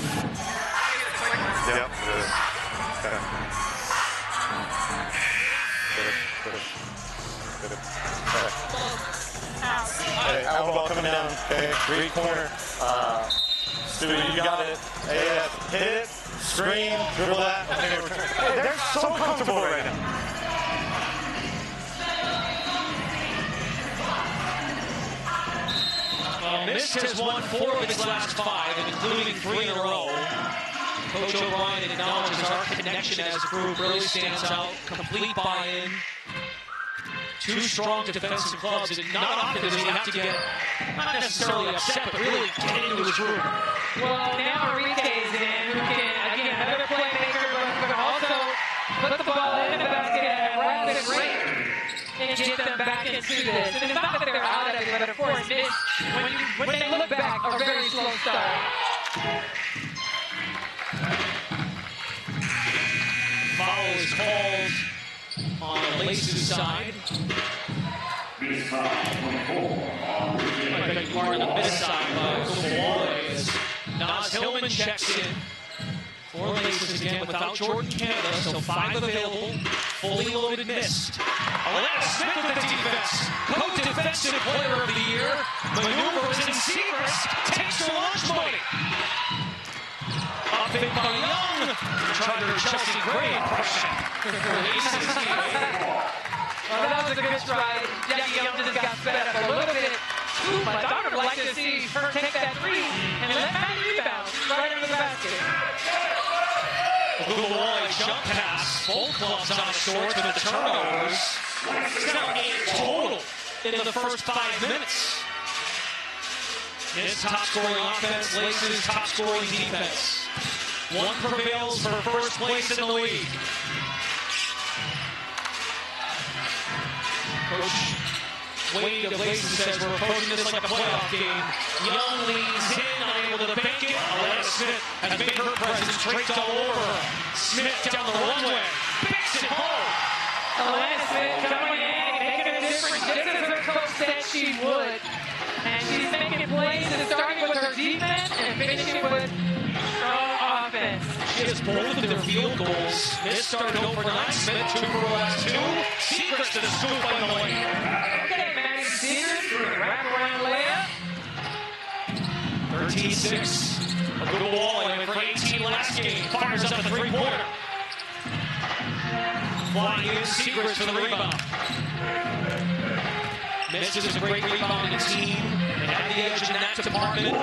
Yep. Hey, ball coming down. Okay, read corner. Stu, you got it. Hey, hit it. Screen. Dribble that. Hey, they're so comfortable right now. Mist has won 4 of its last 5, including 3 in a row. Coach O'Brien acknowledges our connection as a group really stands out. Complete buy-in. 2 strong defensive clubs, and not often does he have to get, not necessarily upset, but really get into his group. Well, now Enrique's in, who can, again, another playmaker, but also put the ball in the basket at a rapid rate and get them back into this. And it's not that they're out of it, but of course, this, when they look back, a very slow start. Foul is called on the Laces side. I beg your pardon, on the Mist side by Kumbawale. Nas Hillman checks in for Laces again without Jordan Canada, so 5 available, fully loaded Mist. Atlanta Smith with the defense, co-defensive player of the year, maneuvers in Seacrest, takes her lunch money. Up fake by Young, tried her Chelsea Gray impression. Well, that was a good stride. Jackie Young just got sped up a little bit. Ooh, my daughter would like to see her take that 3 and let Maddie rebound right under the basket. Kumbawale jump pass, both clubs on short with the turnovers. It's now 8 total in the first 5 minutes. His top scoring offense, Laces top scoring defense. 1 prevails for first place in the league. Coach Wade of Laces says we're approaching this like a playoff game. Young leans in, unable to bank it. Atlanta Smith has made her presence, draped all over her. Smith down the runway, banks it home. Atlanta Smith coming in and making a difference, just as her coach said she would. And she's making plays and starting with her defense and finishing with strong offense. She has both of their field goals. Mist started over 9, Smith 2 for the last 2. Seacrest to the scoop on the lane. Okay, Maddie Seacrest, wraparound layup. 13-6. A good wall, went for 18 last game. Fires up a 3-pointer. Flying in, Seacrest for the rebound. Mist is a great rebounding team. They have the edge in that department.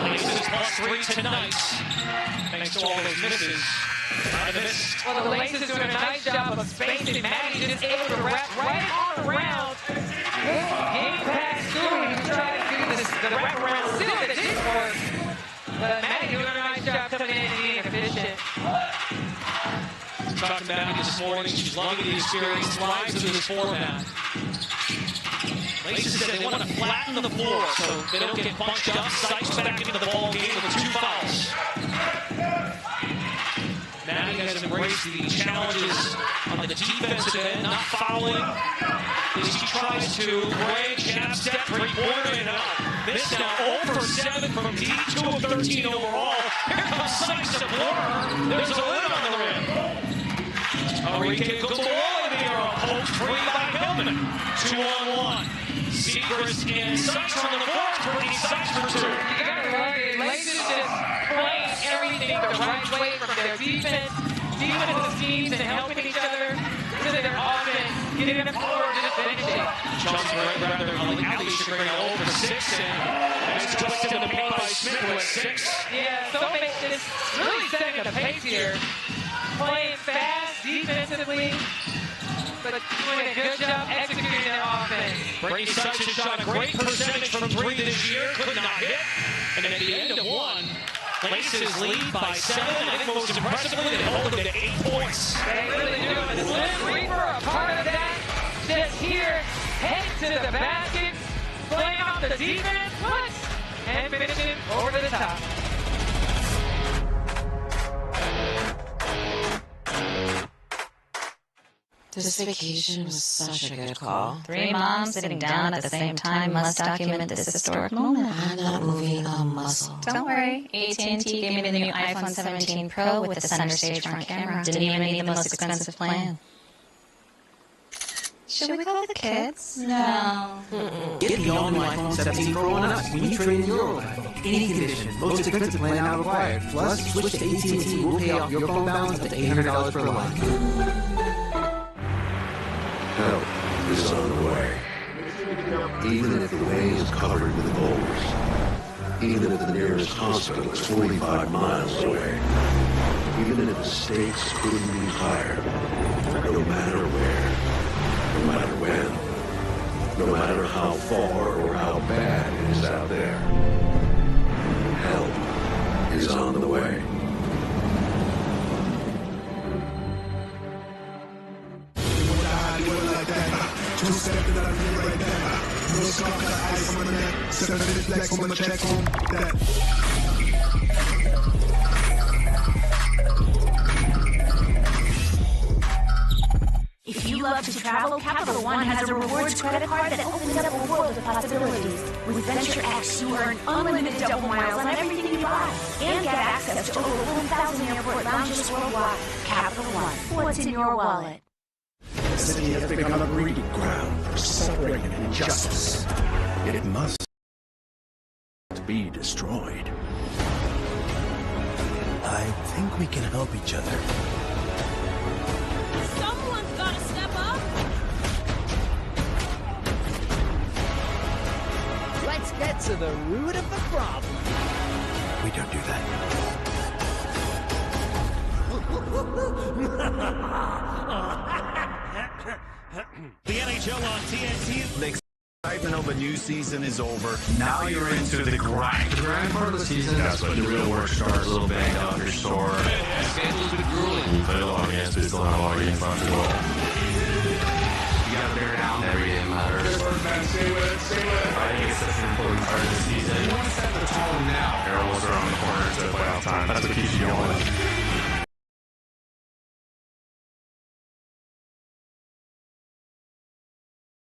Laces +3 tonight. Thanks to all those misses. Well, the Laces doing a nice job of spacing. Maddie just able to wrap right on around. Game pass through. He tried to do this, the wraparound still that didn't work. But Maddie doing a nice job coming in and being efficient. Talked to Maddie this morning. She's loving the experience. Thrives in this format. Laces said they want to flatten the floor so they don't get bunched up. Sykes back into the ball game with 2 fouls. Maddie has embraced the challenges on the defensive end, not fouling. As she tries to break, jab step, 3-pointer and out. Mist now 0 for 7 from deep, 2 of 13 overall. Here comes Sykes to blur. There's a lid on the rim. Enrique Kumbawale, the arrow, post 3 by Hill. Tillman. 2-on-1. Seacrest and Sykes from the boards. Brittany Sykes for 2. You gotta love it. Laces just playing everything the right way from their defensive schemes, and helping each other to their offense, getting the floor to just finishing. Jumps rather on the alley, Shagrina over 6, and it's twisted in the paint by Smith with 6. Yeah, so it's really setting the pace here. Playing fast defensively, but doing a good job executing their offense. Brittany Sykes has shot a great percentage from 3 this year, could not hit. And at the end of 1, Laces lead by 7, and I think most impressively, they hold them to 8 points. They really do. And Slim Reaper, a part of that, just here, heading to the basket, playing off the defense, and finishing over the top. This vacation was such a good call. 3 moms sitting down at the same time must document this historic moment. I'm not moving a muscle. Don't worry, AT&T gave me the new iPhone 17 Pro with the center stage front camera. Didn't even need the most expensive plan. Should we call the kids? No. Get the all-new iPhone 17 Pro on us when you trade in your old iPhone. Any condition, most expensive plan not required. Plus, switch to AT&T will pay off your phone balance up to $800 per line. Help is on the way. Even if the way is covered with boulders. Even if the nearest hospital is 45 miles away. Even if the stakes couldn't be higher. No matter where. No matter when. No matter how far or how bad it is out there. Help is on the way. Two-step and I feel right back. No scar, got ice on the neck. 7-minute flex on the check home. That. If you love to travel, Capital One has a rewards credit card that opens up a world of possibilities. With Venture X, you earn unlimited double miles on everything you buy and get access to over 1,000 airport lounges worldwide. Capital One, what's in your wallet? The city has become a breeding ground for suffering and injustice. It must be destroyed. I think we can help each other. Someone's gotta step up! Let's get to the root of the problem. We don't do that. The NHL on TNT. The excitement of a new season is over. Now you're into the grind. The grind part of the season, that's when the real work starts. A little banged up, you're sore. Schedule's been grueling. We play a lot of games, but still have a lot of games left as well. You gotta bear down. Every game matters. Stay with it. I think it's such an important part of the season. You want to set the tone now. Arrows are on the corner to playoff time. That's what keeps you going.